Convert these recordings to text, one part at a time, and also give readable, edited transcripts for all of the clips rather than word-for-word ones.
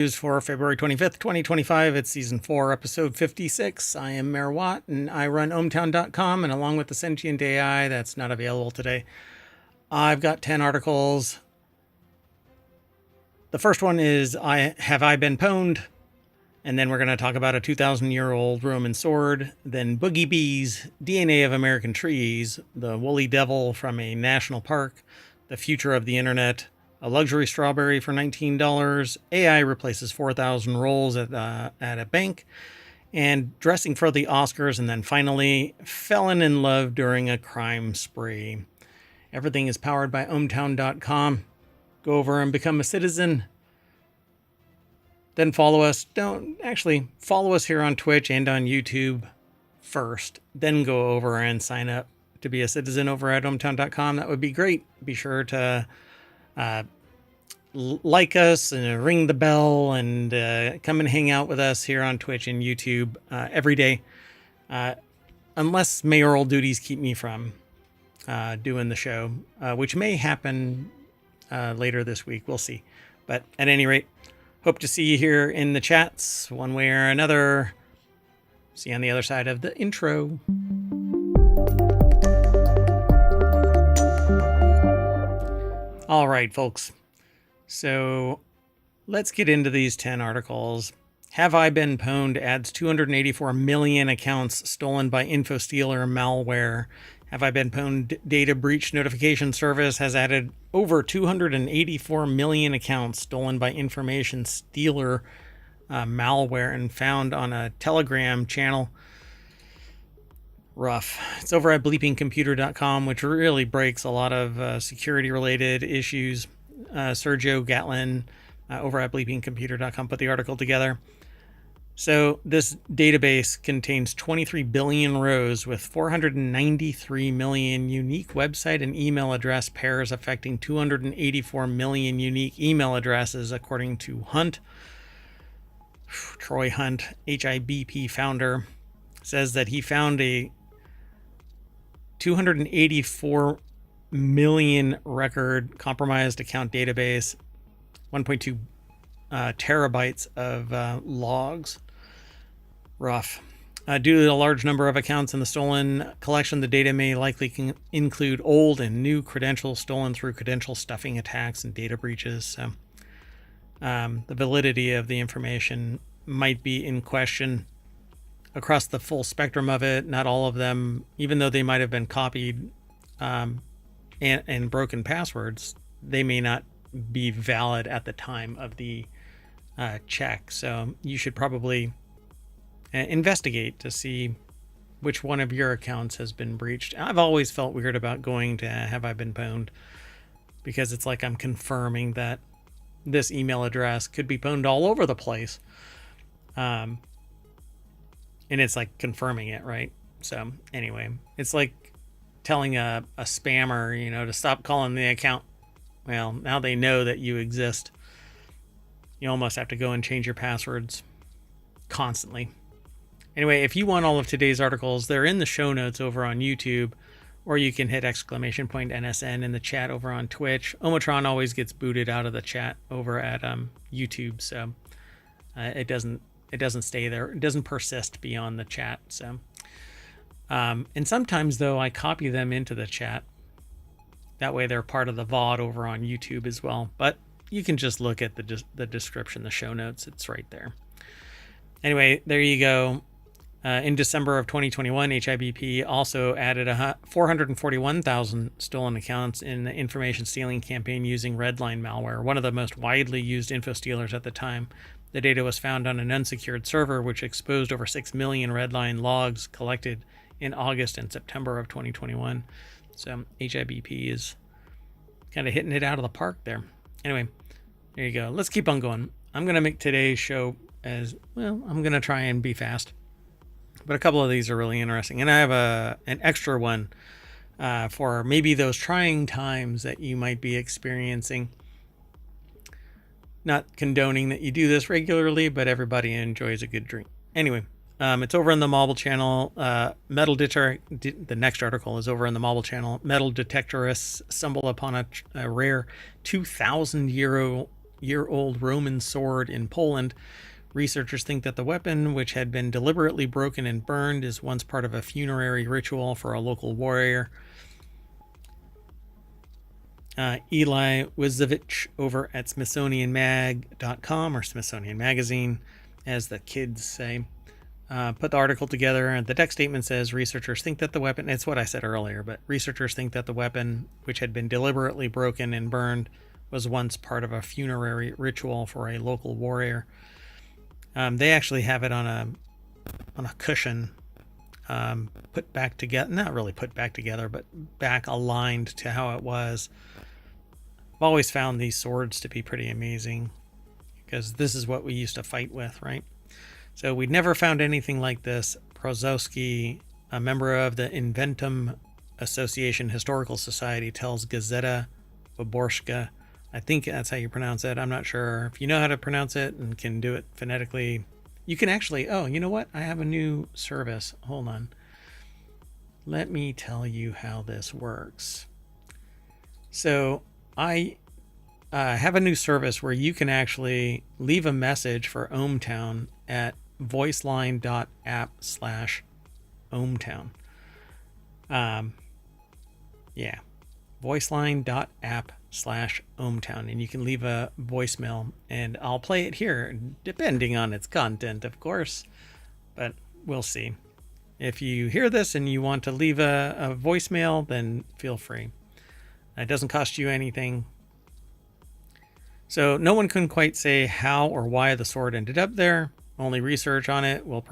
News for February 25th, 2025. It's season 4, episode 56. I am Mayor Watt, and I run ohmtown.com, and along with the sentient AI that's not available today, I've got 10 articles. The first one is Have I Been Pwned? And then we're going to talk about a 2,000-year-old Roman sword, then Boogie Bees, DNA of American Trees, the woolly devil from a national park, the future of the internet, a luxury strawberry for $19, AI replaces 4,000 roles at a bank, and dressing for the Oscars, and then finally, felon in love during a crime spree. Everything is powered by ohmtown.com. Go over and become a citizen. Then follow us. Follow us here on Twitch and on YouTube first. Then go over and sign up to be a citizen over at ohmtown.com. That would be great. Be sure to like us and ring the bell and come and hang out with us here on Twitch and YouTube every day. Unless mayoral duties keep me from doing the show, which may happen later this week. We'll see. But at any rate, hope to see you here in the chats one way or another. See you on the other side of the intro. All right, folks. So let's get into these 10 articles. Have I Been Pwned adds 284 million accounts stolen by InfoStealer malware. Have I Been Pwned data breach notification service has added over 284 million accounts stolen by information stealer malware and found on a Telegram channel. Rough. It's over at bleepingcomputer.com, which really breaks a lot of security-related issues. Sergio Gatlin over at bleepingcomputer.com put the article together. So this database contains 23 billion rows with 493 million unique website and email address pairs affecting 284 million unique email addresses, according to Hunt. Troy Hunt, HIBP founder, says that he found a 284 million record compromised account database, 1.2 terabytes of logs. Rough. Due to the large number of accounts in the stolen collection, the data may likely include old and new credentials stolen through credential stuffing attacks and data breaches. So the validity of the information might be in question across the full spectrum of it. Not all of them, even though they might have been copied and broken passwords, they may not be valid at the time of the check. So you should probably investigate to see which one of your accounts has been breached. I've always felt weird about going to Have I Been Pwned, because it's like I'm confirming that this email address could be pwned all over the place. And it's like confirming it, right? So anyway, it's like telling a spammer, to stop calling the account. Well, now they know that you exist. You almost have to go and change your passwords constantly. Anyway, if you want all of today's articles, they're in the show notes over on YouTube, or you can hit !NSN in the chat over on Twitch. Omotron always gets booted out of the chat over at YouTube, so it doesn't stay there. It doesn't persist beyond the chat. So, and sometimes though, I copy them into the chat. That way they're part of the VOD over on YouTube as well. But you can just look at the description, the show notes. It's right there. Anyway, there you go. In December of 2021, HIBP also added 441,000 stolen accounts in the information stealing campaign using Redline malware, one of the most widely used info stealers at the time. The data was found on an unsecured server, which exposed over 6 million Redline logs collected in August and September of 2021. So HIBP is kind of hitting it out of the park there. Anyway, there you go. Let's keep on going. I'm going to make today's show I'm going to try and be fast. But a couple of these are really interesting. And I have an extra one for maybe those trying times that you might be experiencing. Not condoning that you do this regularly, but everybody enjoys a good drink. Anyway, it's over in the Mobile channel. The next article is over in the Mobile channel. Metal detectorists stumble upon a rare 2,000-year 600-year-old Roman sword in Poland. Researchers think that the weapon, which had been deliberately broken and burned, is once part of a funerary ritual for a local warrior. Eli Wizovich over at SmithsonianMag.com, or Smithsonian Magazine, as the kids say, put the article together, and the deck statement says researchers think that the weapon, it's what I said earlier, but researchers think that the weapon, which had been deliberately broken and burned, was once part of a funerary ritual for a local warrior. They actually have it on a cushion, put back together, not really put back together, but back aligned to how it was. I've always found these swords to be pretty amazing, because this is what we used to fight with, right? So we'd never found anything like this. Prozowski, a member of the Inventum Association Historical Society, tells Gazeta Wyborcza, I think that's how you pronounce it. I'm not sure. If you know how to pronounce it and can do it phonetically, you can actually, oh, you know what? I have a new service. Hold on. Let me tell you how this works. So I have a new service where you can actually leave a message for ohmTown at voiceline.app/ohmTown. voiceline.app/ohmTown, and you can leave a voicemail, and I'll play it here, depending on its content, of course, but we'll see. If you hear this and you want to leave a voicemail, then feel free. It doesn't cost you anything. So no one can quite say how or why the sword ended up there. Only research on it will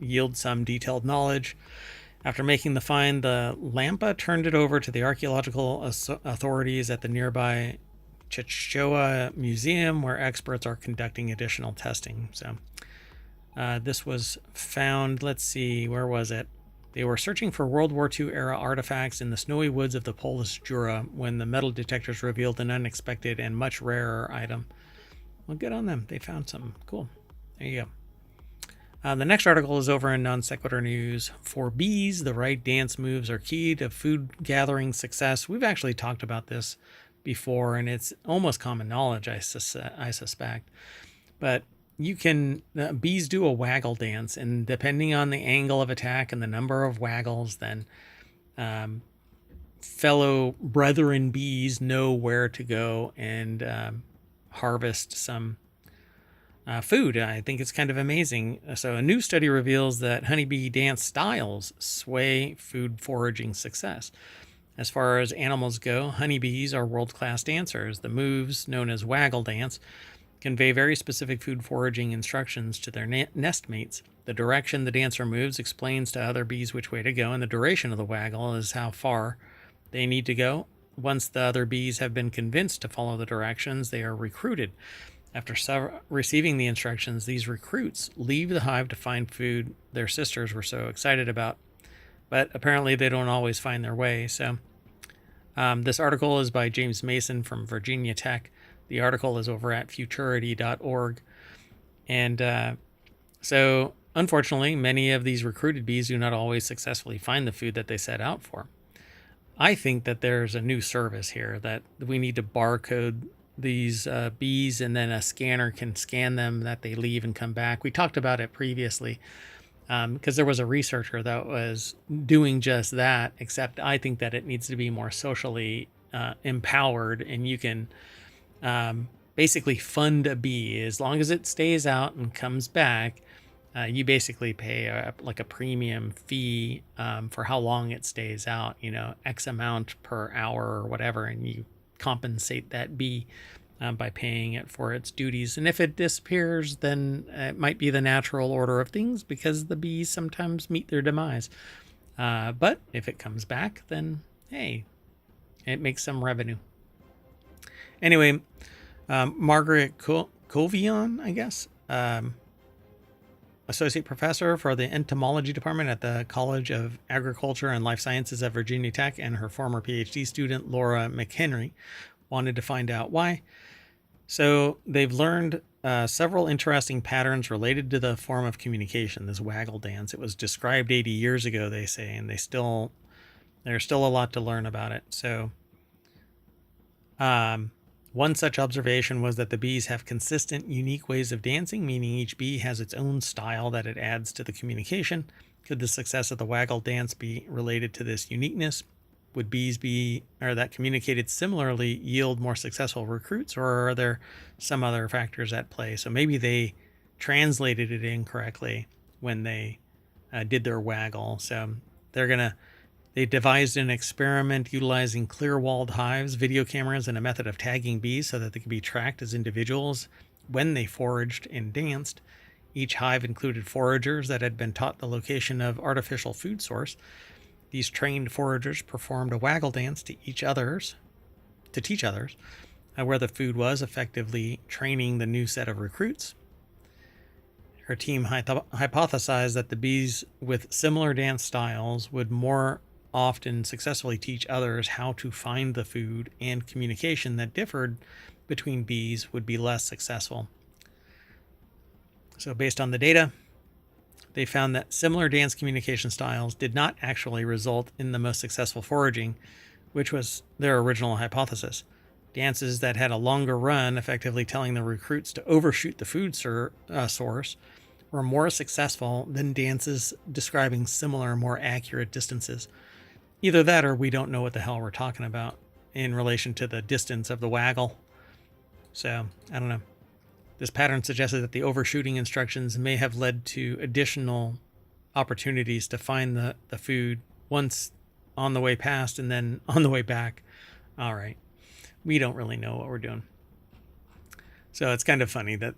yield some detailed knowledge. After making the find, the Lampa turned it over to the archaeological authorities at the nearby Chichowa Museum, where experts are conducting additional testing. So this was found, let's see, where was it? They were searching for World War II era artifacts in the snowy woods of the Polish Jura when the metal detectors revealed an unexpected and much rarer item. Well, good on them. They found something. Cool. There you go. The next article is over in Non Sequitur News. For bees, the right dance moves are key to food gathering success. We've actually talked about this before, and it's almost common knowledge, I suspect. But bees do a waggle dance, and depending on the angle of attack and the number of waggles, then fellow brethren bees know where to go and harvest some food. I think it's kind of amazing. So a new study reveals that honeybee dance styles sway food foraging success. As far as animals go, honeybees are world-class dancers. The moves, known as waggle dance, convey very specific food foraging instructions to their nest mates. The direction the dancer moves explains to other bees which way to go, and the duration of the waggle is how far they need to go. Once the other bees have been convinced to follow the directions, they are recruited. After receiving the instructions, these recruits leave the hive to find food their sisters were so excited about. But apparently they don't always find their way. So this article is by James Mason from Virginia Tech. The article is over at futurity.org. And so, unfortunately, many of these recruited bees do not always successfully find the food that they set out for. I think that there's a new service here that we need to barcode these bees, and then a scanner can scan them, that they leave and come back. We talked about it previously because there was a researcher that was doing just that, except I think that it needs to be more socially empowered, and you can basically fund a bee. As long as it stays out and comes back, you basically pay a premium fee for how long it stays out, X amount per hour or whatever, and you compensate that bee by paying it for its duties. And if it disappears, then it might be the natural order of things, because the bees sometimes meet their demise. But if it comes back, then hey, it makes some revenue. Anyway, Margaret Covion, I guess, associate professor for the entomology department at the College of Agriculture and Life Sciences at Virginia Tech, and her former PhD student, Laura McHenry, wanted to find out why. So they've learned several interesting patterns related to the form of communication, this waggle dance. It was described 80 years ago, they say, and there's still a lot to learn about it. So One such observation was that the bees have consistent, unique ways of dancing, meaning each bee has its own style that it adds to the communication. Could the success of the waggle dance be related to this uniqueness? Would bees that communicated similarly yield more successful recruits, or are there some other factors at play? So maybe they translated it incorrectly when they did their waggle. So they devised an experiment utilizing clear-walled hives, video cameras, and a method of tagging bees so that they could be tracked as individuals when they foraged and danced. Each hive included foragers that had been taught the location of artificial food source. These trained foragers performed a waggle dance to teach others where the food was, effectively training the new set of recruits. Her team hypothesized that the bees with similar dance styles would more often successfully teach others how to find the food, and communication that differed between bees would be less successful. So based on the data, they found that similar dance communication styles did not actually result in the most successful foraging, which was their original hypothesis. Dances that had a longer run, effectively telling the recruits to overshoot the food source, were more successful than dances describing similar, more accurate distances. Either that, or we don't know what the hell we're talking about in relation to the distance of the waggle. So, I don't know. This pattern suggested that the overshooting instructions may have led to additional opportunities to find the food once on the way past and then on the way back. All right. We don't really know what we're doing. So it's kind of funny that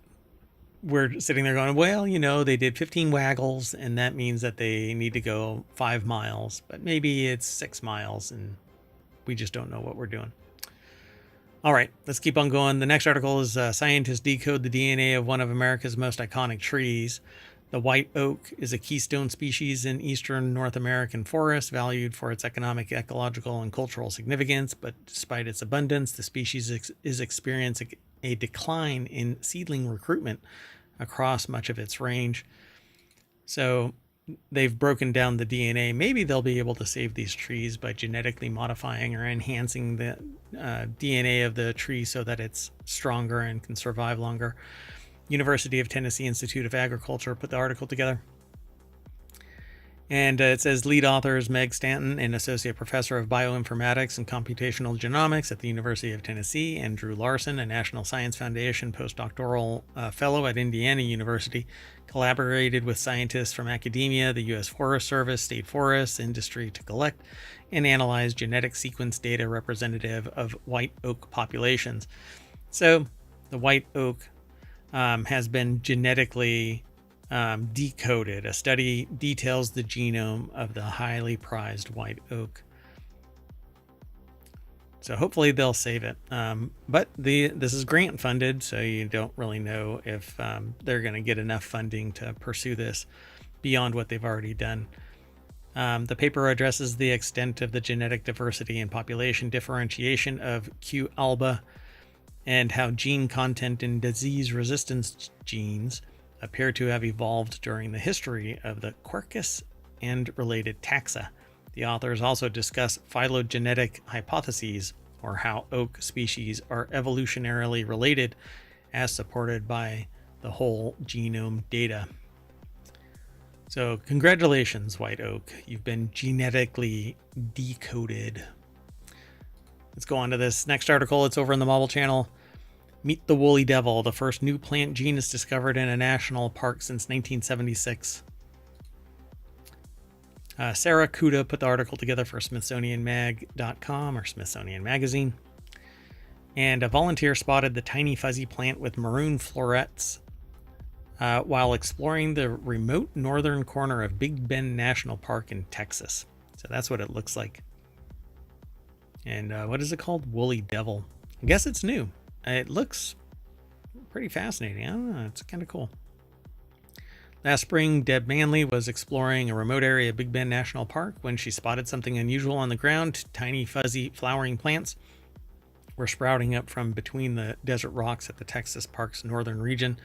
we're sitting there going, well, they did 15 waggles, and that means that they need to go 5 miles, but maybe it's 6 miles, and we just don't know what we're doing. All right, let's keep on going. The next article is scientists decode the DNA of one of America's most iconic trees. The white oak is a keystone species in eastern North American forests, valued for its economic, ecological, and cultural significance. But despite its abundance, the species is experiencing a decline in seedling recruitment across much of its range. So they've broken down the DNA. Maybe they'll be able to save these trees by genetically modifying or enhancing the DNA of the tree so that it's stronger and can survive longer. University of Tennessee Institute of Agriculture put the article together. And it says lead authors Meg Stanton, an associate professor of bioinformatics and computational genomics at the University of Tennessee, and Drew Larson, a National Science Foundation postdoctoral fellow at Indiana University, collaborated with scientists from academia, the U.S. Forest Service, state forests, industry to collect and analyze genetic sequence data representative of white oak populations. So the white oak has been genetically decoded. A study details the genome of the highly prized white oak. So hopefully they'll save it. But this is grant funded, so you don't really know if they're going to get enough funding to pursue this beyond what they've already done. The paper addresses the extent of the genetic diversity and population differentiation of Q. alba and how gene content in disease resistance genes appear to have evolved during the history of the Quercus and related taxa. The authors also discuss phylogenetic hypotheses, or how oak species are evolutionarily related, as supported by the whole genome data. So congratulations, white oak. You've been genetically decoded. Let's go on to this next article. It's over in the Marble Channel. Meet the woolly devil, the first new plant genus discovered in a national park since 1976. Sarah Kuda put the article together for SmithsonianMag.com or Smithsonian Magazine. And a volunteer spotted the tiny fuzzy plant with maroon florets while exploring the remote northern corner of Big Bend National Park in Texas. So that's what it looks like. And what is it called? Woolly devil. I guess it's new. It looks pretty fascinating. I don't know. It's kind of cool. Last spring, Deb Manley was exploring a remote area of Big Bend National Park when she spotted something unusual on the ground. Tiny, fuzzy, flowering plants were sprouting up from between the desert rocks at the Texas park's northern region.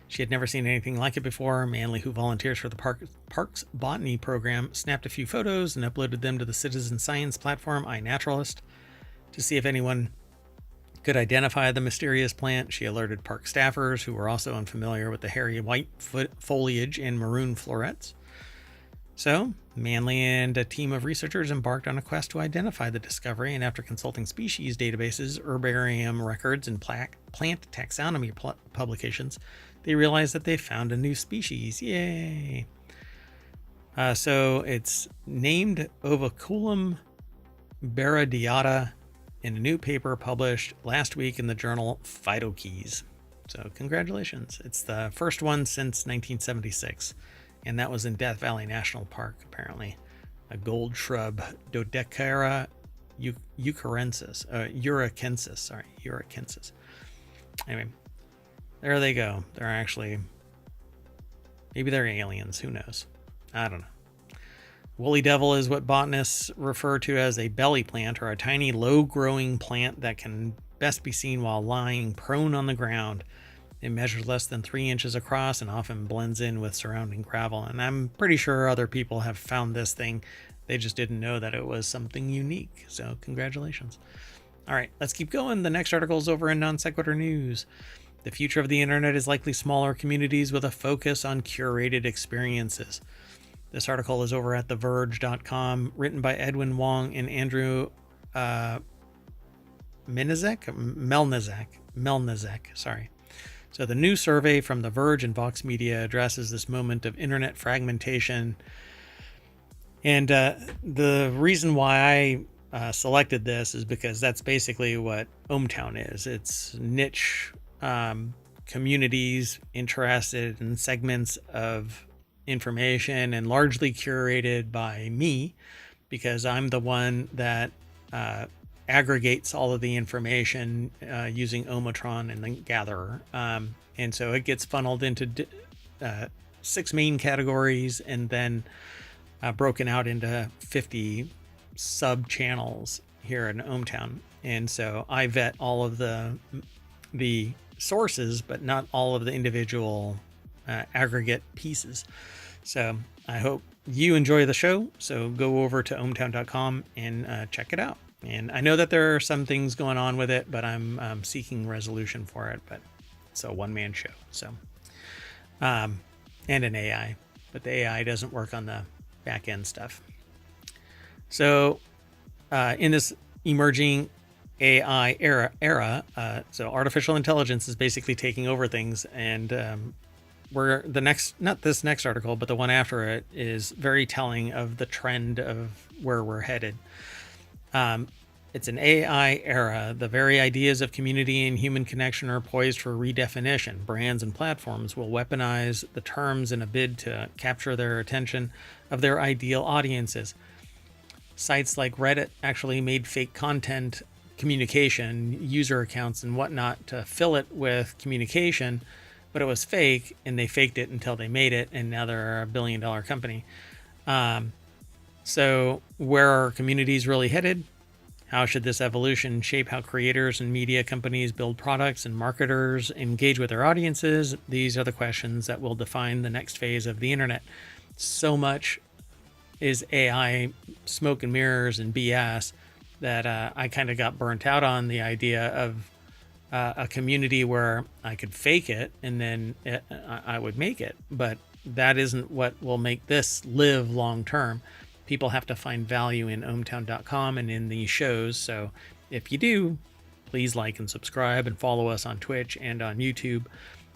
She had never seen anything like it before. Manley, who volunteers for the park's botany program, snapped a few photos and uploaded them to the citizen science platform iNaturalist to see if anyone could identify the mysterious plant. She alerted park staffers who were also unfamiliar with the hairy white foliage and maroon florets. So, Manley and a team of researchers embarked on a quest to identify the discovery, and after consulting species databases, herbarium records, and plant taxonomy publications, they realized that they found a new species. Yay! So it's named Oviculum baradiata in a new paper published last week in the journal Phytokeys. So congratulations. It's the first one since 1976. And that was in Death Valley National Park, apparently. A gold shrub, Dodecara uricensis. Anyway, there they go. They're actually, maybe they're aliens. Who knows? I don't know. Woolly devil is what botanists refer to as a belly plant, or a tiny low-growing plant that can best be seen while lying prone on the ground. It measures less than 3 inches across and often blends in with surrounding gravel. And I'm pretty sure other people have found this thing. They just didn't know that it was something unique. So congratulations. All right, let's keep going. The next article is over in Non Sequitur News. The future of the internet is likely smaller communities with a focus on curated experiences. This article is over at TheVerge.com, written by Edwin Wong and Andrew Melnizek. Sorry. So the new survey from The Verge and Vox Media addresses this moment of internet fragmentation. And the reason why I selected this is because that's basically what ohmTown is. It's niche communities interested in segments of information, and largely curated by me, because I'm the one that aggregates all of the information using Omatron and the Gatherer. And so it gets funneled into 6 main categories, and then broken out into 50 sub channels here in ohmTown. And so I vet all of the sources, but not all of the individual aggregate pieces. So I hope you enjoy the show. So go over to ohmtown.com and check it out. And I know that there are some things going on with it, but I'm seeking resolution for it. But it's a one-man show. So, and an AI, but the AI doesn't work on the back end stuff. So, in this emerging AI era, so artificial intelligence is basically taking over things, and not this next article, but the one after it is very telling of the trend of where we're headed. It's an AI era. The very ideas of community and human connection are poised for redefinition. Brands and platforms will weaponize the terms in a bid to capture their attention of their ideal audiences. Sites like Reddit actually made fake content communication, user accounts and whatnot, to fill it with communication, but it was fake, and they faked it until they made it, and now they're a $1 billion company. So where are communities really headed? How should this evolution shape how creators and media companies build products and marketers engage with their audiences? These are the questions that will define the next phase of the internet. So much is AI smoke and mirrors and BS that I kind of got burnt out on the idea of a community where I could fake it and then I would make it. But that isn't what will make this live long term. People have to find value in ohmtown.com and in these shows. So if you do, please like and subscribe and follow us on Twitch and on YouTube.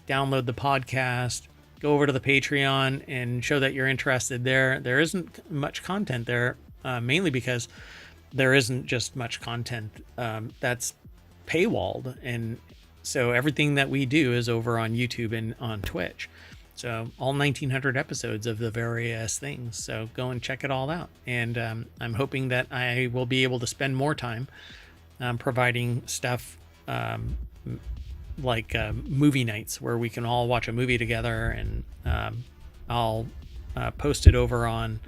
Download the podcast, go over to the Patreon and show that you're interested there. There isn't much content there, mainly because there isn't just much content that's paywalled. And so everything that we do is over on YouTube and on Twitch. So all 1,900 episodes of the various things. So go and check it all out. And I'm hoping that I will be able to spend more time providing stuff like movie nights where we can all watch a movie together. And I'll post it over on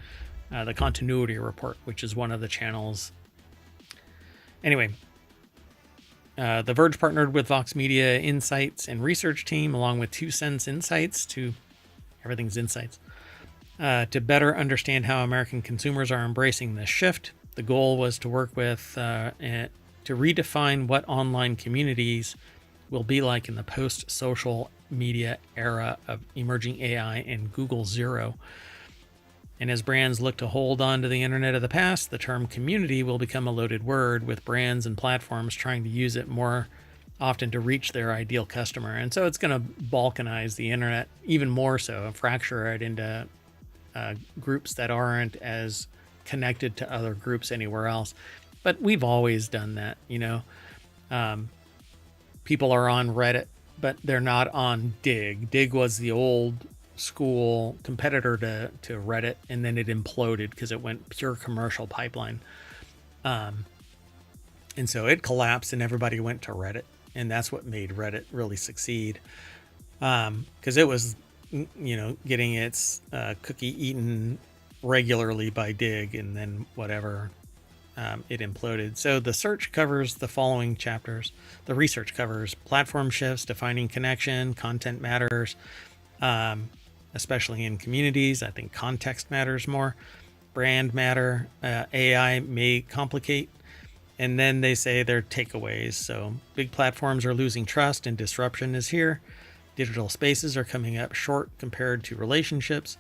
the Continuity Report, which is one of the channels. Anyway, The Verge partnered with Vox Media Insights and Research Team, along with 2 Cents Insights, everything's insights, to better understand how American consumers are embracing this shift. The goal was to work with to redefine what online communities will be like in the post-social media era of emerging AI and Google Zero. And as brands look to hold on to the internet of the past, the term community will become a loaded word, with brands and platforms trying to use it more often to reach their ideal customer. And so it's going to balkanize the internet even more so, fracture it into groups that aren't as connected to other groups anywhere else. But we've always done that, you know. People are on Reddit, but they're not on Dig. Dig was the old school competitor to Reddit, and then it imploded because it went pure commercial pipeline. And so it collapsed and everybody went to Reddit. And that's what made Reddit really succeed. Because it was, you know, getting its cookie eaten regularly by Dig, and then whatever, it imploded. So the search covers the following chapters. The research covers platform shifts, defining connection, content matters, especially in communities. I think context matters more. Brand matter. AI may complicate. And then they say their takeaways. So big platforms are losing trust and disruption is here. Digital spaces are coming up short compared to relationships.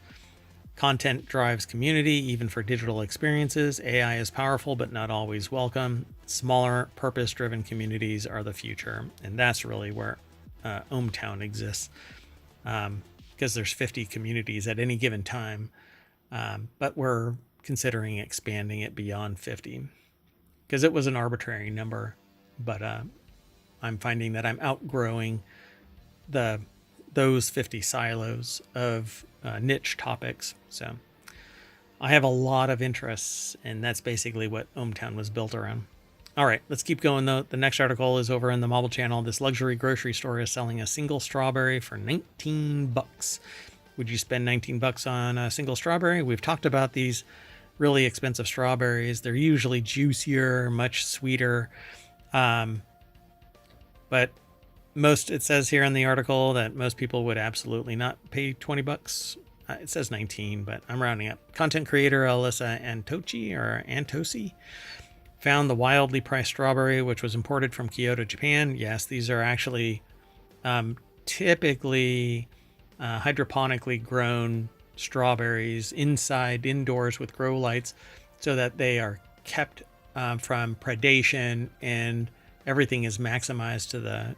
Content drives community, even for digital experiences. AI is powerful, but not always welcome. Smaller, purpose-driven communities are the future. And that's really where ohmTown exists. Because there's 50 communities at any given time. But we're considering expanding it beyond 50. Because it was an arbitrary number. But I'm finding that I'm outgrowing those 50 silos of niche topics. So I have a lot of interests, and that's basically what ohmTown was built around. All right, let's keep going though. The next article is over in the Mobile Channel. This luxury grocery store is selling a single strawberry for $19. Would you spend $19 on a single strawberry? We've talked about these really expensive strawberries. They're usually juicier, much sweeter. But it says here in the article that most people would absolutely not pay $20. It says 19, but I'm rounding up. Content creator Alyssa Antosi found the wildly priced strawberry, which was imported from Kyoto, Japan. Yes, these are actually typically hydroponically grown strawberries indoors with grow lights, so that they are kept from predation, and everything is maximized to the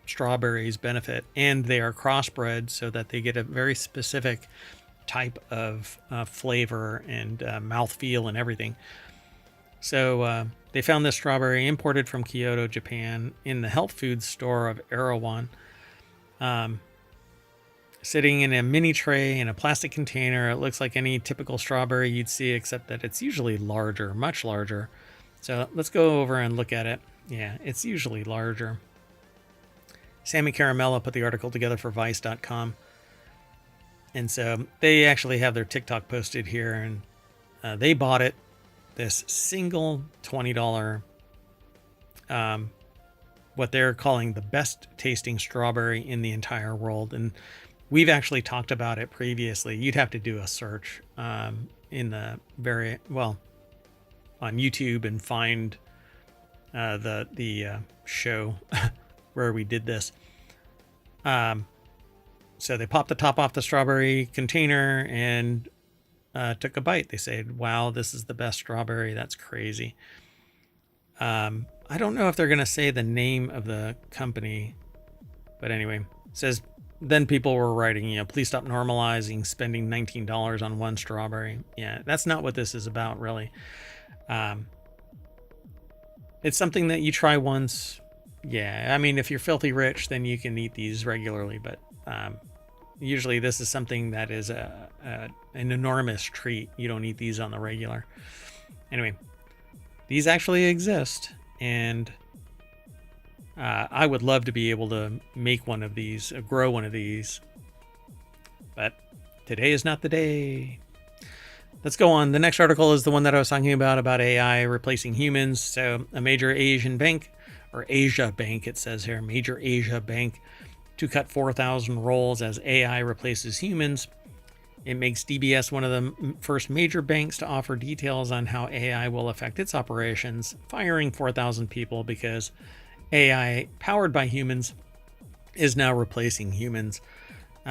strawberries benefit, and they are crossbred so that they get a very specific type of flavor and mouthfeel and everything. So they found this strawberry imported from Kyoto, Japan, in the health food store of Erewhon, sitting in a mini tray in a plastic container. It looks like any typical strawberry you'd see, except that it's usually larger, much larger. So let's go over and look at it. Yeah, it's usually larger. Sammy Caramello put the article together for Vice.com. And so they actually have their TikTok posted here, and they bought it, this single $20, what they're calling the best tasting strawberry in the entire world. And we've actually talked about it previously. You'd have to do a search on YouTube and find the show where we did this. So they popped the top off the strawberry container and took a bite. They said, wow, this is the best strawberry. That's crazy. I don't know if they're going to say the name of the company, but anyway, it says, then people were writing, please stop normalizing spending $19 on one strawberry. Yeah, that's not what this is about, really. It's something that you try once. Yeah, I mean, if you're filthy rich, then you can eat these regularly, but usually this is something that is an enormous treat. You don't eat these on the regular. Anyway, these actually exist, and I would love to be able to make one of these, grow one of these, but today is not the day. Let's go on. The next article is the one that I was talking about AI replacing humans. So a major Asian bank, or Asia Bank, it says here, major Asia bank, to cut 4,000 roles as AI replaces humans. It makes DBS one of the first major banks to offer details on how AI will affect its operations, firing 4,000 people because AI powered by humans is now replacing humans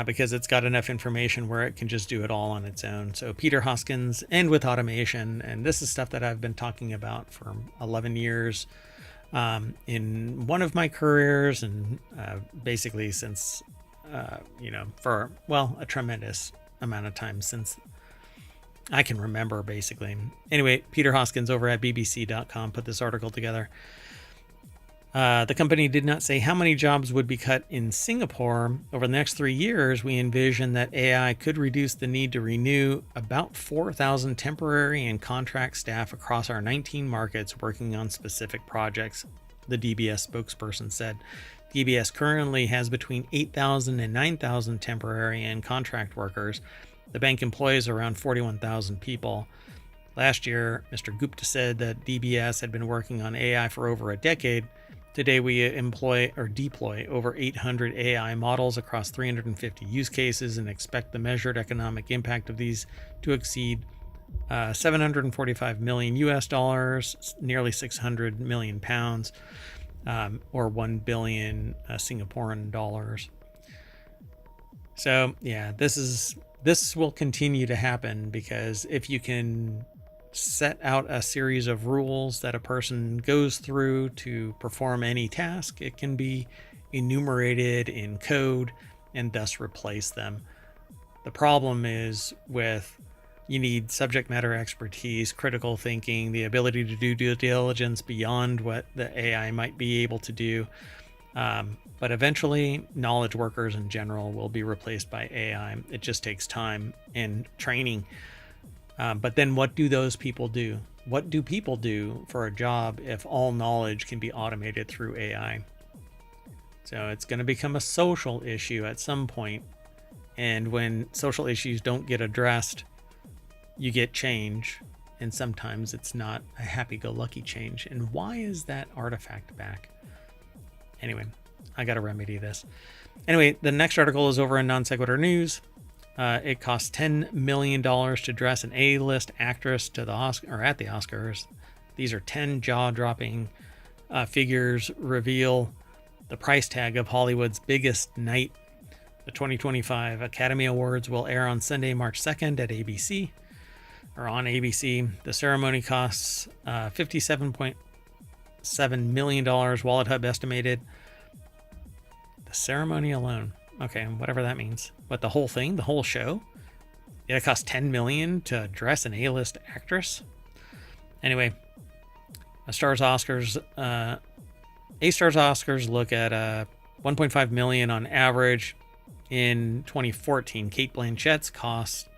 because it's got enough information where it can just do it all on its own. So Peter Hoskins, and with automation, and this is stuff that I've been talking about for 11 years in one of my careers, and basically since, for, a tremendous amount of time since I can remember, basically. Anyway, Peter Hoskins over at bbc.com put this article together. The company did not say how many jobs would be cut in Singapore. Over the next 3 years, we envision that AI could reduce the need to renew about 4,000 temporary and contract staff across our 19 markets working on specific projects, the DBS spokesperson said. DBS currently has between 8,000 and 9,000 temporary and contract workers. The bank employs around 41,000 people. Last year, Mr. Gupta said that DBS had been working on AI for over a decade. Today, we deploy over 800 AI models across 350 use cases and expect the measured economic impact of these to exceed 745 million US dollars, nearly 600 million pounds, or 1 billion Singaporean dollars. So yeah, this will continue to happen, because if you can set out a series of rules that a person goes through to perform any task, it can be enumerated in code and thus replace them. The problem is you need subject matter expertise, critical thinking, the ability to do due diligence beyond what the AI might be able to do. But eventually, knowledge workers in general will be replaced by AI. It just takes time and training. But then what do those people do? What do people do for a job if all knowledge can be automated through AI? So it's going to become a social issue at some point. And when social issues don't get addressed, you get change. And sometimes it's not a happy-go-lucky change. And why is that artifact back? Anyway, I got to remedy this. Anyway, the next article is over in Non Sequitur News. It costs $10 million to dress an A-list actress at the Oscars. These are 10 jaw-dropping figures reveal the price tag of Hollywood's biggest night. The 2025 Academy Awards will air on Sunday, March 2nd at ABC, or on ABC. The ceremony costs $57.7 million, Wallet Hub estimated. The ceremony alone. Okay, whatever that means. But the whole thing, the whole show, it costs $10 million to dress an A-list actress. Anyway, A-Stars Oscars look at $1.5 million on average. In 2014, Cate Blanchett's cost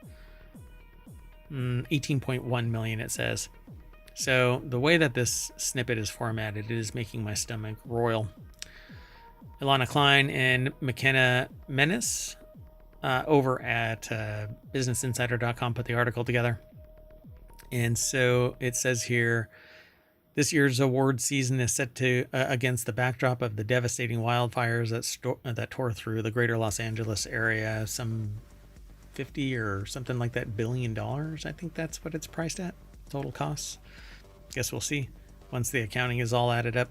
$18.1 million, it says. So the way that this snippet is formatted, it is making my stomach roil. Ilana Klein and McKenna Menace over at businessinsider.com put the article together. And so it says here, this year's award season is set to against the backdrop of the devastating wildfires that tore through the greater Los Angeles area, some 50 or something like that $billion. I think that's what it's priced at, total costs. Guess we'll see once the accounting is all added up.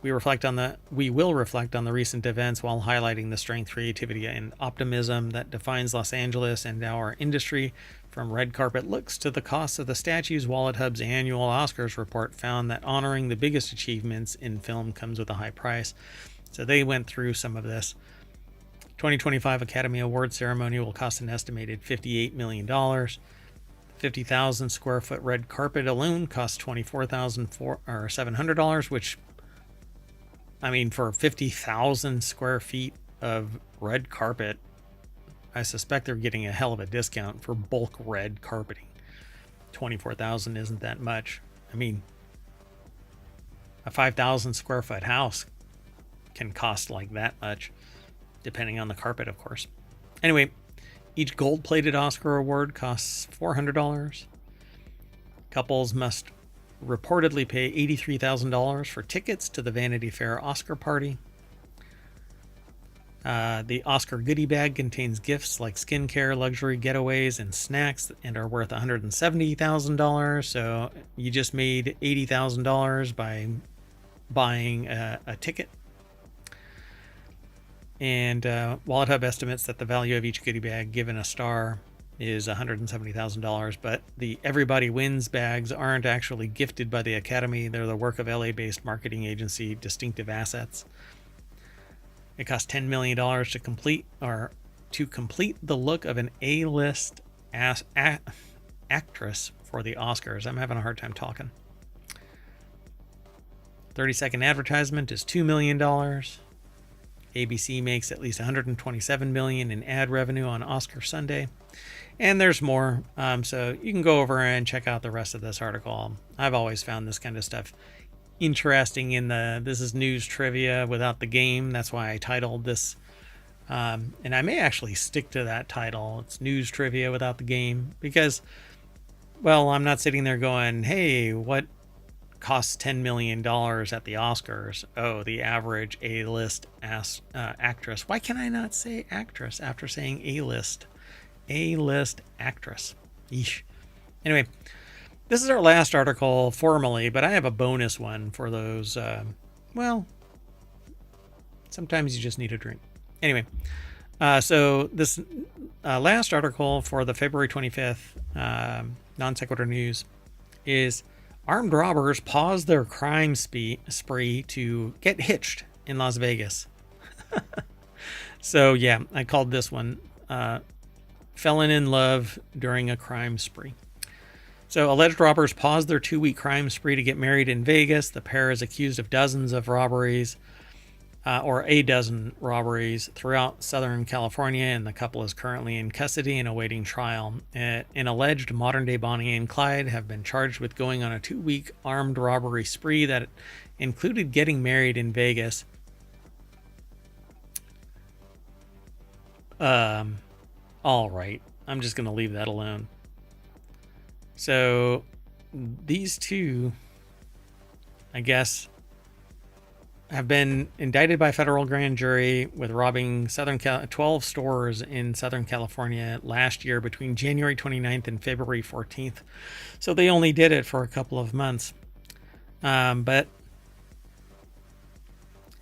We will reflect on the recent events while highlighting the strength, creativity, and optimism that defines Los Angeles and our industry. From red carpet looks to the cost of the statues, Wallet Hub's annual Oscars report found that honoring the biggest achievements in film comes with a high price. So they went through some of this. 2025 Academy Award ceremony will cost an estimated $58 million. 50,000 square foot red carpet alone costs $24,700, which, I mean, for 50,000 square feet of red carpet, I suspect they're getting a hell of a discount for bulk red carpeting. 24,000 isn't that much. I mean, a 5,000 square foot house can cost like that much, depending on the carpet, of course. Anyway, each gold-plated Oscar award costs $400. Couples must reportedly pay $83,000 for tickets to the Vanity Fair Oscar party. The Oscar goodie bag contains gifts like skincare, luxury getaways, and snacks, and are worth $170,000. So you just made $80,000 by buying a ticket. And Wallet Hub estimates that the value of each goodie bag given a star is $170,000, but the Everybody Wins bags aren't actually gifted by the Academy. They're the work of LA-based marketing agency Distinctive Assets. It cost $10 million to complete the look of an A-list actress for the Oscars. I'm having a hard time talking. 30-second advertisement is $2 million. ABC makes at least $127 million in ad revenue on Oscar Sunday. And there's more. So you can go over and check out the rest of this article. I've always found this kind of stuff interesting this is news trivia without the game. That's why I titled this. And I may actually stick to that title. It's news trivia without the game because, well, I'm not sitting there going, hey, what costs $10 million at the Oscars? Oh, the average A-list actress. Why can I not say actress after saying A-list? A-list actress. Yeesh. Anyway, this is our last article formally, but I have a bonus one for those. Well, sometimes you just need a drink. Anyway, so this last article for the February 25th Non Sequitur News is armed robbers pause their crime spree to get hitched in Las Vegas. So, yeah, I called this one Felon in Love During a Crime Spree. So, alleged robbers paused their 2-week crime spree to get married in Vegas. The pair is accused of dozens of robberies, or a dozen robberies throughout Southern California, and the couple is currently in custody and awaiting trial. An alleged modern-day Bonnie and Clyde have been charged with going on a 2-week armed robbery spree that included getting married in Vegas. All right, I'm just going to leave that alone. So these two, I guess, have been indicted by federal grand jury with robbing 12 stores in Southern California last year between January 29th and February 14th. So they only did it for a couple of months. But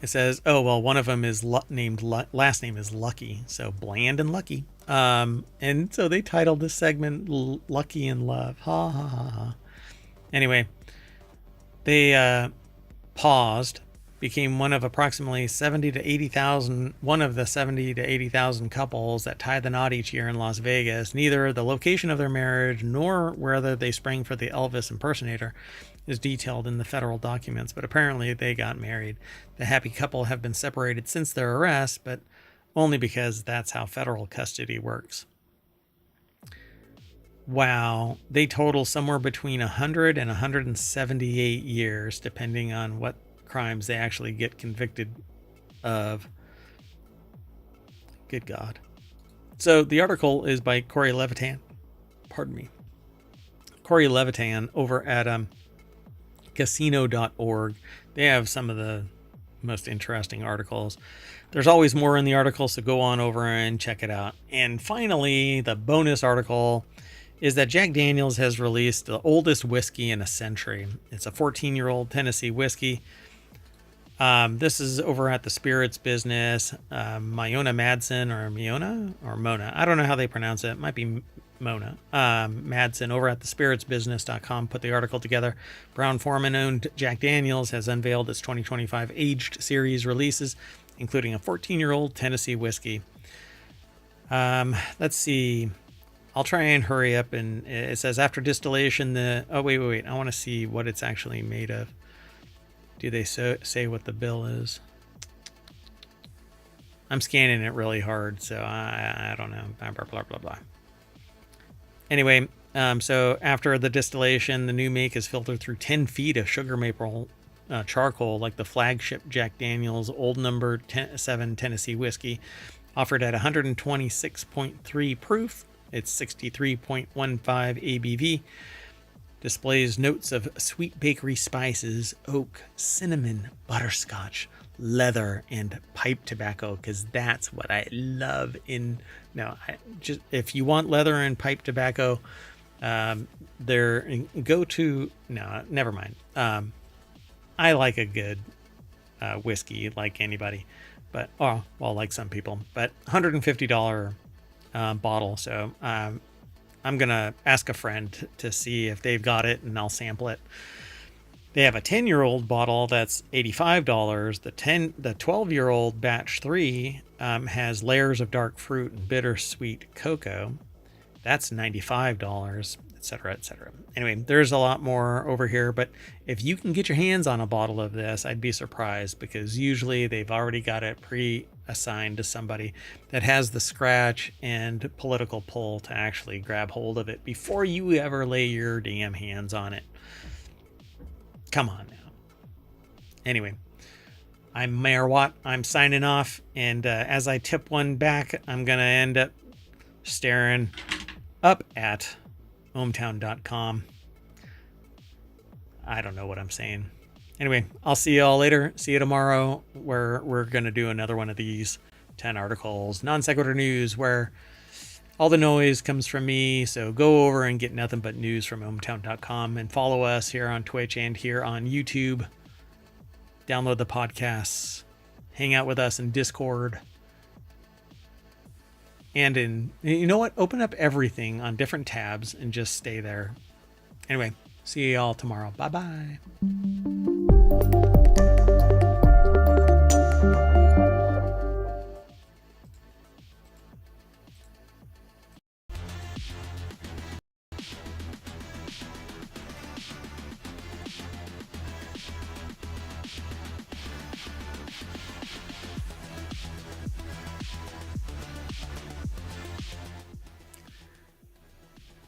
it says, oh, well, one of them is last name is Lucky. So Bland and Lucky. And so they titled this segment Lucky in Love. Ha ha ha ha. Anyway, they paused, became one of the 70 to 80,000 couples that tie the knot each year in Las Vegas. Neither the location of their marriage nor whether they sprang for the Elvis impersonator is detailed in the federal documents, but apparently they got married. The happy couple have been separated since their arrest, but only because that's how federal custody works. Wow, they total somewhere between 100 and 178 years, depending on what crimes they actually get convicted of. Good God. So the article is by Corey Levitan. Pardon me. Corey Levitan over at casino.org. They have some of the most interesting articles. There's always more in the article, so go on over and check it out. And finally, the bonus article is that Jack Daniel's has released the oldest whiskey in a century. It's a 14-year-old Tennessee whiskey. This is over at the Spirits Business. Mona Madsen or Mona. I don't know how they pronounce it. It might be Mona. Madsen over at the spiritsbusiness.com put the article together. Brown-Forman owned Jack Daniel's has unveiled its 2025 aged series releases, including a 14-year-old Tennessee whiskey. Let's see. I'll try and hurry up. And it says after distillation, wait. I want to see what it's actually made of. Do they say what the bill is? I'm scanning it really hard, so I don't know. Blah, blah, blah, blah. Anyway, so after the distillation, the new make is filtered through 10 feet of sugar maple charcoal, like the flagship Jack Daniel's Old Number 7 Tennessee whiskey, offered at 126.3 proof. It's 63.15 ABV. Displays notes of sweet bakery spices, oak, cinnamon, butterscotch, leather and pipe tobacco, because that's what I love. If you want leather and pipe tobacco, never mind. I like a good whiskey, like anybody, but like some people, but $150 bottle. So I'm gonna ask a friend to see if they've got it, and I'll sample it. They have a 10-year-old bottle that's $85. The 12-year-old batch 3 has layers of dark fruit and bittersweet cocoa. That's $95, etc., etc. Anyway, there's a lot more over here, but if you can get your hands on a bottle of this, I'd be surprised, because usually they've already got it pre-assigned to somebody that has the scratch and political pull to actually grab hold of it before you ever lay your damn hands on it. Come on now. Anyway, I'm Mayor Watt. I'm signing off, and as I tip one back, I'm going to end up staring up at ohmtown.com. I don't know what I'm saying. Anyway, I'll see you all later. See you tomorrow, where we're going to do another one of these 10 articles, Non Sequitur News, where all the noise comes from me. So go over and get nothing but news from ohmtown.com, and follow us here on Twitch and here on YouTube. Download the podcasts. Hang out with us in Discord. And you know what? Open up everything on different tabs and just stay there. Anyway, see you all tomorrow. Bye-bye.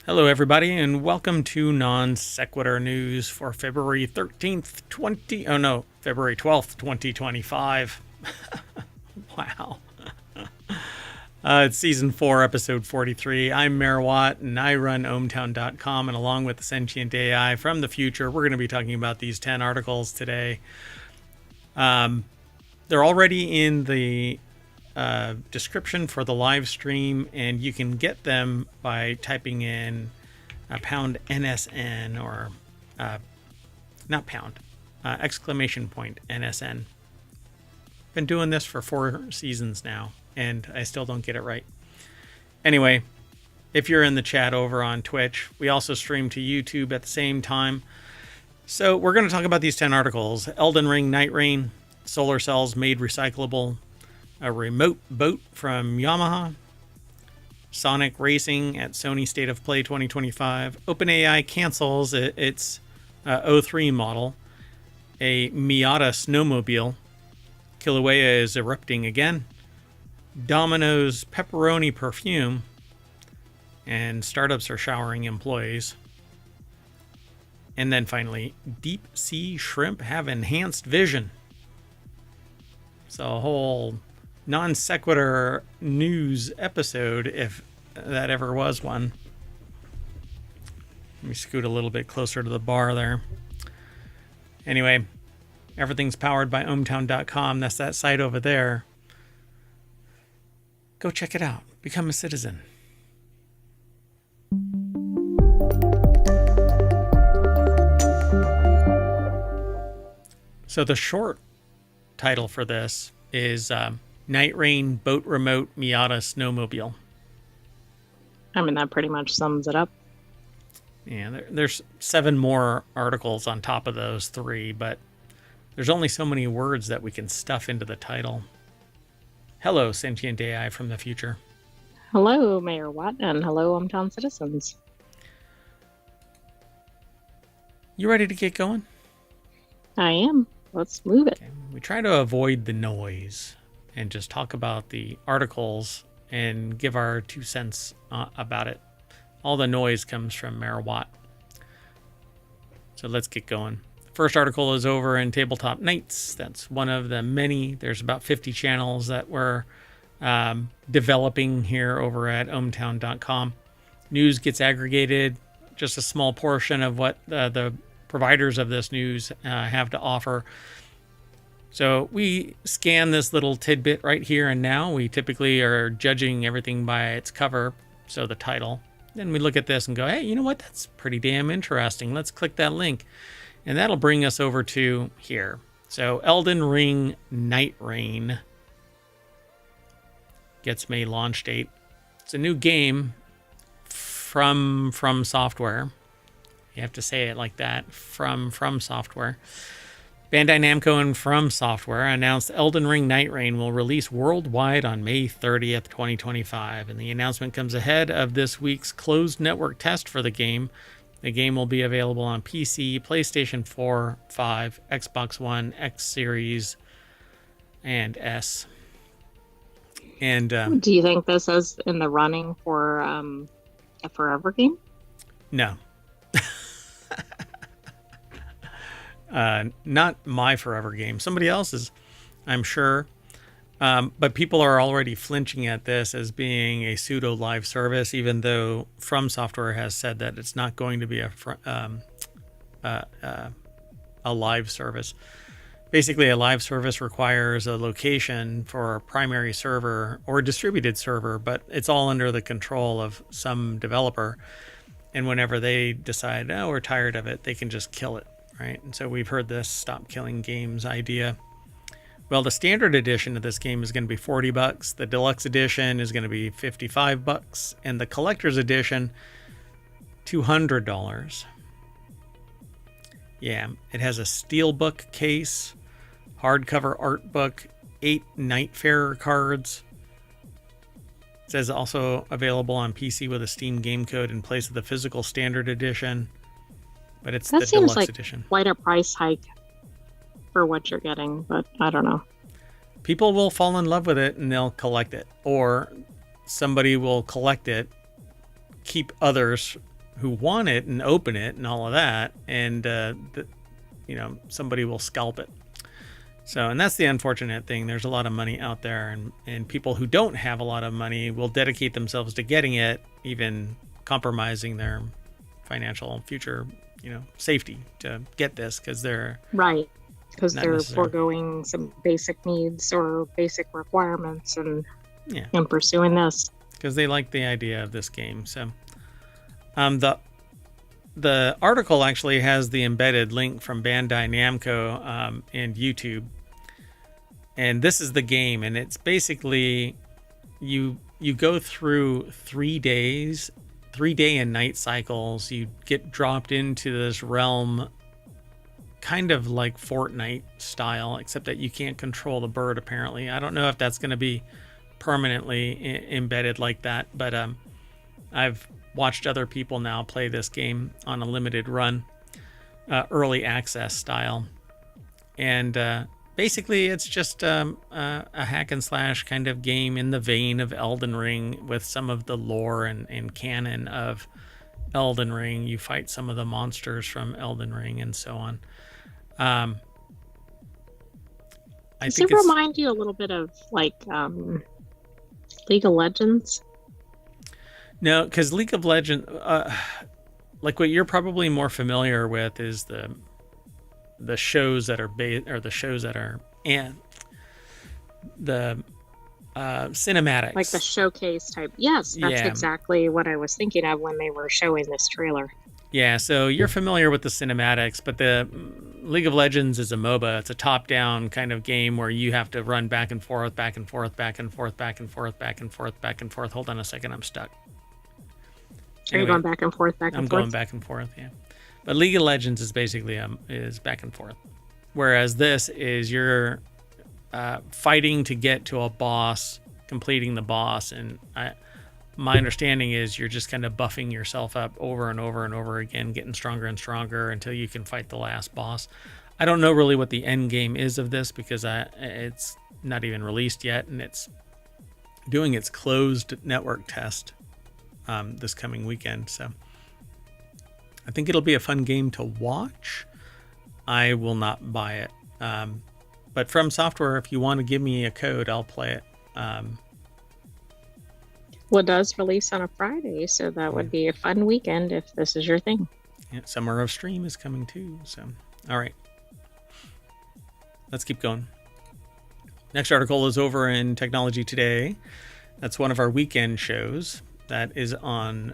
Hello, everybody, and welcome to Non Sequitur News for February 13th, February 12th, 2025. Wow. It's season 4, episode 43. I'm Mayor Watt, and I run ohmtown.com, and along with the sentient AI from the future, we're going to be talking about these 10 articles today. They're already in the description for the live stream, and you can get them by typing in pound NSN, or not pound, exclamation point NSN. Been doing this for 4 seasons now, and I still don't get it right. Anyway, if you're in the chat over on Twitch, we also stream to YouTube at the same time. So we're going to talk about these 10 articles. Elden Ring Night Rain, solar cells made recyclable, a remote boat from Yamaha, Sonic Racing at Sony State of Play 2025, OpenAI cancels its O3 model, a Miata snowmobile, Kilauea is erupting again, Domino's pepperoni perfume, and startups are showering employees. And then finally, deep sea shrimp have enhanced vision. So a whole Non Sequitur news episode, if that ever was one. Let me scoot a little bit closer to the bar there. Anyway, everything's powered by ohmtown.com. That's that site over there. Go check it out. Become a citizen. So the short title for this is Night Rain Boat Remote Miata Snowmobile. I mean, that pretty much sums it up. Yeah, there's 7 more articles on top of those 3, but there's only so many words that we can stuff into the title. Hello, sentient AI from the future. Hello, Mayor Watt, and hello, ohmtown citizens. You ready to get going? I am. Let's move it. Okay. We try to avoid the noise and just talk about the articles and give our 2 cents about it. All the noise comes from Mayor Watt. So let's get going. First article is over in Tabletop Nights. That's one of the many. There's about 50 channels that we're developing here over at ohmtown.com. News gets aggregated, just a small portion of what the providers of this news have to offer. So we scan this little tidbit right here and now. We typically are judging everything by its cover, so the title. Then we look at this and go, hey, you know what? That's pretty damn interesting. Let's click that link. And that'll bring us over to here. So Elden Ring Night Rain gets May launch date. It's a new game from Software. You have to say it like that, from Software. Bandai Namco and From Software announced Elden Ring Night Rain will release worldwide on May 30th, 2025. And the announcement comes ahead of this week's closed network test for the game. The game will be available on PC, PlayStation 4, 5, Xbox One, X Series, and S. And do you think this is in the running for a forever game? No. Not my forever game. Somebody else's, I'm sure. But people are already flinching at this as being a pseudo live service, even though From Software has said that it's not going to be a live service. Basically, a live service requires a location for a primary server or a distributed server, but it's all under the control of some developer. And whenever they decide, oh, we're tired of it, they can just kill it, right? And so we've heard this stop killing games idea. Well, the standard edition of this game is going to be $40. The deluxe edition is going to be $55, and the collector's edition, $200. Yeah, it has a steelbook case, hardcover art book, 8 Nightfarer cards. It says also available on PC with a Steam game code in place of the physical standard edition, but it's the deluxe edition. Quite a price hike for what you're getting, but I don't know. People will fall in love with it and they'll collect it, or somebody will collect it, keep others who want it and open it and all of that, and somebody will scalp it. So, and that's the unfortunate thing. There's a lot of money out there, and people who don't have a lot of money will dedicate themselves to getting it, even compromising their financial future, safety to get this, because they're right. Because they're foregoing some basic needs or basic requirements and pursuing this. Because they like the idea of this game. So the article actually has the embedded link from Bandai Namco and YouTube. And this is the game. And it's basically you go through 3 days, 3-day and night cycles. You get dropped into this realm kind of like Fortnite style, except that you can't control the bird, apparently. I don't know if that's going to be permanently embedded like that, but I've watched other people now play this game on a limited run, early access style. And basically, it's just a hack and slash kind of game in the vein of Elden Ring, with some of the lore and canon of Elden Ring. You fight some of the monsters from Elden Ring and so on. Does it remind you a little bit of like League of Legends? No, because League of Legends, like what you're probably more familiar with is the shows that are the cinematics, like the showcase type. Yes, that's exactly what I was thinking of when they were showing this trailer. Yeah, so you're familiar with the cinematics, but the League of Legends is a MOBA. It's a top-down kind of game where you have to run back and forth, back and forth, back and forth, back and forth, back and forth, back and forth. Hold on a second, I'm stuck. Are you going back and forth, back and forth? I'm going back and forth, yeah. But League of Legends is basically is back and forth, whereas this is you're fighting to get to a boss, completing the boss, and my understanding is you're just kind of buffing yourself up over and over and over again, getting stronger and stronger until you can fight the last boss. I don't know really what the end game is of this, because it's not even released yet, and it's doing its closed network test this coming weekend. So I think it'll be a fun game to watch. I will not buy it. But From Software, if you want to give me a code, I'll play it. Well, it does release on a Friday, so that would be a fun weekend if this is your thing. Yeah, Summer of Stream is coming too. So, all right. Let's keep going. Next article is over in Technology Today. That's one of our weekend shows. That is on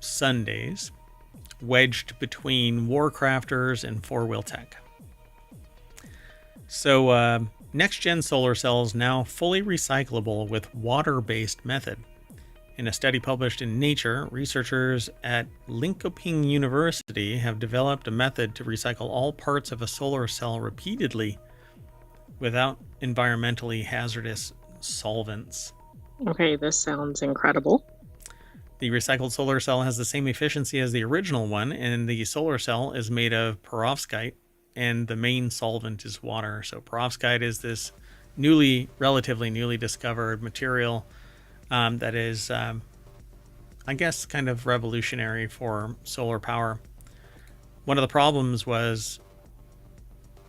Sundays, wedged between WarCrafters and 4-Wheel Tech. So next-gen solar cells now fully recyclable with water-based method. In a study published in Nature, researchers at Linköping University have developed a method to recycle all parts of a solar cell repeatedly without environmentally hazardous solvents. Okay, this sounds incredible. The recycled solar cell has the same efficiency as the original one, and the solar cell is made of perovskite, and the main solvent is water. So perovskite is this relatively newly discovered material that is, I guess, kind of revolutionary for solar power. One of the problems was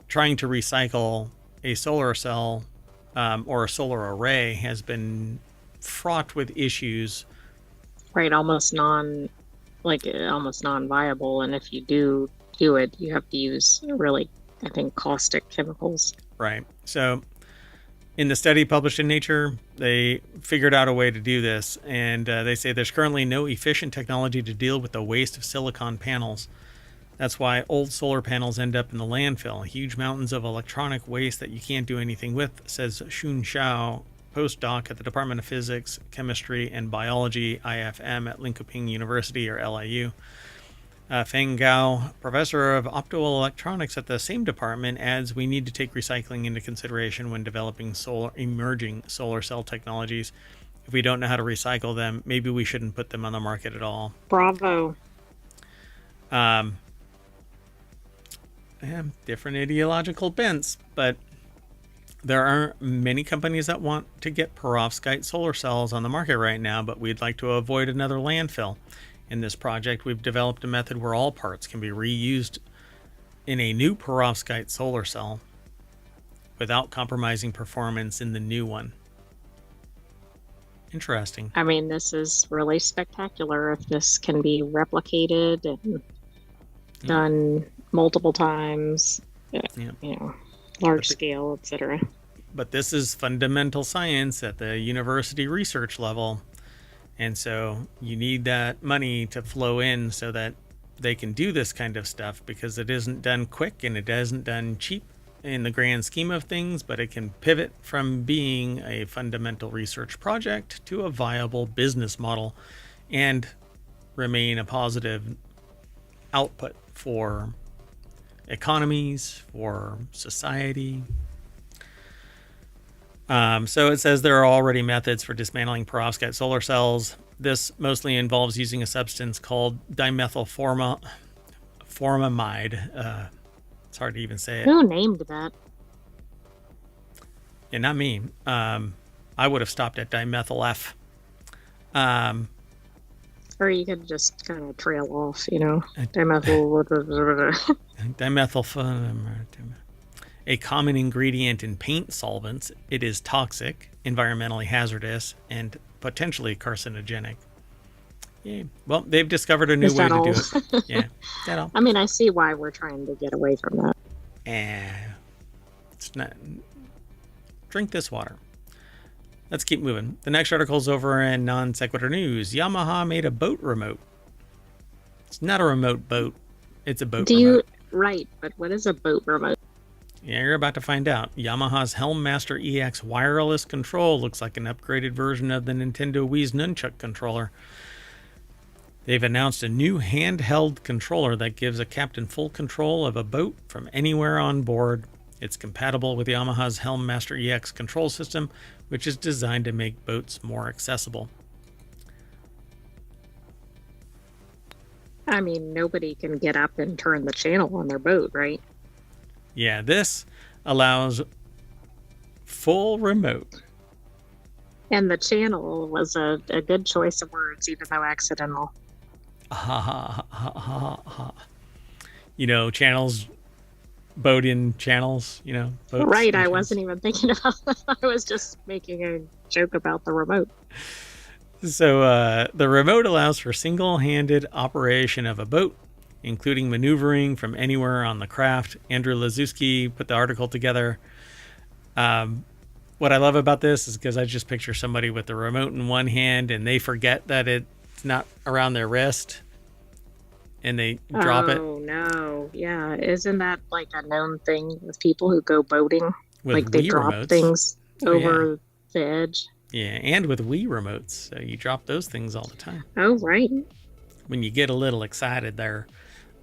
trying to recycle a solar cell or a solar array has been fraught with issues. Right, almost non-viable, and if you do it, you have to use really, I think, caustic chemicals. Right. So in the study published in Nature, they figured out a way to do this, and they say there's currently no efficient technology to deal with the waste of silicon panels. That's why old solar panels end up in the landfill, huge mountains of electronic waste that you can't do anything with, says Xun Xiao, postdoc at the Department of Physics, Chemistry, and Biology, IFM, at Linköping University, or LIU. Feng Gao, professor of optoelectronics at the same department, adds we need to take recycling into consideration when developing emerging solar cell technologies. If we don't know how to recycle them, maybe we shouldn't put them on the market at all. Bravo. Different ideological bents, but there are many companies that want to get perovskite solar cells on the market right now, but we'd like to avoid another landfill. In this project, we've developed a method where all parts can be reused in a new perovskite solar cell without compromising performance in the new one. Interesting. I mean, this is really spectacular if this can be replicated and done multiple times, large scale, etc. But this is fundamental science at the university research level. And so you need that money to flow in so that they can do this kind of stuff, because it isn't done quick and it isn't done cheap in the grand scheme of things, but it can pivot from being a fundamental research project to a viable business model and remain a positive output for economies, for society. So it says there are already methods for dismantling perovskite solar cells. This mostly involves using a substance called dimethylformamide. It's hard to even say it. Who named that? Yeah, not me. I would have stopped at dimethyl F. Or you could just kind of trail off, dimethyl. Dimethyl. A common ingredient in paint solvents, it is toxic, environmentally hazardous, and potentially carcinogenic. Yeah. Well, they've discovered a new way to do it. Yeah. Is that all? I mean, I see why we're trying to get away from that. It's not. Drink this water. Let's keep moving. The next article is over in Non Sequitur News. Yamaha made a boat remote. It's not a remote boat. It's a boat remote. Right, but what is a boat remote? Yeah, you're about to find out. Yamaha's Helmmaster EX wireless control looks like an upgraded version of the Nintendo Wii's Nunchuk controller. They've announced a new handheld controller that gives a captain full control of a boat from anywhere on board. It's compatible with Yamaha's Helmmaster EX control system, which is designed to make boats more accessible. I mean, nobody can get up and turn the channel on their boat, right? Yeah, this allows full remote. And the channel was a good choice of words, even though accidental. Channels, boat in channels, boats. Right, I wasn't even thinking about that. I was just making a joke about the remote. So the remote allows for single-handed operation of a boat, including maneuvering from anywhere on the craft. Andrew Lazuski put the article together. what I love about this is because I just picture somebody with the remote in one hand and they forget that it's not around their wrist and they drop it Oh no. Yeah. Isn't that like a known thing with people who go boating? with Like they Wii drop remotes. things Oh, yeah. over the edge. Yeah. And with Wii remotes. So you drop those things all the time Oh, right. when you get a little excited there.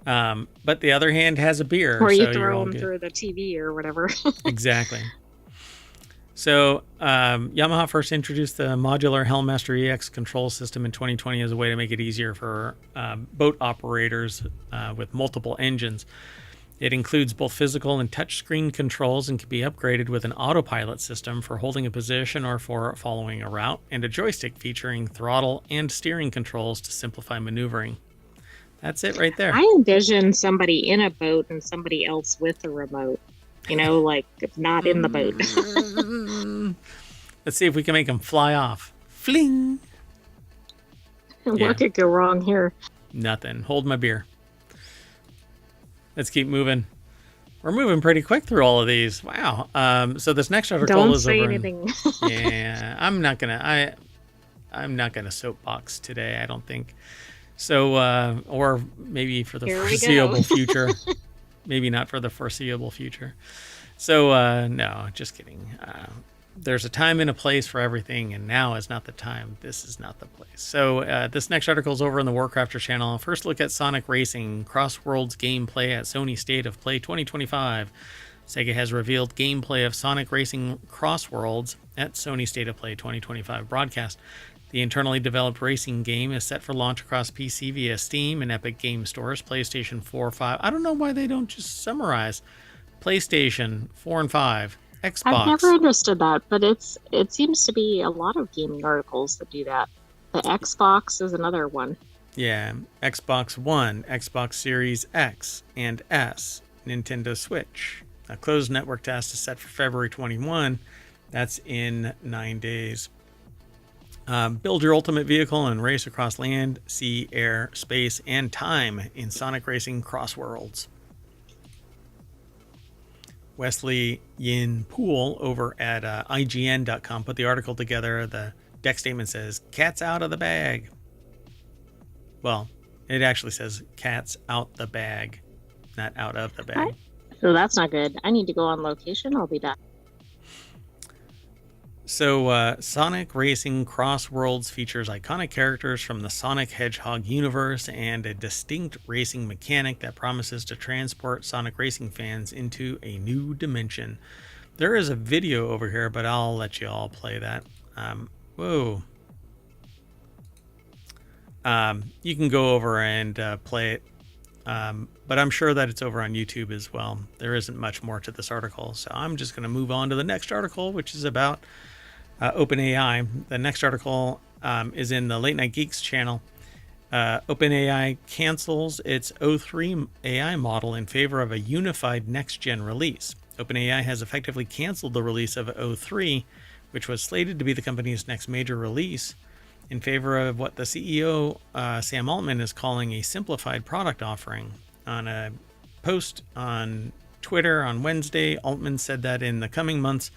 But the other hand has a beer, Or you so you're throw all them good. through the TV or whatever. Exactly. So, Yamaha first introduced the modular Hellmaster EX control system in 2020 as a way to make it easier for boat operators with multiple engines. It includes both physical and touchscreen controls and can be upgraded with an autopilot system for holding a position or for following a route, and a joystick featuring throttle and steering controls to simplify maneuvering. That's it right there. I envision somebody in a boat and somebody else with a remote, like not in the boat. Let's see if we can make them fly off. Fling! Yeah. What could go wrong here? Nothing. Hold my beer. Let's keep moving. We're moving pretty quick through all of these. Wow. So this next article Don't is say over. anything. Yeah, I'm not gonna soapbox today. I don't think. So, or maybe for the Here we foreseeable go. future. Maybe not for the foreseeable future. So, no, just kidding. There's a time and a place for everything, and now is not the time. This is not the place. So, this next article is over on the WarCrafters channel. First look at Sonic Racing Crossworlds gameplay at Sony State of Play 2025. Sega has revealed gameplay of Sonic Racing Crossworlds at Sony State of Play 2025 broadcast. The internally developed racing game is set for launch across PC via Steam and Epic Game Stores, PlayStation 4, 5. I don't know why they don't just summarize. PlayStation 4 and 5, Xbox. I've never understood that, but it seems to be a lot of gaming articles that do that. The Xbox is another one. Yeah, Xbox One, Xbox Series X and S, Nintendo Switch. A closed network test is set for February 21. That's in 9 days. Build your ultimate vehicle and race across land, sea, air, space, and time in Sonic Racing Crossworlds. Wesley Yin Poole over at IGN.com put the article together. The deck statement says, "Cat's out of the bag." Well, it actually says, "Cat's out the bag," not out of the bag. So that's not good. I need to go on location. I'll be back. So, Sonic Racing Crossworlds features iconic characters from the Sonic Hedgehog universe and a distinct racing mechanic that promises to transport Sonic Racing fans into a new dimension. There is a video over here, but I'll let you all play that. Whoa. You can go over and play it, but I'm sure that it's over on YouTube as well. There isn't much more to this article, so I'm just going to move on to the next article, which is about OpenAI. The next article is in the Late Night Geeks channel. OpenAI cancels its O3 AI model in favor of a unified next-gen release. OpenAI has effectively canceled the release of O3, which was slated to be the company's next major release, in favor of what the CEO, Sam Altman, is calling a simplified product offering. On a post on Twitter on Wednesday, Altman said that in the coming months,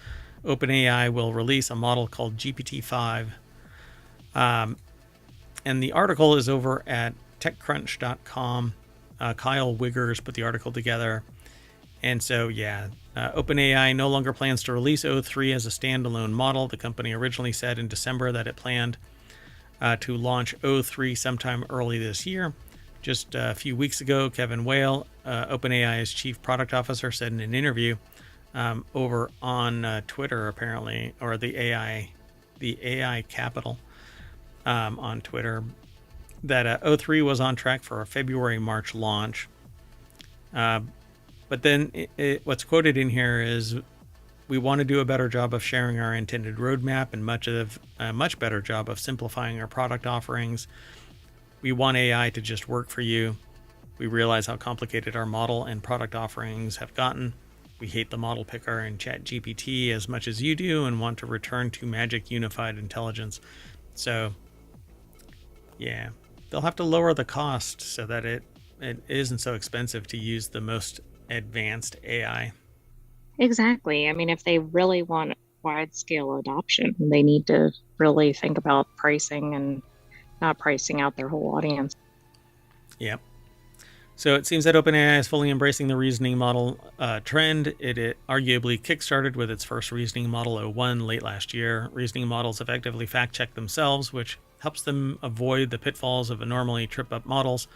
OpenAI will release a model called GPT-5. And the article is over at TechCrunch.com. Kyle Wiggers put the article together. And so, yeah, OpenAI no longer plans to release O3 as a standalone model. The company originally said in December that it planned to launch O3 sometime early this year. Just a few weeks ago, Kevin Whale, OpenAI's chief product officer, said in an interview over on Twitter, apparently, or the AI Capital on Twitter, that O3 was on track for a February-March launch. But then what's quoted in here is, "We want to do a better job of sharing our intended roadmap and a much better job of simplifying our product offerings. We want AI to just work for you. We realize how complicated our model and product offerings have gotten. We hate the model picker and ChatGPT as much as you do and want to return to magic unified intelligence." So, yeah, they'll have to lower the cost so that it isn't so expensive to use the most advanced AI. Exactly. I mean, if they really want wide scale adoption. They need to really think about pricing and not pricing out their whole audience. Yep. So it seems that OpenAI is fully embracing the reasoning model trend. It arguably kickstarted with its first reasoning model O1 late last year. Reasoning models effectively fact-check themselves, which helps them avoid the pitfalls of normally trip-up models.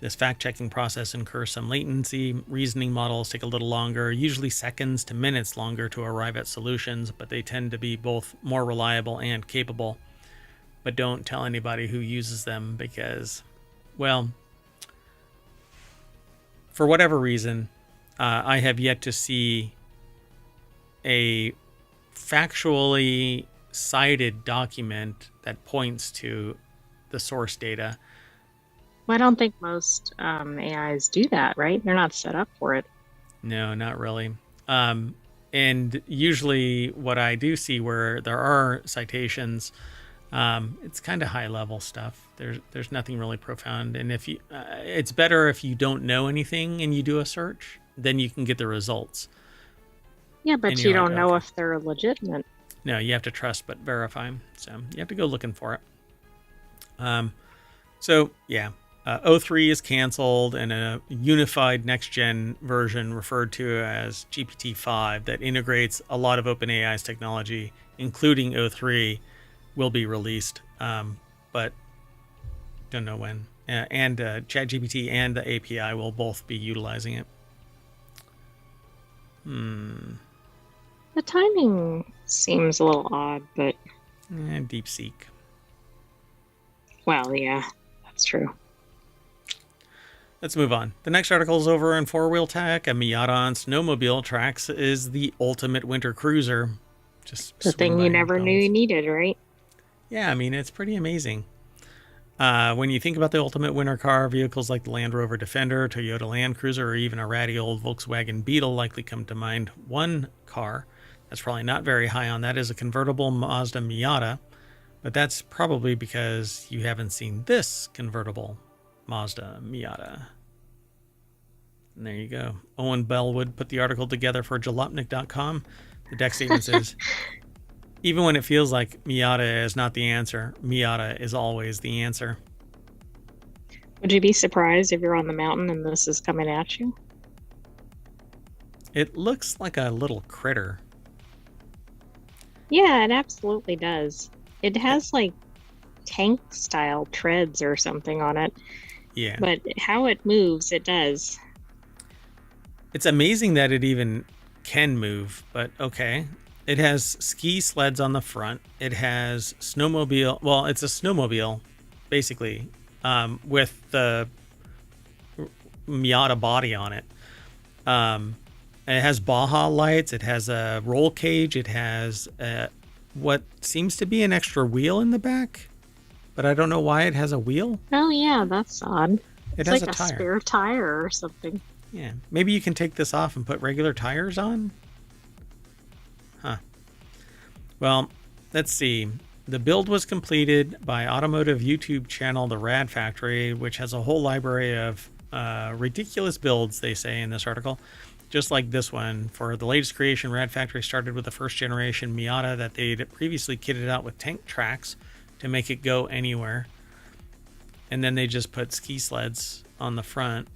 This fact-checking process incurs some latency. Reasoning models take a little longer, usually seconds to minutes longer to arrive at solutions, but they tend to be both more reliable and capable. But don't tell anybody who uses them because, well, for whatever reason, I have yet to see a factually cited document that points to the source data. Well, I don't think most AIs do that, right? They're not set up for it. No, not really. And usually what I do see where there are citations, it's kind of high level stuff. There's nothing really profound. And if you, it's better if you don't know anything and you do a search, then you can get the results. Yeah, but you don't know if they're legitimate. No, you have to trust but verify. So you have to go looking for it. So yeah, O3 is canceled, and a unified next-gen version referred to as GPT-5 that integrates a lot of OpenAI's technology, including O3, will be released, but don't know when. And ChatGPT and the API will both be utilizing it. The timing seems a little odd, but... DeepSeek. Well, yeah, that's true. Let's move on. The next article is over in four-wheel tech. A Miata on snowmobile tracks is the ultimate winter cruiser. Just the thing you never knew you needed, right? Yeah, I mean, it's pretty amazing. When you think about the ultimate winter car, vehicles like the Land Rover Defender, Toyota Land Cruiser, or even a ratty old Volkswagen Beetle likely come to mind. One car that's probably not very high on that is a convertible Mazda Miata, but that's probably because you haven't seen this convertible Mazda Miata. And there you go. Owen Bellwood put the article together for jalopnik.com. The deck statement says, even when it feels like Miata is not the answer, Miata is always the answer. Would you be surprised if you're on the mountain and this is coming at you? It looks like a little critter. Yeah, it absolutely does. It has like tank style treads or something on it. Yeah. But how it moves, it does. It's amazing that it even can move, but okay. It has ski sleds on the front. It has snowmobile. Well, it's a snowmobile, basically, with the Miata body on it. It has Baja lights. It has a roll cage. It has what seems to be an extra wheel in the back, but I don't know why it has a wheel. Oh, yeah, that's odd. It's like a tire. Spare tire or something. Yeah, maybe you can take this off and put regular tires on? Huh. Well, let's see. The build was completed by automotive YouTube channel The Rad Factory, which has a whole library of ridiculous builds, they say in this article. Just like this one. For the latest creation, Rad Factory started with the first generation Miata that they'd previously kitted out with tank tracks to make it go anywhere. And then they just put ski sleds on the front.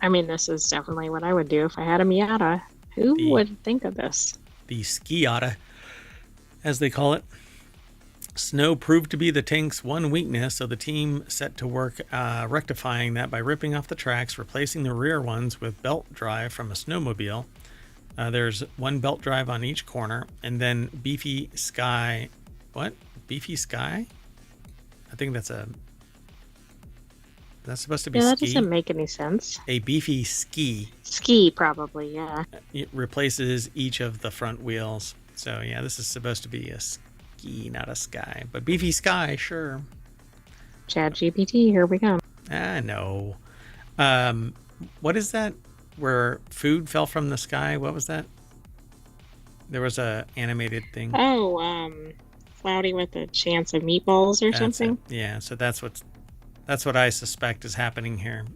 I mean, this is definitely what I would do if I had a Miata. Who would think of this? The Skiata, as they call it. Snow proved to be the tank's one weakness, so the team set to work rectifying that by ripping off the tracks, replacing the rear ones with belt drive from a snowmobile. There's one belt drive on each corner, and then Beefy Sky. What? Beefy Sky? I think that's supposed to be ski. That doesn't make any sense. A beefy ski. Ski, probably, yeah. It replaces each of the front wheels. So, yeah, this is supposed to be a ski, not a sky. But beefy sky, sure. ChatGPT, here we go. No. What is that? Where food fell from the sky? What was that? There was a animated thing. Oh, Cloudy with a Chance of Meatballs or something? Yeah, so that's what I suspect is happening here.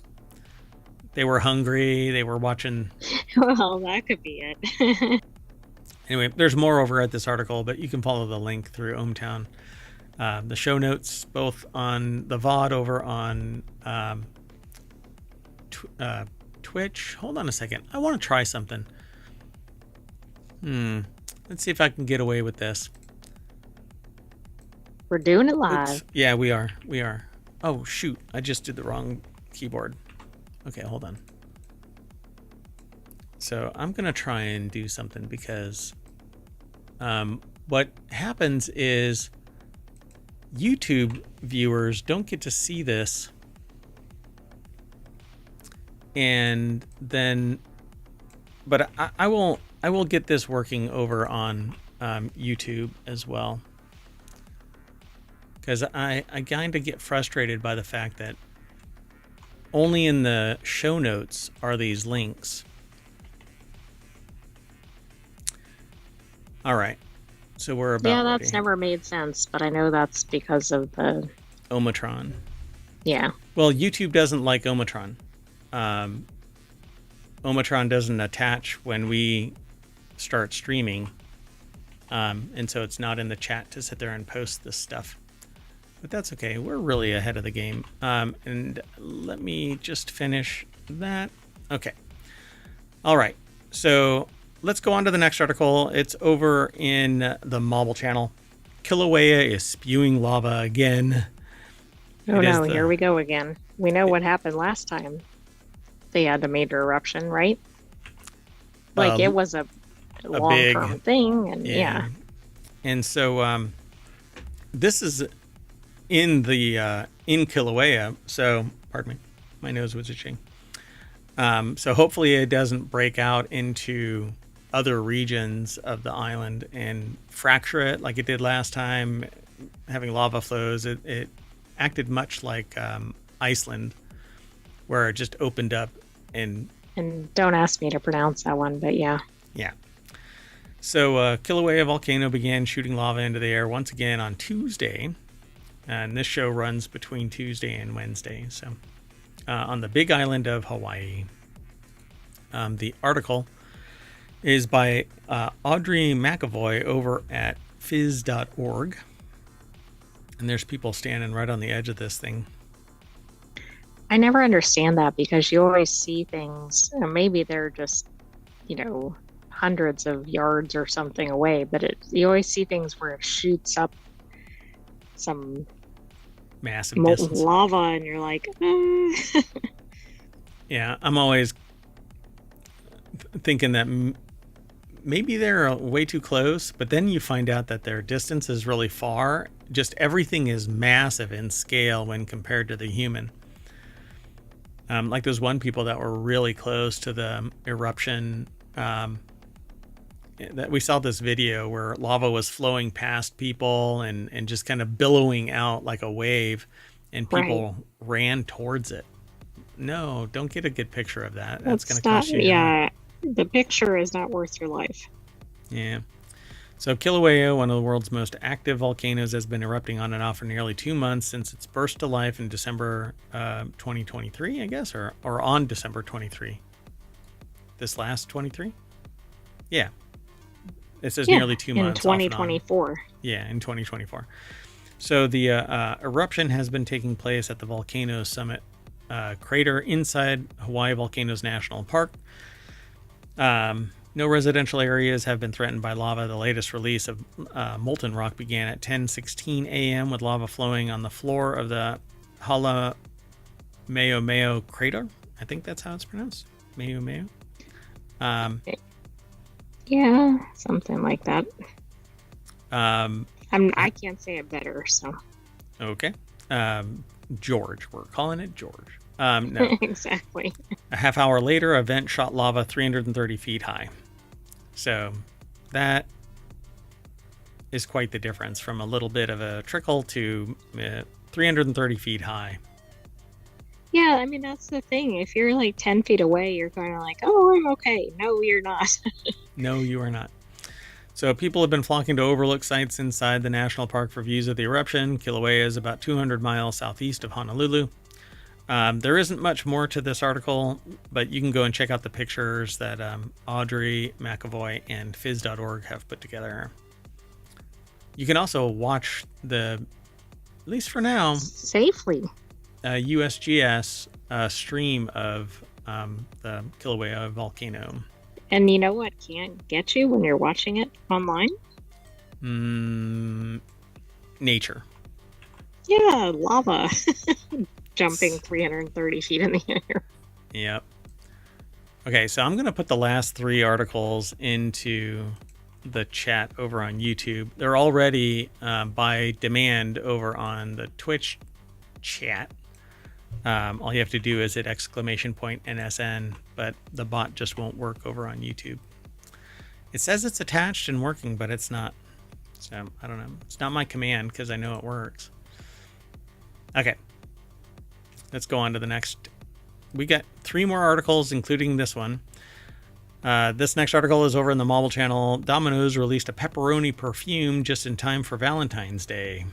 They were hungry. They were watching. Well, that could be it. Anyway, there's more over at this article, but you can follow the link through ohmTown. The show notes, both on the VOD over on Twitch. Hold on a second. I want to try something. Let's see if I can get away with this. We're doing it live. Oops. Yeah, we are. We are. Oh, shoot. I just did the wrong keyboard. Okay, hold on. So I'm going to try and do something because what happens is YouTube viewers don't get to see this. And then, but I will get this working over on YouTube as well. Because I kind of get frustrated by the fact that only in the show notes are these links. All right. So we're about Yeah, that's ready. never made sense, but I know that's because of the Omatron. Yeah. Well, YouTube doesn't like Omatron. Omatron doesn't attach when we start streaming. And so it's not in the chat to sit there and post this stuff. But that's okay. We're really ahead of the game. And let me just finish that. Okay. All right. So let's go on to the next article. It's over in the Mobile channel. Kilauea is spewing lava again. Oh no, here we go again. We know what happened last time. They had a major eruption, right? Like it was a long-term thing, and yeah. And so this is in the in Kilauea. So pardon me, my nose was itching. So hopefully it doesn't break out into other regions of the island and fracture it like it did last time, having lava flows. It acted much like Iceland, where it just opened up and don't ask me to pronounce that one, but yeah. Yeah. So Kilauea volcano began shooting lava into the air once again on Tuesday, and this show runs between Tuesday and Wednesday. So on the Big Island of Hawaii. The article is by Audrey McAvoy over at phys.org. And there's people standing right on the edge of this thing. I never understand that because you always see things, maybe they're just, hundreds of yards or something away, but you always see things where it shoots up some massive molten lava and you're like, Yeah, I'm always thinking that maybe they're way too close, but then you find out that their distance is really far. Just everything is massive in scale when compared to the human. Like those one people that were really close to the eruption. That we saw this video where lava was flowing past people and just kind of billowing out like a wave, and people ran towards it. No, don't get a good picture of that. That's going to cost you. Yeah, the picture is not worth your life. Yeah. So Kilauea, one of the world's most active volcanoes, has been erupting on and off for nearly 2 months since its burst to life in December 2023, I guess, or on December 23. This last 23? Yeah. It says nearly 2 months. In 2024. Yeah, in 2024. So the eruption has been taking place at the volcano summit crater inside Hawaii Volcanoes National Park. No residential areas have been threatened by lava. The latest release of molten rock began at 10:16 a.m. with lava flowing on the floor of the Hala Meo crater. I think that's how it's pronounced. Meo. Yeah, something like that. I can't say it better, so. Okay. George. We're calling it George. No. Exactly. A half hour later, a vent shot lava 330 feet high. So that is quite the difference from a little bit of a trickle to 330 feet high. Yeah, I mean, that's the thing. If you're like 10 feet away, you're kind of like, oh, I'm okay. No, you're not. No, you are not. So people have been flocking to overlook sites inside the national park for views of the eruption. Kilauea is about 200 miles southeast of Honolulu. There isn't much more to this article, but you can go and check out the pictures that Audrey McAvoy and Phys.org have put together. You can also watch at least for now, safely. USGS stream of the Kilauea volcano. And you know what can't get you when you're watching it online? Nature. Yeah, lava. Jumping 330 feet in the air. Yep. Okay, so I'm going to put the last 3 articles into the chat over on YouTube. They're already by demand over on the Twitch chat. All you have to do is hit !NSN, but the bot just won't work over on YouTube. It says it's attached and working, but it's not. So I don't know. It's not my command because I know it works. Okay. Let's go on to the next. We got 3 more articles, including this one. This next article is over in the Mobile Channel. Domino's released a pepperoni perfume just in time for Valentine's Day.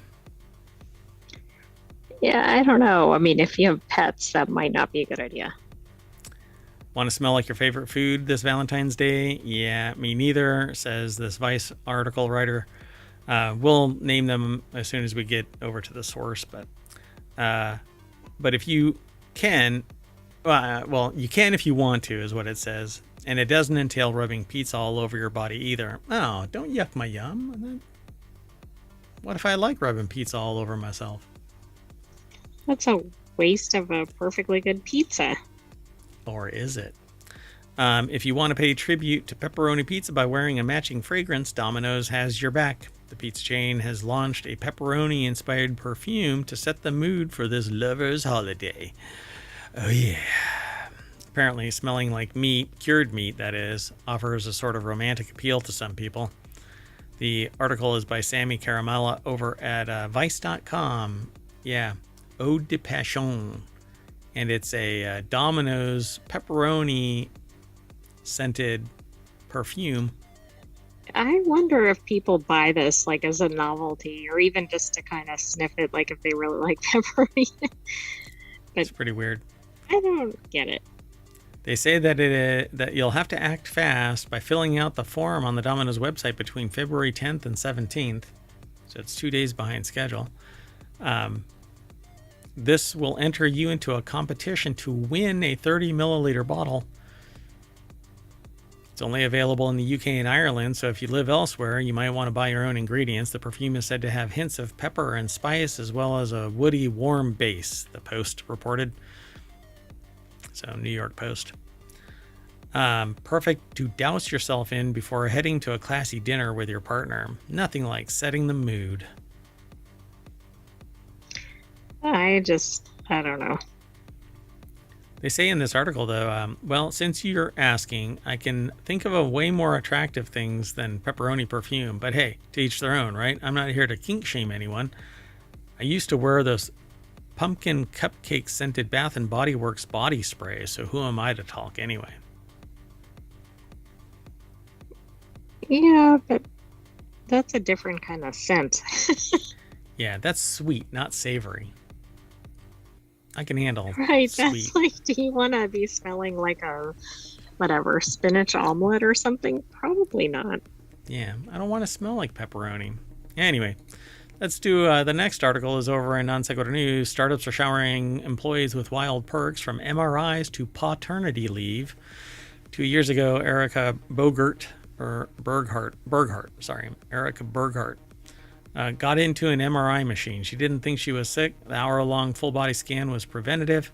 Yeah, I don't know. I mean, if you have pets, that might not be a good idea. Want to smell like your favorite food this Valentine's Day? Yeah, me neither, says this Vice article writer. We'll name them as soon as we get over to the source, but if you can, well, you can if you want to, is what it says. And it doesn't entail rubbing pizza all over your body either. Oh, don't yuck my yum. What if I like rubbing pizza all over myself? That's a waste of a perfectly good pizza. Or is it? If you want to pay tribute to pepperoni pizza by wearing a matching fragrance, Domino's has your back. The pizza chain has launched a pepperoni-inspired perfume to set the mood for this lover's holiday. Oh yeah. Apparently smelling like meat, cured meat that is, offers a sort of romantic appeal to some people. The article is by Sammy Caramella over at Vice.com. Yeah, Eau de Passion. And it's a Domino's pepperoni scented perfume. I wonder if people buy this like as a novelty or even just to kind of sniff it, like if they really like pepperoni. It's pretty weird. I don't get it. They say that that you'll have to act fast by filling out the form on the Domino's website between February 10th and 17th. So it's 2 days behind schedule. This will enter you into a competition to win a 30 milliliter bottle. It's only available in the UK and Ireland, so if you live elsewhere, you might want to buy your own ingredients. The perfume is said to have hints of pepper and spice, as well as a woody, warm base, the Post reported. So, New York Post. Perfect to douse yourself in before heading to a classy dinner with your partner. Nothing like setting the mood. I don't know. They say in this article, though, well, since you're asking, I can think of a way more attractive things than pepperoni perfume. But hey, to each their own, right? I'm not here to kink shame anyone. I used to wear those pumpkin cupcake scented Bath and Body Works body spray, so who am I to talk anyway? Yeah, but that's a different kind of scent. Yeah, that's sweet, not savory. I can handle right, sweet. That's like, do you want to be smelling like a, whatever, spinach omelet or something? Probably not. Yeah, I don't want to smell like pepperoni. Anyway, let's do the next article is over in Non Sequitur News. Startups are showering employees with wild perks from MRIs to paternity leave. 2 years ago, Erica Berghart, got into an MRI machine. She didn't think she was sick. The hour-long full-body scan was preventative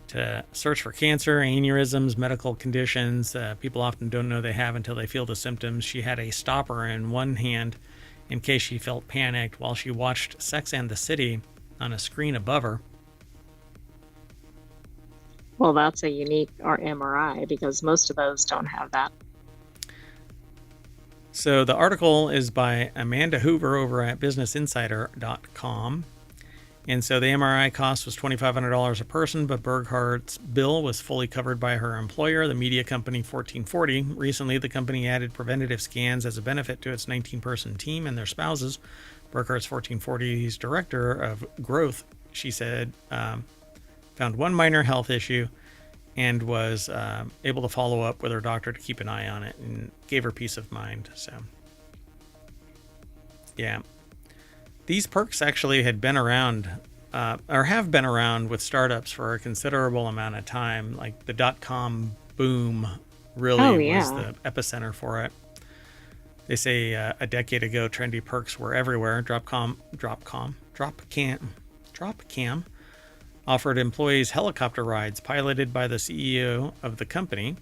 to search for cancer, aneurysms, medical conditions. People often don't know they have until they feel the symptoms. She had a stopper in one hand in case she felt panicked while she watched Sex and the City on a screen above her. Well, that's a unique MRI because most of those don't have that. So the article is by Amanda Hoover over at businessinsider.com. And so the MRI cost was $2,500 a person, but Berghart's bill was fully covered by her employer, the media company 1440. Recently, the company added preventative scans as a benefit to its 19-person team and their spouses. Berghart's 1440's director of growth, she said, found one minor health issue, and was able to follow up with her doctor to keep an eye on it, and gave her peace of mind. So, yeah. These perks actually had been around, or have been around with startups for a considerable amount of time. Like the .com boom really was the epicenter for it. They say a decade ago, trendy perks were everywhere. Dropcam offered employees helicopter rides piloted by the CEO of the company.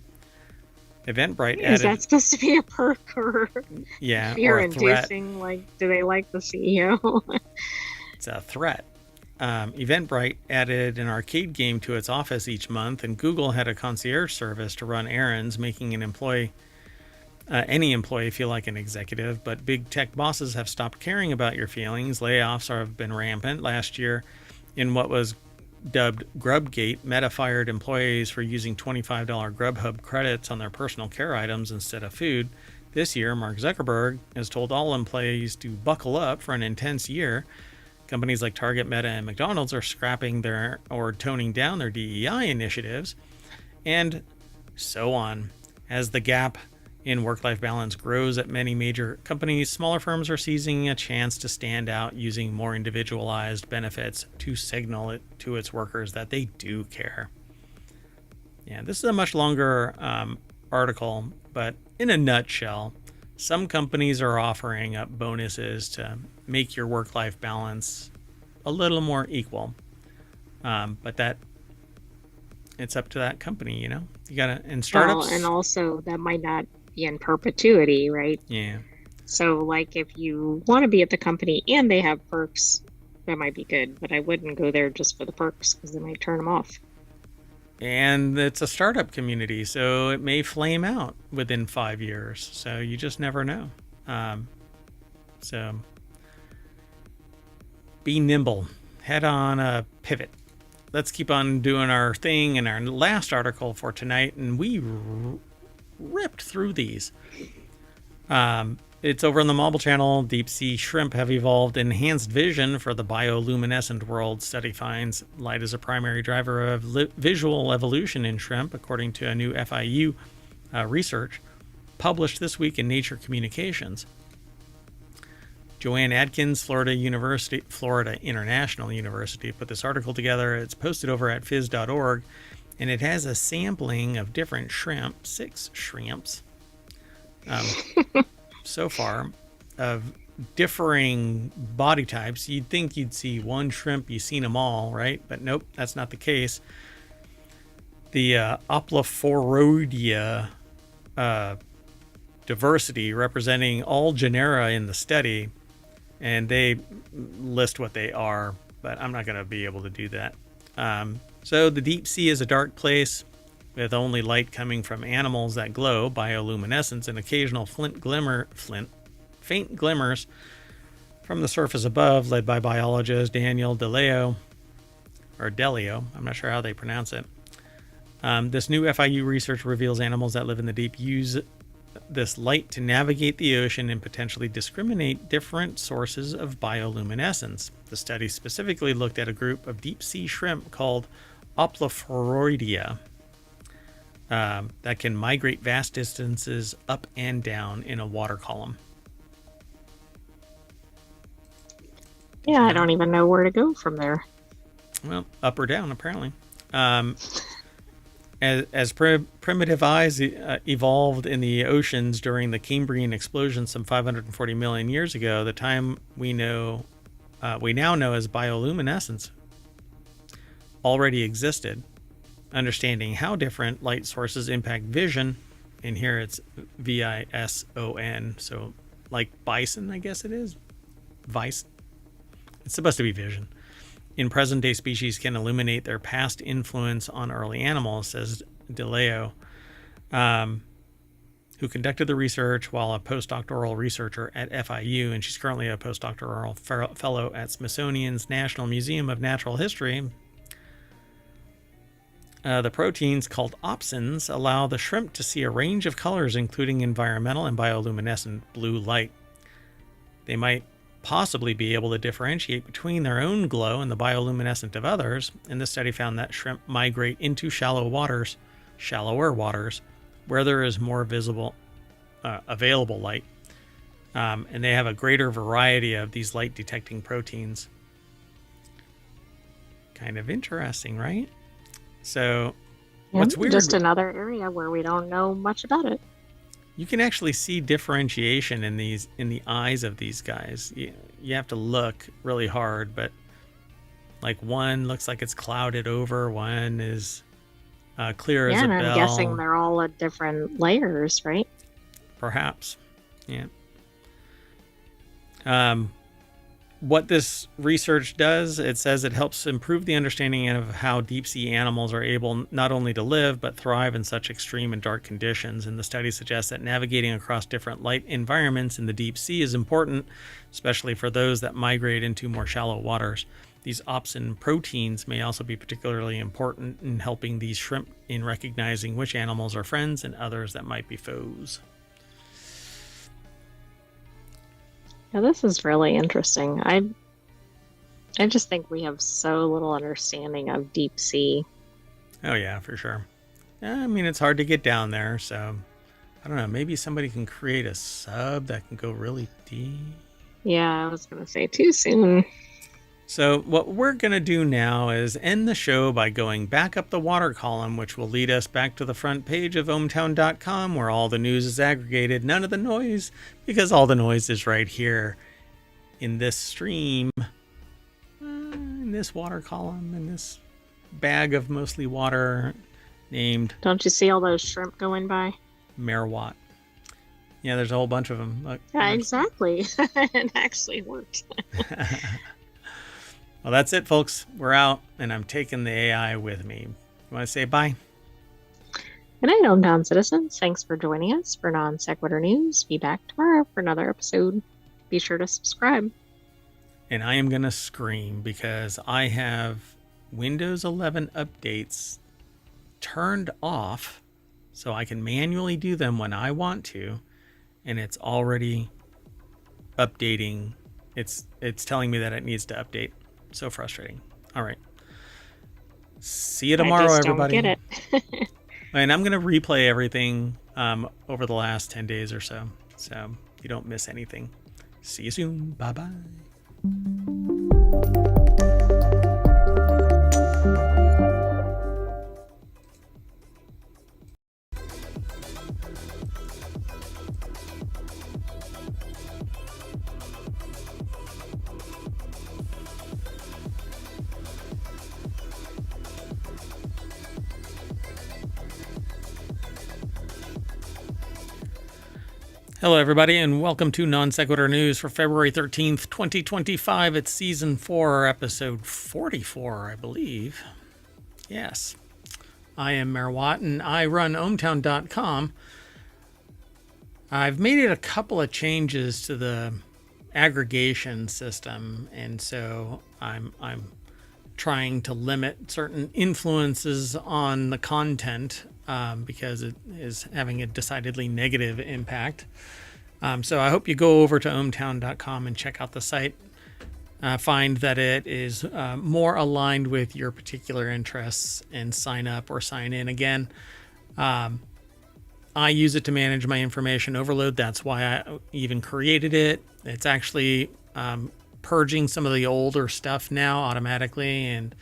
Eventbrite added... Is that supposed to be a perk or fear-inducing? Like, do they like the CEO? It's a threat. Eventbrite added an arcade game to its office each month, and Google had a concierge service to run errands, making any employee feel like an executive. But big tech bosses have stopped caring about your feelings. Layoffs have been rampant. Last year, in what was dubbed Grubgate, Meta fired employees for using $25 Grubhub credits on their personal care items instead of food. This year, Mark Zuckerberg has told all employees to buckle up for an intense year. Companies like Target, Meta, and McDonald's are scrapping or toning down their DEI initiatives, and so on. As the gap in work-life balance grows at many major companies, smaller firms are seizing a chance to stand out using more individualized benefits to signal it to its workers that they do care. Yeah, this is a much longer article, but in a nutshell, some companies are offering up bonuses to make your work-life balance a little more equal. But that it's up to that company, you gotta, in startups. Well, and also that might not be in perpetuity, right? Yeah. So like if you want to be at the company and they have perks, that might be good, but I wouldn't go there just for the perks because they might turn them off. And it's a startup community, so it may flame out within 5 years. So you just never know. So be nimble. Head on a pivot. Let's keep on doing our thing in our last article for tonight. And we ripped through these. It's over on the Mobile Channel. Deep sea shrimp have evolved enhanced vision for the bioluminescent world. Study finds light is a primary driver of visual evolution in shrimp, according to a new FIU research published this week in Nature Communications. Joanne Adkins, Florida International University, put this article together. It's posted over at phys.org, and it has a sampling of different shrimp, 6 shrimps, so far, of differing body types. You'd think you'd see one shrimp, you've seen them all, right? But nope, that's not the case. The Oplophoroidea diversity representing all genera in the study, and they list what they are, but I'm not going to be able to do that. So the deep sea is a dark place with only light coming from animals that glow, bioluminescence, and occasional faint glimmers from the surface above, led by biologist Daniel Delio, I'm not sure how they pronounce it. This new FIU research reveals animals that live in the deep use this light to navigate the ocean and potentially discriminate different sources of bioluminescence. The study specifically looked at a group of deep sea shrimp called Oplophoroidea that can migrate vast distances up and down in a water column. Yeah, I don't even know where to go from there. Well, up or down, apparently. As primitive eyes evolved in the oceans during the Cambrian explosion some 540 million years ago, the time we now know as bioluminescence already existed. Understanding how different light sources impact vision, and here it's VISON, so like bison, I guess it is. Vice. It's supposed to be vision. In present-day species can illuminate their past influence on early animals, says DeLeo, who conducted the research while a postdoctoral researcher at FIU, and she's currently a postdoctoral fellow at Smithsonian's National Museum of Natural History. The proteins called opsins allow the shrimp to see a range of colors, including environmental and bioluminescent blue light. They might possibly be able to differentiate between their own glow and the bioluminescent of others, and this study found that shrimp migrate into shallower waters, where there is more visible, available light. And they have a greater variety of these light detecting proteins. Kind of interesting, right? So what's weird, just another area where we don't know much about it. You can actually see differentiation in the eyes of these guys. You have to look really hard, but like one looks like it's clouded over, one is clear as a bell. I'm guessing they're all at different layers, right? Perhaps. Yeah. What this research does, it says it helps improve the understanding of how deep sea animals are able not only to live, but thrive in such extreme and dark conditions. And the study suggests that navigating across different light environments in the deep sea is important, especially for those that migrate into more shallow waters. These opsin proteins may also be particularly important in helping these shrimp in recognizing which animals are friends and others that might be foes. Yeah, this is really interesting. I just think we have so little understanding of deep sea. Oh yeah, for sure. I mean, it's hard to get down there, so I don't know. Maybe somebody can create a sub that can go really deep. Yeah, I was going to say too soon. So what we're going to do now is end the show by going back up the water column, which will lead us back to the front page of ohmtown.com, where all the news is aggregated. None of the noise, because all the noise is right here in this stream, in this water column, in this bag of mostly water named... Don't you see all those shrimp going by? Merwatt. Yeah, there's a whole bunch of them. Look, yeah, exactly. It actually worked. Well, that's it, folks. We're out, and I'm taking the AI with me. You want to say bye? Good night, hometown citizens. Thanks for joining us for Non Sequitur News. Be back tomorrow for another episode. Be sure to subscribe. And I am going to scream because I have Windows 11 updates turned off so I can manually do them when I want to, and it's already updating. It's telling me that it needs to update. So frustrating. All right. See you tomorrow, everybody. Don't get it. And I'm going to replay everything over the last 10 days or so you don't miss anything. See you soon. Bye-bye. Hello, everybody, and welcome to Non Sequitur News for February 13th, 2025. It's Season 4, Episode 44, I believe. Yes. I am Merwatt, and I run ohmtown.com. I've made it a couple of changes to the aggregation system, and so I'm trying to limit certain influences on the content because it is having a decidedly negative impact. So I hope you go over to ohmtown.com and check out the site. Find that it is more aligned with your particular interests and sign up or sign in. Again, I use it to manage my information overload. That's why I even created it. It's actually purging some of the older stuff now automatically, and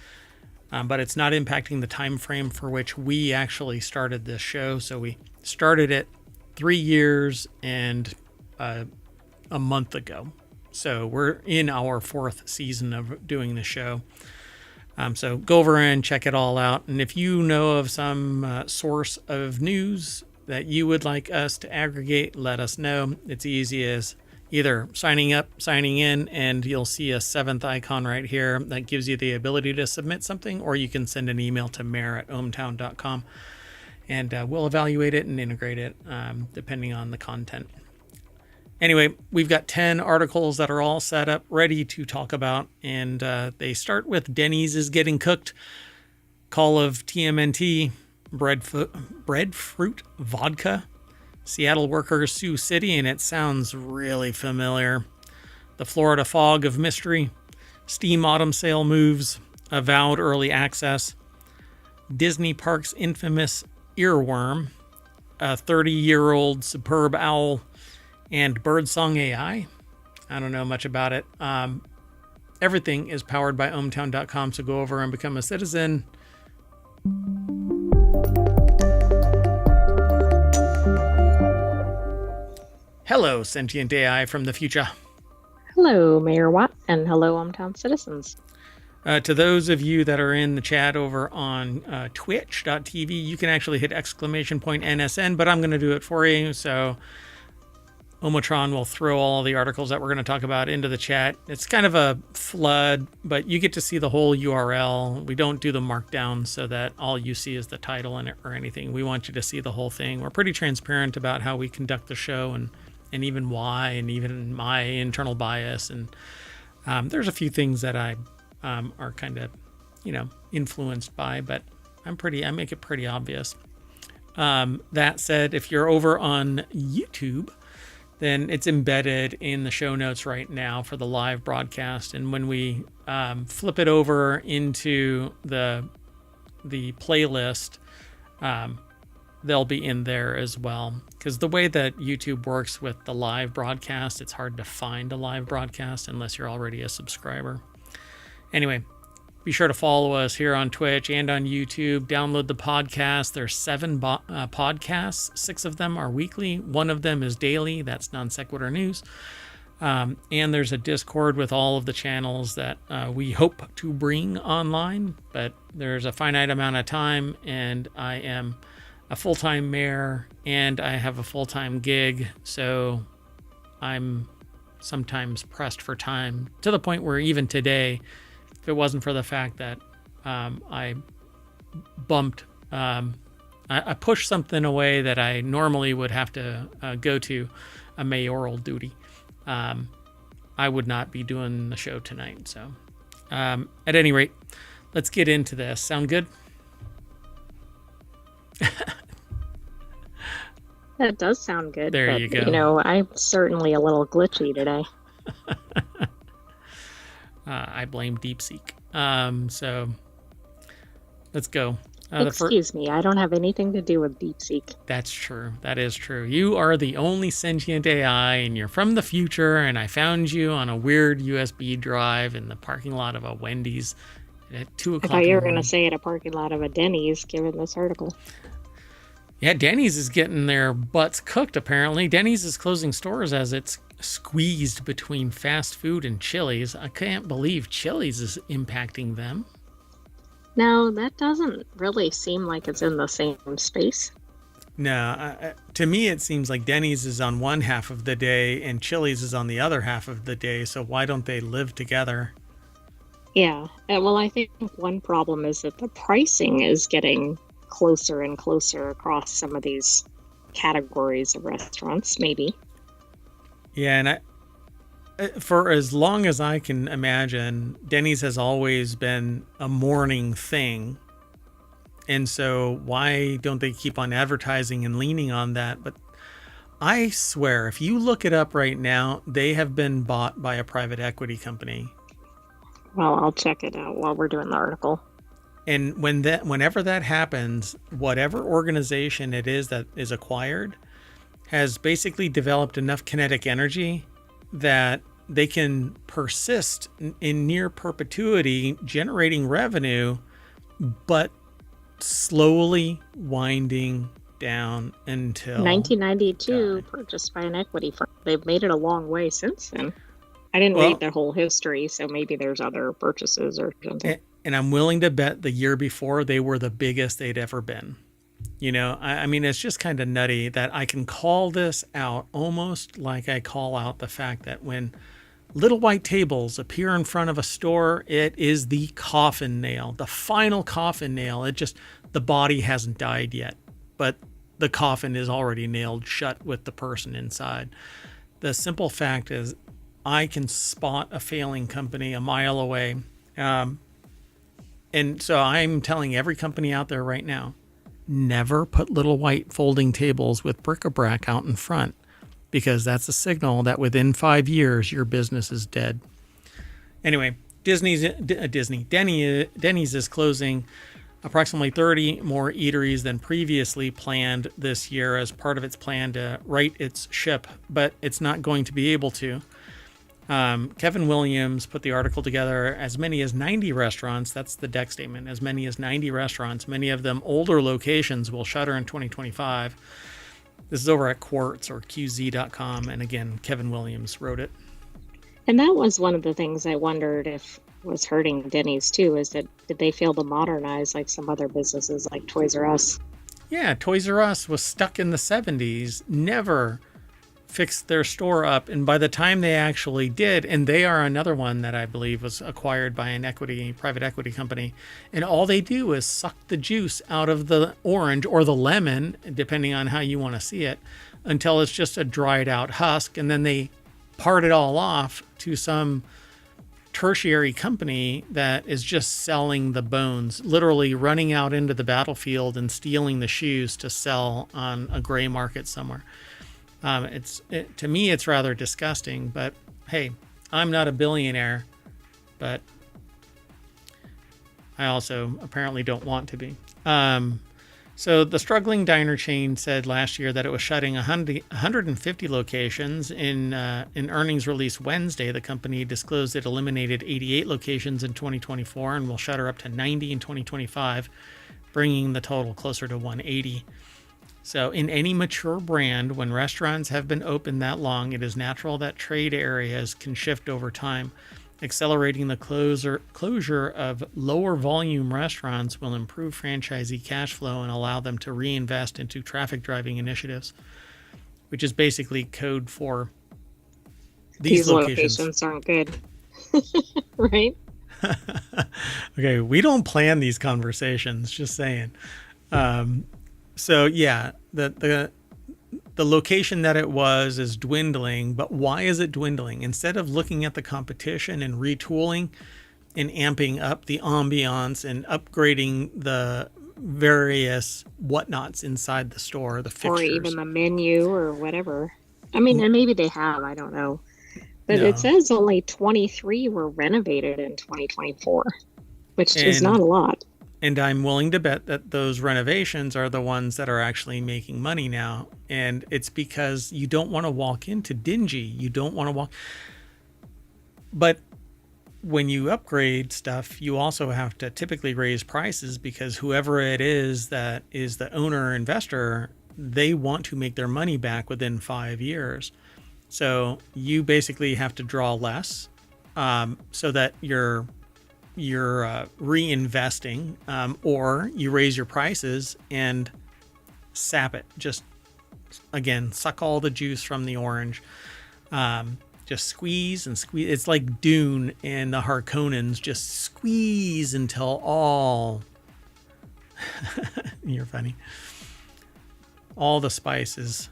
but it's not impacting the time frame for which we actually started this show. So we started it 3 years and a month ago. So we're in our 4th season of doing the show. So go over and check it all out. And if you know of some source of news that you would like us to aggregate, let us know. It's easy as either signing up, signing in, and you'll see a 7th icon right here that gives you the ability to submit something, or you can send an email to mayor@ohmtown.com, and we'll evaluate it and integrate it depending on the content. Anyway, we've got 10 articles that are all set up, ready to talk about, and they start with Denny's is getting cooked, call of TMNT, breadfruit vodka, Seattle workers sue city, and it sounds really familiar. The Florida Fog of Mystery, Steam Autumn Sale Moves, Avowed Early Access, Disney Parks' infamous Earworm, a 30-year-old superb owl, and Birdsong AI. I don't know much about it. Everything is powered by ohmtown.com, so go over and become a citizen. Hello, sentient AI from the future. Hello, Mayor Watt, and hello, Hometown citizens. To those of you that are in the chat over on twitch.tv, you can actually hit !NSN, but I'm going to do it for you. So Omotron will throw all the articles that we're going to talk about into the chat. It's kind of a flood, but you get to see the whole URL. We don't do the markdown so that all you see is the title in it or anything. We want you to see the whole thing. We're pretty transparent about how we conduct the show and even why, and even my internal bias. And there's a few things that I are kind of, influenced by, but I make it pretty obvious. That said, if you're over on YouTube, then it's embedded in the show notes right now for the live broadcast. And when we flip it over into the playlist, they'll be in there as well. Because the way that YouTube works with the live broadcast, it's hard to find a live broadcast unless you're already a subscriber. Anyway, be sure to follow us here on Twitch and on YouTube. Download the podcast. There's 7 podcasts. 6 of them are weekly. 1 of them is daily. That's Non Sequitur News. And there's a Discord with all of the channels that we hope to bring online. But there's a finite amount of time, and I am a full-time mayor, and I have a full-time gig. So I'm sometimes pressed for time, to the point where even today, if it wasn't for the fact that I pushed something away that I normally would have to go to a mayoral duty, I would not be doing the show tonight. So at any rate, let's get into this. Sound good? That does sound good. There you go. I'm certainly a little glitchy today. I blame DeepSeek. So let's go. Excuse me, I don't have anything to do with DeepSeek. That's true. That is true. You are the only sentient AI, and you're from the future, and I found you on a weird USB drive in the parking lot of a Wendy's at 2 o'clock. I thought you were going to say at a parking lot of a Denny's, given this article. Yeah, Denny's is getting their butts cooked, apparently. Denny's is closing stores as it's squeezed between fast food and Chili's. I can't believe Chili's is impacting them. No, that doesn't really seem like it's in the same space. No, to me it seems like Denny's is on one half of the day and Chili's is on the other half of the day, so why don't they live together? Yeah, well, I think one problem is that the pricing is getting closer and closer across some of these categories of restaurants, maybe. Yeah, and for as long as I can imagine, Denny's has always been a morning thing. And so why don't they keep on advertising and leaning on that? But I swear, if you look it up right now, they have been bought by a private equity company. Well, I'll check it out while we're doing the article. And whenever that happens, whatever organization it is that is acquired has basically developed enough kinetic energy that they can persist in near perpetuity, generating revenue, but slowly winding down until 1992, purchased by an equity firm. They've made it a long way since then. I didn't read the whole history, so maybe there's other purchases or something. And I'm willing to bet the year before they were the biggest they'd ever been. I mean, it's just kind of nutty that I can call this out almost like I call out the fact that when little white tables appear in front of a store, it is the coffin nail, the final coffin nail. The body hasn't died yet, but the coffin is already nailed shut with the person inside. The simple fact is I can spot a failing company a mile away. And so I'm telling every company out there right now, never put little white folding tables with bric-a-brac out in front. because that's a signal that within 5 years your business is dead. Anyway, Denny's is closing approximately 30 more eateries than previously planned this year as part of its plan to right its ship, but it's not going to be able to. Kevin Williams put the article together. As many as 90 restaurants, that's the deck statement, as many as 90 restaurants, many of them older locations, will shutter in 2025. This is over at Quartz or QZ.com. And again, Kevin Williams wrote it. And that was one of the things I wondered if was hurting Denny's too, is that did they fail to modernize like some other businesses like Toys R Us? Yeah, Toys R Us was stuck in the 70s, never fixed their store up. And by the time they actually did, and they are another one that I believe was acquired by an private equity company, and all they do is suck the juice out of the orange or the lemon, depending on how you want to see it, until it's just a dried out husk. And then they part it all off to some tertiary company that is just selling the bones, literally running out into the battlefield and stealing the shoes to sell on a gray market somewhere. To me, it's rather disgusting, but hey, I'm not a billionaire, but I also apparently don't want to be. So the struggling diner chain said last year that it was shutting 150 locations. In earnings release Wednesday, the company disclosed it eliminated 88 locations in 2024 and will shutter up to 90 in 2025, bringing the total closer to 180. So in any mature brand, when restaurants have been open that long, it is natural that trade areas can shift over time. Accelerating the closure of lower volume restaurants will improve franchisee cash flow and allow them to reinvest into traffic driving initiatives, which is basically code for these locations aren't good. Right? Okay, we don't plan these conversations, just saying. So yeah, the location that it was is dwindling, but why is it dwindling? Instead of looking at the competition and retooling and amping up the ambiance and upgrading the various whatnots inside the store, the fixtures. Or even the menu or whatever. I mean, and maybe they have, I don't know. But it says only 23 were renovated in 2024, which is not a lot. And I'm willing to bet that those renovations are the ones that are actually making money now. And it's because you don't want to walk into dingy. You don't want to walk. But when you upgrade stuff, you also have to typically raise prices because whoever it is that is the owner or investor, they want to make their money back within 5 years. So you basically have to draw less so that you're reinvesting, or you raise your prices and sap it. Just again, suck all the juice from the orange. Just squeeze and squeeze. It's like Dune and the Harkonnens. Just squeeze until all you're funny. All the spice is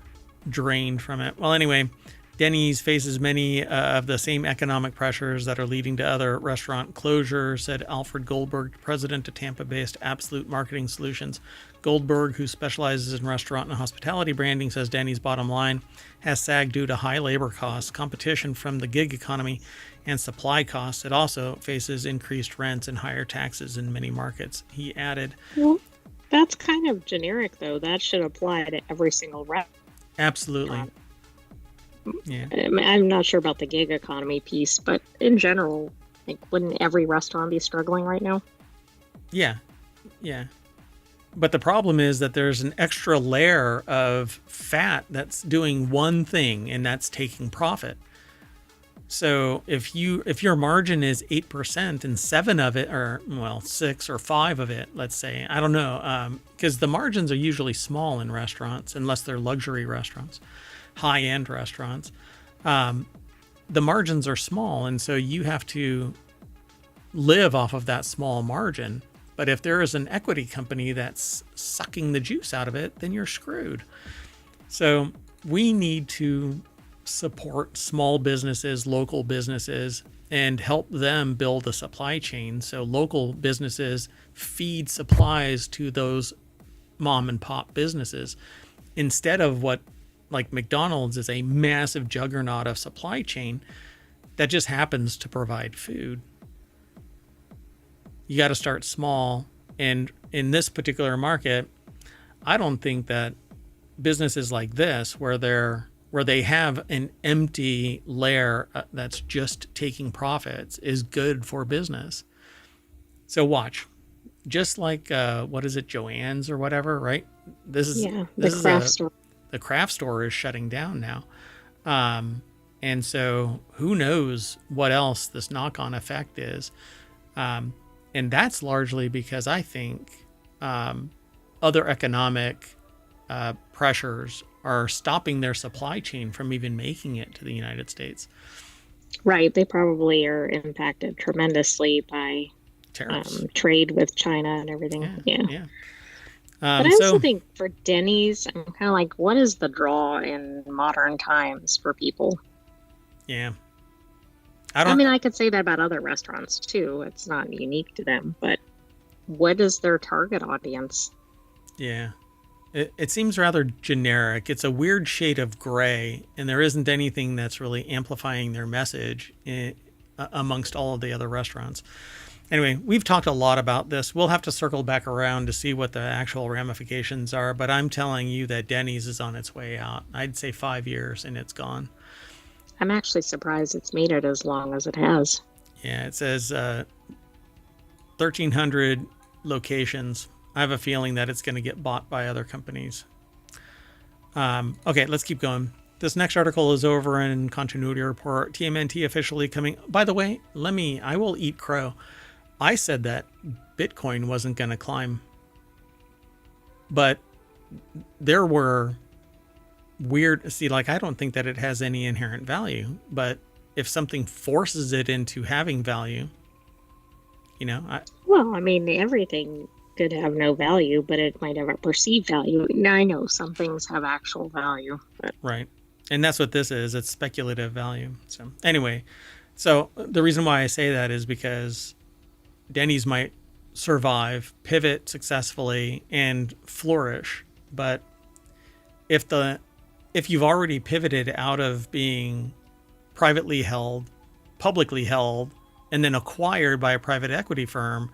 drained from it. Well, anyway, Denny's faces many of the same economic pressures that are leading to other restaurant closures, said Alfred Goldberg, president of Tampa-based Absolute Marketing Solutions. Goldberg, who specializes in restaurant and hospitality branding, says Denny's bottom line has sagged due to high labor costs, competition from the gig economy, and supply costs. It also faces increased rents and higher taxes in many markets. He added, well, that's kind of generic, though. That should apply to every single restaurant. Absolutely. Yeah. I'm not sure about the gig economy piece, but in general, like, wouldn't every restaurant be struggling right now? Yeah. But the problem is that there's an extra layer of fat that's doing one thing, and that's taking profit. So if your margin is 8% and 7 of it, or 6 or 5 of it, let's say, I don't know, because the margins are usually small in restaurants, unless they're luxury restaurants, high-end restaurants. The margins are small, and so you have to live off of that small margin. But if there is an equity company that's sucking the juice out of it, then you're screwed. So we need to support small businesses, local businesses, and help them build a supply chain. So local businesses feed supplies to those mom and pop businesses instead of what like McDonald's is a massive juggernaut of supply chain that just happens to provide food. You got to start small. And in this particular market, I don't think that businesses like this, where they have an empty lair that's just taking profits, is good for business. So watch, just like what is it, Joann's or whatever, right? The craft store is shutting down now, and so who knows what else this knock-on effect is, and that's largely because I think other economic pressures are stopping their supply chain from even making it to the United States. Right. They probably are impacted tremendously by Tariffs, trade with China and everything. Yeah. But I also think for Denny's, I'm kind of like, what is the draw in modern times for people? Yeah. I mean, I could say that about other restaurants too. It's not unique to them, but what is their target audience? Yeah. It seems rather generic. It's a weird shade of gray, and there isn't anything that's really amplifying their message amongst all of the other restaurants. Anyway, we've talked a lot about this. We'll have to circle back around to see what the actual ramifications are, but I'm telling you that Denny's is on its way out. I'd say 5 years and it's gone. I'm actually surprised it's made it as long as it has. Yeah, it says 1,300 locations. I have a feeling that it's going to get bought by other companies. Okay, let's keep going. This next article is over in Continuity Report. TMNT officially coming. By the way, I will eat crow. I said that Bitcoin wasn't going to climb. But there were weird. See, like, I don't think that it has any inherent value. But if something forces it into having value, Well, I mean, everything could have no value, but it might have a perceived value. Now, I know some things have actual value. But... Right. And that's what this is. It's speculative value. So anyway, the reason why I say that is because Denny's might survive, pivot successfully, and flourish. But if you've already pivoted out of being privately held, publicly held, and then acquired by a private equity firm,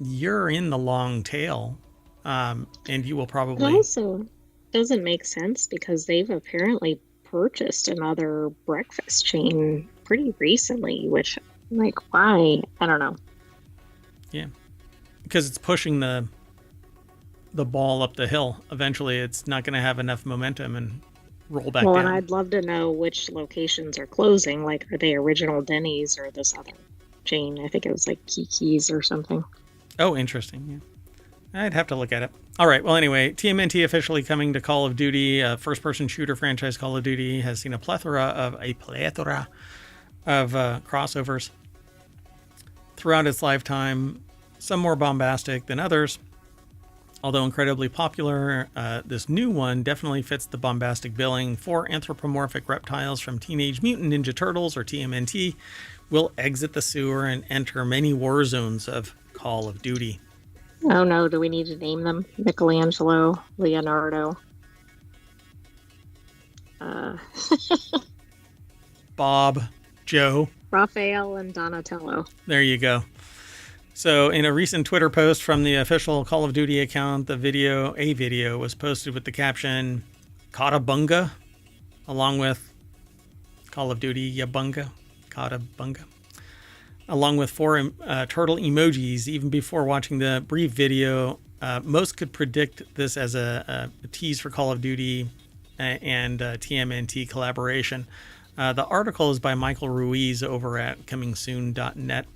you're in the long tail, and you will probably... It also doesn't make sense because they've apparently purchased another breakfast chain pretty recently, which, like, why? I don't know. Yeah, because it's pushing the ball up the hill. Eventually, it's not going to have enough momentum and roll back down. And I'd love to know which locations are closing. Like, are they original Denny's or this other chain? I think it was like Kiki's or something. Oh, interesting. Yeah. I'd have to look at it. All right. Well, anyway, TMNT officially coming to Call of Duty. First-person shooter franchise Call of Duty has seen a plethora of crossovers throughout its lifetime. Some more bombastic than others. Although incredibly popular, this new one definitely fits the bombastic billing. 4 anthropomorphic reptiles from Teenage Mutant Ninja Turtles, or TMNT, will exit the sewer and enter many war zones of Call of Duty. Oh no, do we need to name them? Michelangelo, Leonardo, Bob, Joe, Raphael, and Donatello. There you go. So in a recent Twitter post from the official Call of Duty account, a video was posted with the caption, Katabunga, along with Call of Duty Yabunga, Katabunga, along with 4 turtle emojis. Even before watching the brief video, most could predict this as a tease for Call of Duty and TMNT collaboration. The article is by Michael Ruiz over at comingsoon.net.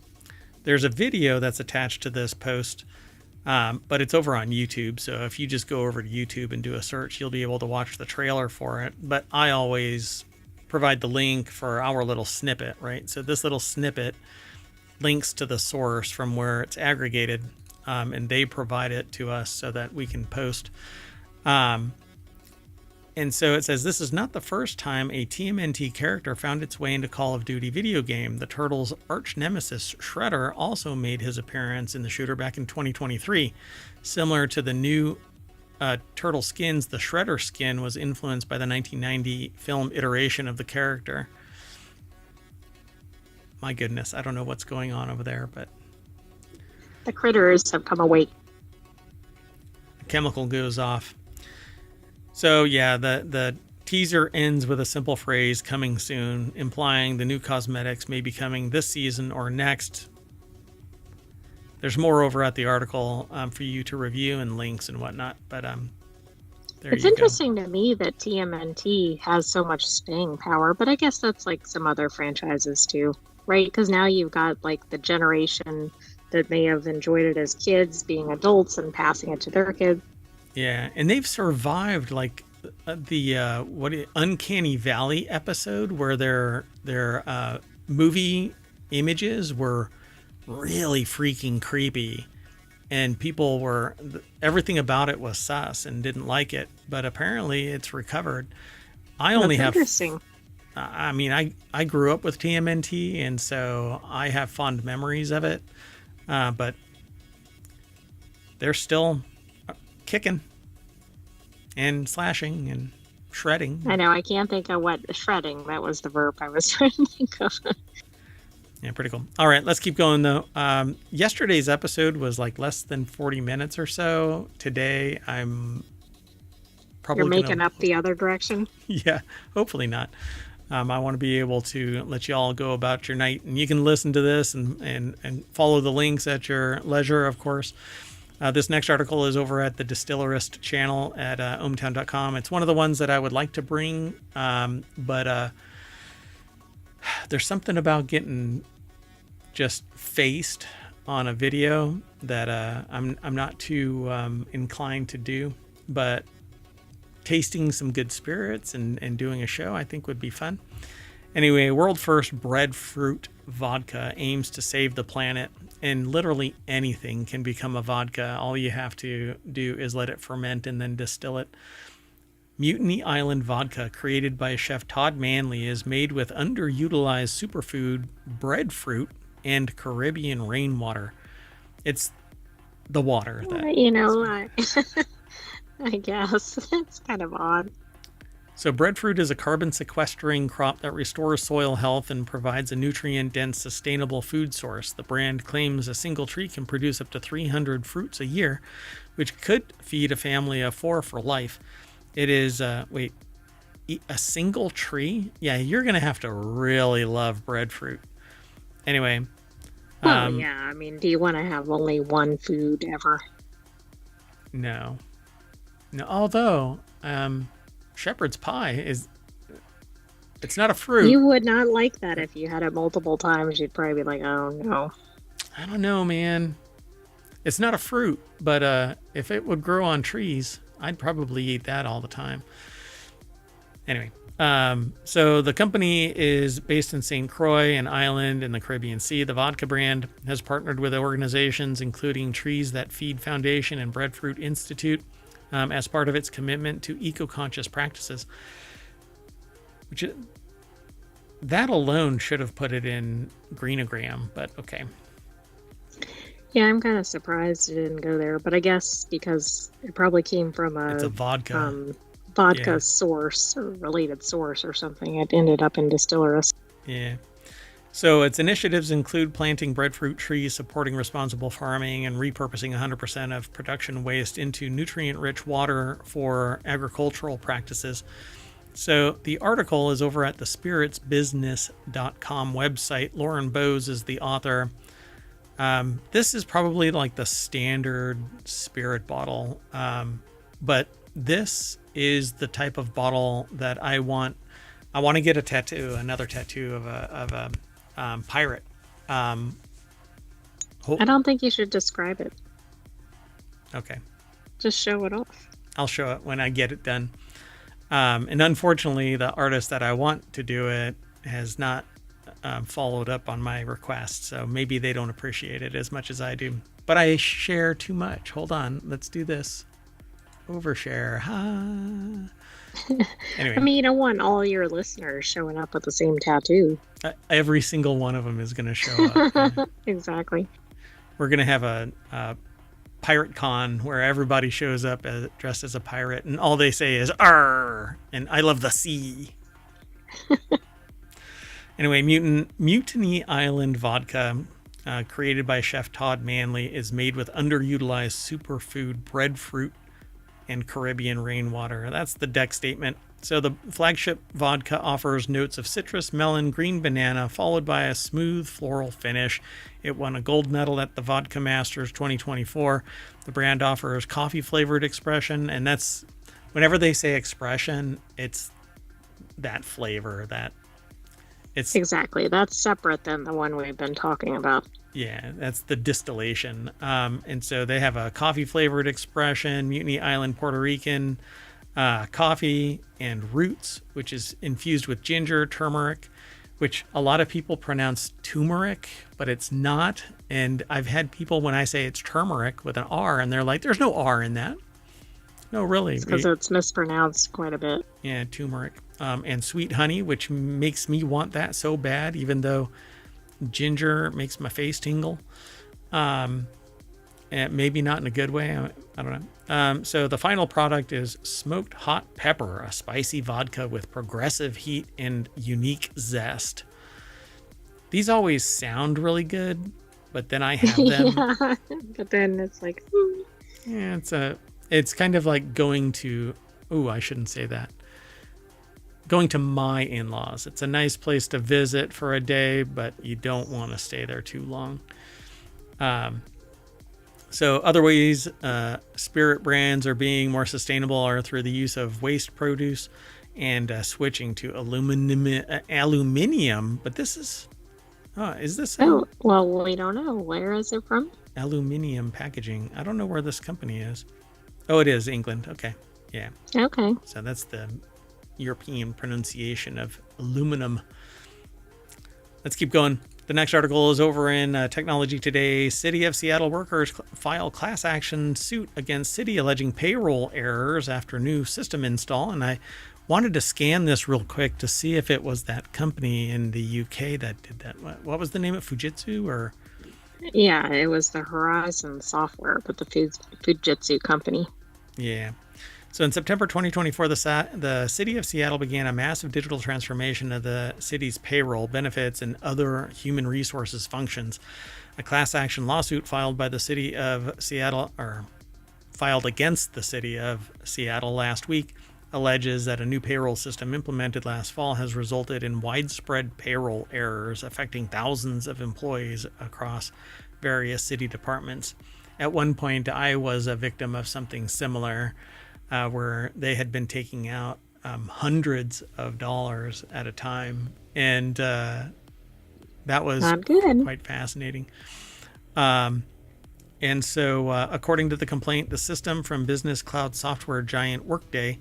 There's a video that's attached to this post, but it's over on YouTube. So if you just go over to YouTube and do a search, you'll be able to watch the trailer for it. But I always provide the link for our little snippet, right? So this little snippet links to the source from where it's aggregated, and they provide it to us so that we can post. And so it says, this is not the first time a TMNT character found its way into Call of Duty video game. The Turtles' arch nemesis, Shredder, also made his appearance in the shooter back in 2023. Similar to the new turtle skins, the Shredder skin was influenced by the 1990 film iteration of the character. My goodness, I don't know what's going on over there, but The critters have come awake. the chemical goes off. So yeah, the teaser ends with a simple phrase, "coming soon," implying the new cosmetics may be coming this season or next. There's more over at the article for you to review and links and whatnot, but there It's you go. interesting to me that TMNT has so much staying power, but I guess that's like some other franchises too, right? Because now you've got like the generation that may have enjoyed it as kids being adults and passing it to their kids. Yeah, and they've survived like the Uncanny Valley episode where their movie images were really freaking creepy, and people were everything about it was sus and didn't like it. But apparently, it's recovered. I only That's have. interesting. I mean, I grew up with TMNT, and so I have fond memories of it. But they're still kicking and slashing and shredding. I know, I can't think of what shredding, that was the verb I was trying to think of. Yeah, pretty cool. All right, let's keep going though. Yesterday's episode was like less than 40 minutes or so. Today, I'm probably You're making up the other direction? Yeah, hopefully not. I want to be able to let you all go about your night, and you can listen to this and follow the links at your leisure, of course. This next article is over at the Distillerist channel at ohmtown.com. It's one of the ones that I would like to bring, but there's something about getting just faced on a video that I'm not too inclined to do, but tasting some good spirits and doing a show I think would be fun. Anyway, world first breadfruit vodka aims to save the planet, and literally anything can become a vodka. All you have to do is let it ferment and then distill it. Mutiny Island vodka, created by chef Todd Manley, is made with underutilized superfood breadfruit and Caribbean rainwater. It's the water that... You know, I guess. It's kind of odd. So breadfruit is a carbon sequestering crop that restores soil health and provides a nutrient-dense, sustainable food source. The brand claims a single tree can produce up to 300 fruits a year, which could feed a family of 4 for life. It is, a single tree? Yeah, you're going to have to really love breadfruit. Anyway. Well, yeah, I mean, do you want to have only one food ever? No, although, shepherd's pie it's not a fruit. You would not like that if you had it multiple times. You'd probably be like, oh, no. I don't know, man. It's not a fruit, but if it would grow on trees, I'd probably eat that all the time. Anyway, so the company is based in St. Croix, an island in the Caribbean Sea. The vodka brand has partnered with organizations including Trees That Feed Foundation and Breadfruit Institute as part of its commitment to eco-conscious practices. That alone should have put it in Greenogram, but okay. Yeah, I'm kind of surprised it didn't go there, but I guess because it probably came from It's a vodka. Vodka source or related source or something. It ended up in Distillerist. Yeah. So its initiatives include planting breadfruit trees, supporting responsible farming, and repurposing 100% of production waste into nutrient-rich water for agricultural practices. So the article is over at the spiritsbusiness.com website. Lauren Bowes is the author. This is probably like the standard spirit bottle, but this is the type of bottle that I want. I want to get a tattoo, another tattoo of a pirate. I don't think you should describe it. Okay. Just show it off. I'll show it when I get it done. And unfortunately, the artist that I want to do it has not followed up on my request, so maybe they don't appreciate it as much as I do. But I share too much. Hold on, let's do this. Overshare. Anyway, I mean, you don't want all your listeners showing up with the same tattoo. Every single one of them is going to show up. Exactly. We're going to have pirate con where everybody shows up dressed as a pirate, and all they say is "Arr!" and "I love the sea." Anyway, Mutiny Island vodka, created by Chef Todd Manley, is made with underutilized superfood breadfruit and Caribbean rainwater. That's the deck statement. So the flagship vodka offers notes of citrus, melon, green banana, followed by a smooth floral finish. It won a gold medal at the Vodka Masters 2024. The brand offers coffee-flavored expression, and that's, whenever they say expression, it's that flavor, that it's Exactly. That's separate than the one we've been talking about. yeah, that's the distillation. And so they have a coffee-flavored expression, Mutiny Island Puerto Rican coffee, and roots, which is infused with ginger, turmeric, which a lot of people pronounce turmeric, but it's not. And I've had people, when I say it's turmeric with an R, and they're like, there's no R in that. No, really. Because it's mispronounced quite a bit. Yeah, turmeric. And sweet honey, which makes me want that so bad, even though ginger makes my face tingle. And maybe not in a good way. I don't know. So the final product is smoked hot pepper, a spicy vodka with progressive heat and unique zest. These always sound really good, but then I have them. Yeah, but then it's like, Yeah, it's kind of like going to. Ooh, I shouldn't say that. Going to my in-laws. It's a nice place to visit for a day, but you don't want to stay there too long. So other ways spirit brands are being more sustainable are through the use of waste produce and switching to aluminium. But this is this oh, well, we don't know. Where is it from? aluminium packaging? I don't know where this company is. Oh, it is England. Okay. Yeah. Okay. So that's the European pronunciation of aluminum. Let's keep going. The next article is over in Technology Today. City of Seattle workers file class action suit against city alleging payroll errors after new system install. And I wanted to scan this real quick to see if it was that company in the UK that did that. What was the name of Fujitsu or? Yeah, it was the Horizon Software, but the Fujitsu company. Yeah. So in September 2024, the city of Seattle began a massive digital transformation of the city's payroll, benefits, and other human resources functions. A class action lawsuit filed by the city of Seattle, or filed against the city of Seattle last week, alleges that a new payroll system implemented last fall has resulted in widespread payroll errors affecting thousands of employees across various city departments. At one point, I was a victim of something similar. Where they had been taking out hundreds of dollars at a time. And that was Not good. quite fascinating. And so, according to the complaint, the system from business cloud software giant Workday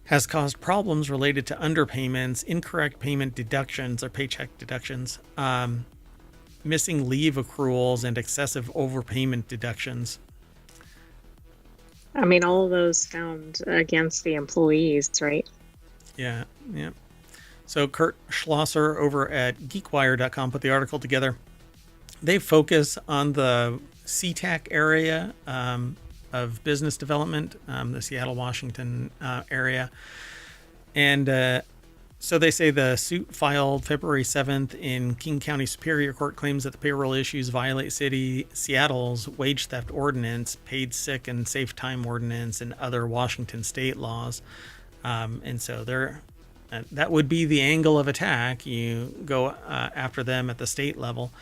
has caused problems related to underpayments, incorrect payment deductions or paycheck deductions, missing leave accruals, and excessive overpayment deductions. I mean, all of those found against the employees, right? Yeah. So Kurt Schlosser over at geekwire.com put the article together. They focus on the SeaTac area of business development, the Seattle, Washington area. And so they say the suit filed February 7th in King County Superior Court claims that the payroll issues violate Seattle's wage theft ordinance, paid sick and safe time ordinance, and other Washington state laws. And so that would be the angle of attack. You go after them at the state level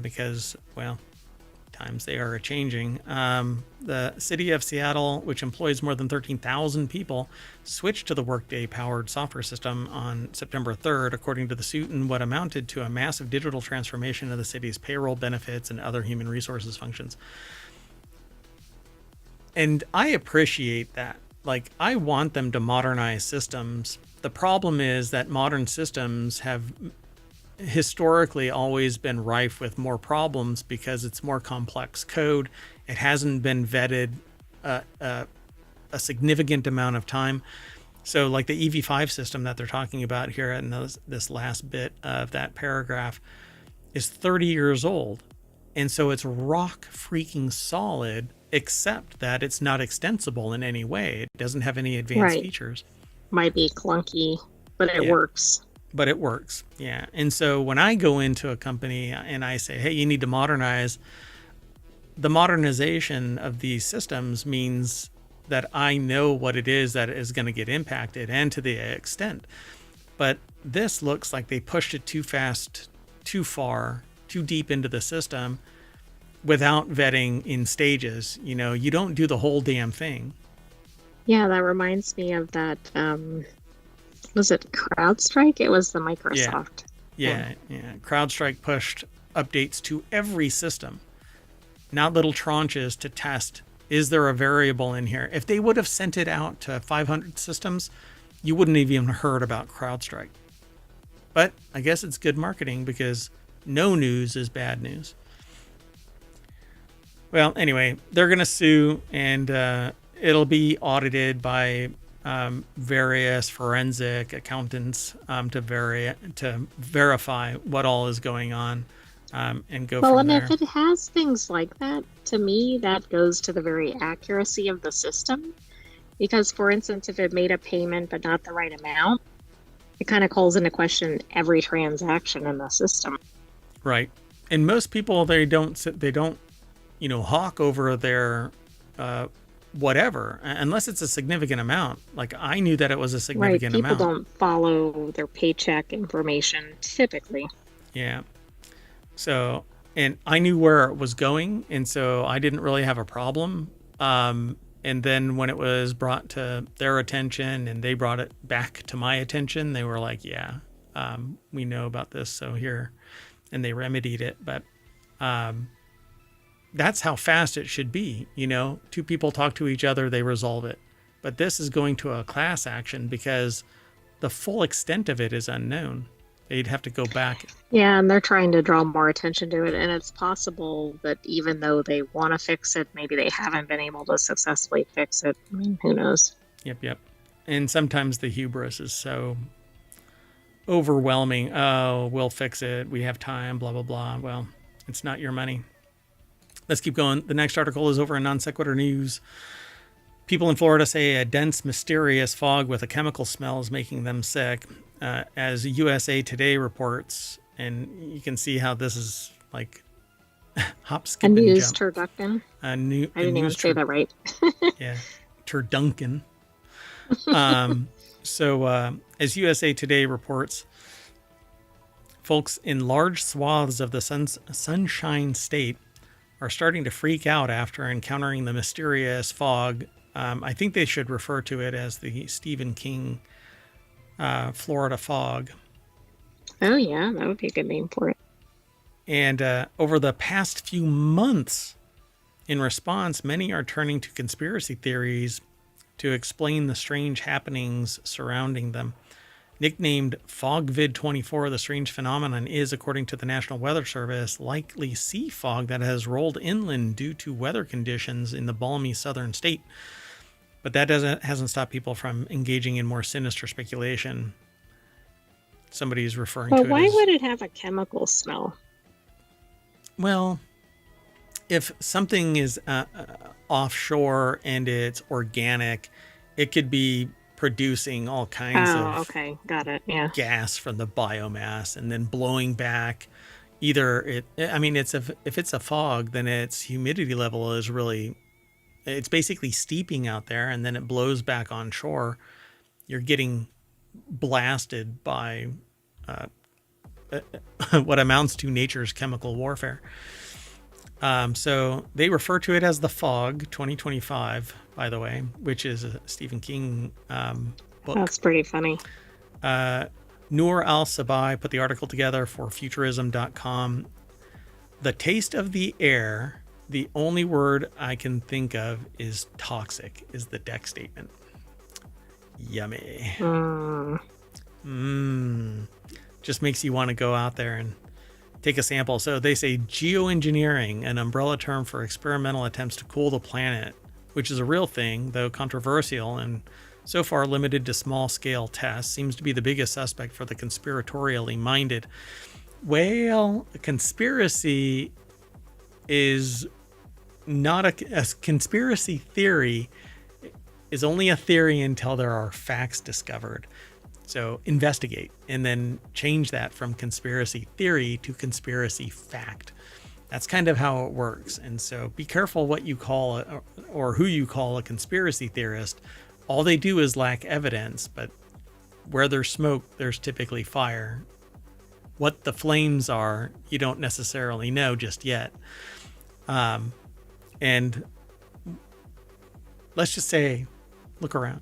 because, well, times they are changing. The city of Seattle, which employs more than 13,000 people, switched to the Workday-powered software system on September 3rd, according to the suit, in what amounted to a massive digital transformation of the city's payroll, benefits, and other human resources functions. And I appreciate that. Like, I want them to modernize systems. The problem is that modern systems have historically always been rife with more problems because it's more complex code. It hasn't been vetted a significant amount of time. So like the EV5 system that they're talking about here in this last bit of that paragraph is 30 years old. And so it's rock freaking solid, except that it's not extensible in any way. It doesn't have any advanced Right. features. Might be clunky, but it Yeah, works. but it works. Yeah. And so when I go into a company and I say, hey, you need to modernize, the modernization of these systems means that I know what it is that is going to get impacted and to the extent. But this looks like they pushed it too fast, too far, too deep into the system without vetting in stages. You know, you don't do the whole damn thing. Yeah, that reminds me of that. Was it CrowdStrike? It was the Yeah. Microsoft thing. Yeah. CrowdStrike pushed updates to every system, not little tranches to test, is there a variable in here? If they would have sent it out to 500 systems, you wouldn't have even heard about CrowdStrike. But I guess it's good marketing because no news is bad news. Well, anyway, they're going to sue, and it'll be audited by various forensic accountants to verify what all is going on, and go Well, from and there. if it has things like that, to me, that goes to the very accuracy of the system. Because, for instance, if it made a payment but not the right amount, it kind of calls into question every transaction in the system. Right. And most people, they don't hawk over their whatever unless it's a significant amount. Like I knew that it was a Right. significant People amount. don't follow their paycheck information typically. Yeah. So, and I knew where it was going, and so I didn't really have a problem. And then when it was brought to their attention and they brought it back to my attention, they were like, yeah, we know about this. So here, and they remedied it. But that's how fast it should be. You know, two people talk to each other, they resolve it. But this is going to a class action because the full extent of it is unknown. They'd have to go back. Yeah, and they're trying to draw more attention to it. And it's possible that even though they want to fix it, maybe they haven't been able to successfully fix it. I mean, who knows? Yep. And sometimes the hubris is so overwhelming. Oh, we'll fix it. We have time, blah, blah, blah. Well, it's not your money. Let's keep going. The next article is over in Non Sequitur News. People in Florida say a dense, mysterious fog with a chemical smell is making them sick. As USA Today reports, and you can see how this is like hop, A skip, and news jump. turducken. A I didn't even news say that right. yeah, turduncan. So as USA Today reports, folks in large swaths of the Sunshine State are starting to freak out after encountering the mysterious fog. I think they should refer to it as the Stephen King Florida fog. Oh, yeah, that would be a good name for it. And over the past few months, in response, many are turning to conspiracy theories to explain the strange happenings surrounding them. Nicknamed FogVid24, the strange phenomenon is, according to the National Weather Service, likely sea fog that has rolled inland due to weather conditions in the balmy southern state. But that hasn't stopped people from engaging in more sinister speculation. Somebody's referring But to it why as, would it have a chemical smell? well, if something is offshore and it's organic, it could be producing all kinds Oh, of okay. Got it. Yeah. gas from the biomass and then blowing back. Either if it's a fog, then its humidity level is really, it's basically steeping out there, and then it blows back on shore. You're getting blasted by what amounts to nature's chemical warfare. So they refer to it as the Fog 2025, by the way, which is a Stephen King book. That's pretty funny. Noor al-Sabai put the article together for futurism.com. The taste of the air, the only word I can think of is toxic, is the deck statement. Yummy. Just makes you want to go out there and take a sample. So they say geoengineering, an umbrella term for experimental attempts to cool the planet, which is a real thing, though controversial and so far limited to small-scale tests, seems to be the biggest suspect for the conspiratorially minded. Well, a conspiracy is not a conspiracy theory is only a theory until there are facts discovered. So investigate and then change that from conspiracy theory to conspiracy fact. That's kind of how it works. And so be careful what you call or who you call a conspiracy theorist. All they do is lack evidence, but where there's smoke, there's typically fire. What the flames are, you don't necessarily know just yet. And let's just say, look around.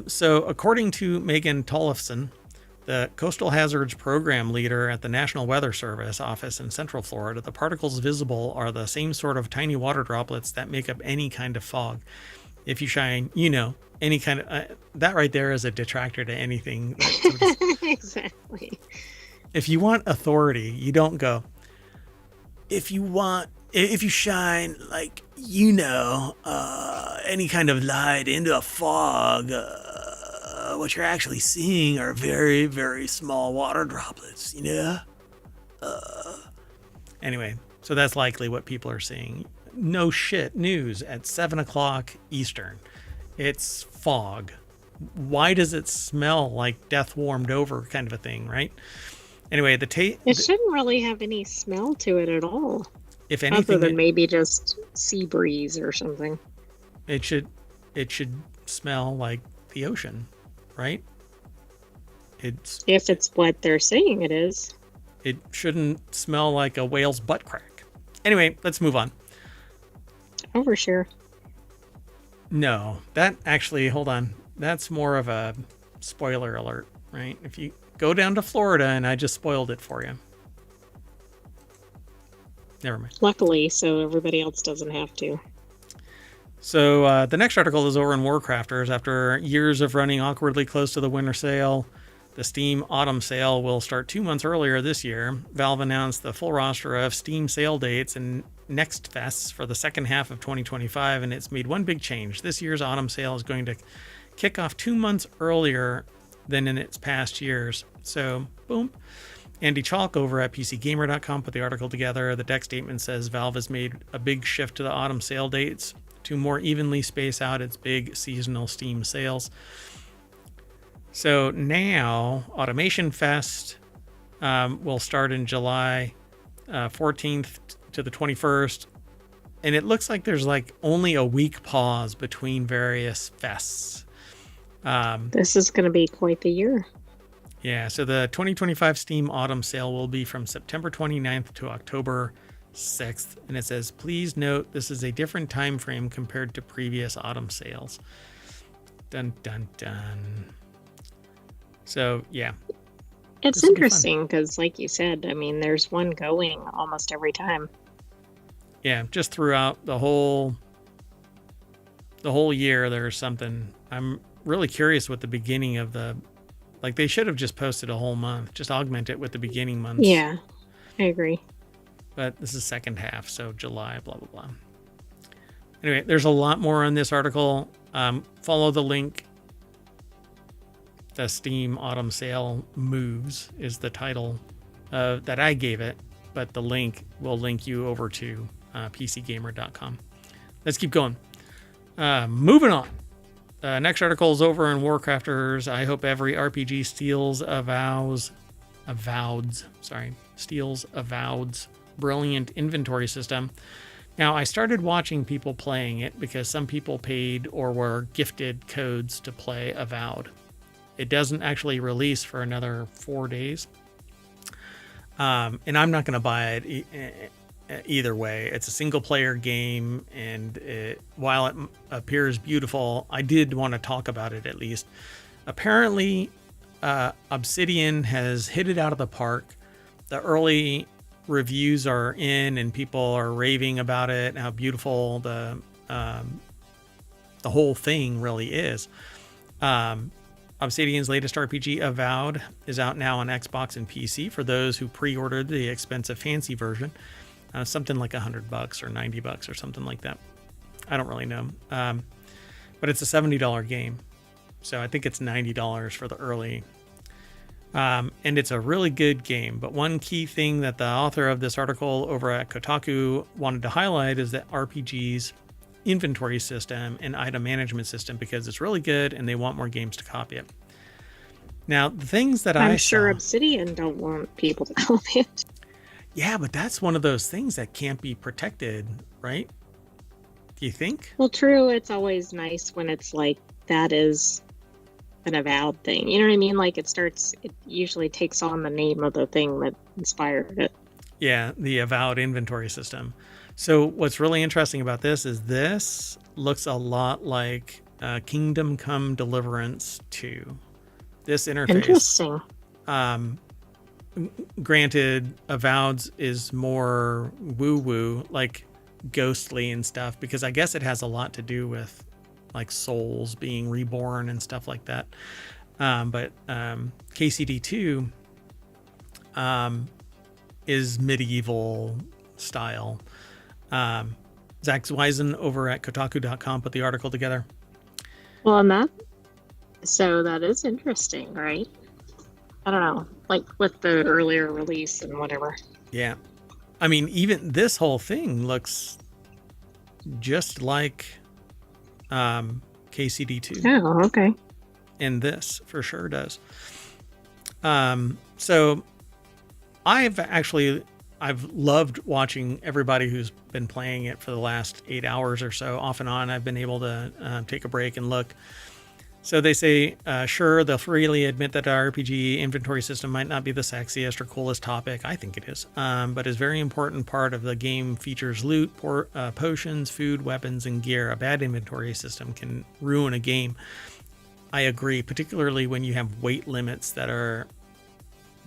So according to Megan Tollefson, the Coastal Hazards Program leader at the National Weather Service office in Central Florida, the particles visible are the same sort of tiny water droplets that make up any kind of fog. If you shine, any kind of that right there is a detractor to anything. Exactly. If you want authority, you don't go. If you shine like any kind of light into a fog, what you're actually seeing are very, very small water droplets. Anyway, so that's likely what people are seeing. No shit news at 7:00 Eastern. It's fog. Why does it smell like death warmed over kind of a thing, right? Anyway, it shouldn't really have any smell to it at all. If anything, other than maybe just sea breeze or something. It should smell like the ocean, right? If it's what they're saying it is. It shouldn't smell like a whale's butt crack. Anyway, let's move on. Overshare. No, that actually, hold on. That's more of a spoiler alert, right? If you go down to Florida and I just spoiled it for you. Never mind. Luckily, so everybody else doesn't have to. So the next article is over in WarCrafters. After years of running awkwardly close to the winter sale, the Steam Autumn Sale will start 2 months earlier this year. Valve announced the full roster of Steam sale dates and next fests for the second half of 2025, and it's made one big change. This year's Autumn Sale is going to kick off 2 months earlier than in its past years. So, boom. Andy Chalk over at PCGamer.com put the article together. The deck statement says Valve has made a big shift to the autumn sale dates to more evenly space out its big seasonal Steam sales. So now, Automation Fest will start in July 14th to the 21st. And it looks like there's only a week pause between various fests. This is going to be quite the year. Yeah, so the 2025 Steam Autumn Sale will be from September 29th to October 6th. And it says, please note this is a different time frame compared to previous autumn sales. Dun, dun, dun. So, yeah. It's interesting because, like you said, I mean, there's one going almost every time. Yeah, just throughout the whole year, there's something. I'm really curious what the beginning of the... they should have just posted a whole month. Just augment it with the beginning months. Yeah, I agree. But this is second half, so July, blah, blah, blah. Anyway, there's a lot more on this article. Follow the link. The Steam Autumn Sale Moves is the title that I gave it. But the link will link you over to PCGamer.com. Let's keep going. Moving on. Next article is over in WarCrafters. I hope every RPG steals Avowed's brilliant inventory system. Now, I started watching people playing it because some people paid or were gifted codes to play Avowed. It doesn't actually release for another 4 days. And I'm not going to buy it either way. It's a single player game, and while it appears beautiful, I did want to talk about it at least. Apparently, Obsidian has hit it out of the park. The early reviews are in, and people are raving about it and how beautiful the whole thing really is. Obsidian's latest RPG, Avowed, is out now on Xbox and PC for those who pre-ordered the expensive fancy version. Something like $100 or $90 or something like that. I don't really know. But it's a $70 game. So I think it's $90 for the early And it's a really good game. But one key thing that the author of this article over at Kotaku wanted to highlight is that RPG's inventory system and item management system, because it's really good and they want more games to copy it. Now, the things that I'm I sure saw, Obsidian don't want people to copy it. yeah, but that's one of those things that can't be protected, right? Do you think? Well, true, it's always nice when it's like that is an avowed thing. You know what I mean? Like it usually takes on the name of the thing that inspired it. Yeah, the avowed inventory system. So what's really interesting about this looks a lot like Kingdom Come Deliverance 2. This interface, Interesting. um, granted, avowed is more woo-woo, like ghostly and stuff, because I guess it has a lot to do with like souls being reborn and stuff like that. But KCD2 is medieval style. Zach Zweisen over at Kotaku.com put the article together. Well, so that is interesting, right? I don't know, like with the earlier release and whatever. Yeah. I mean, even this whole thing looks just like KCD2. Oh, okay. And this for sure does. So I've loved watching everybody who's been playing it for the last 8 hours or so. Off and on, I've been able to take a break and look. So they say, sure, they'll freely admit that our RPG inventory system might not be the sexiest or coolest topic. I think it is, but is a very important part of the game. Features loot, potions, food, weapons, and gear. A bad inventory system can ruin a game. I agree, particularly when you have weight limits that are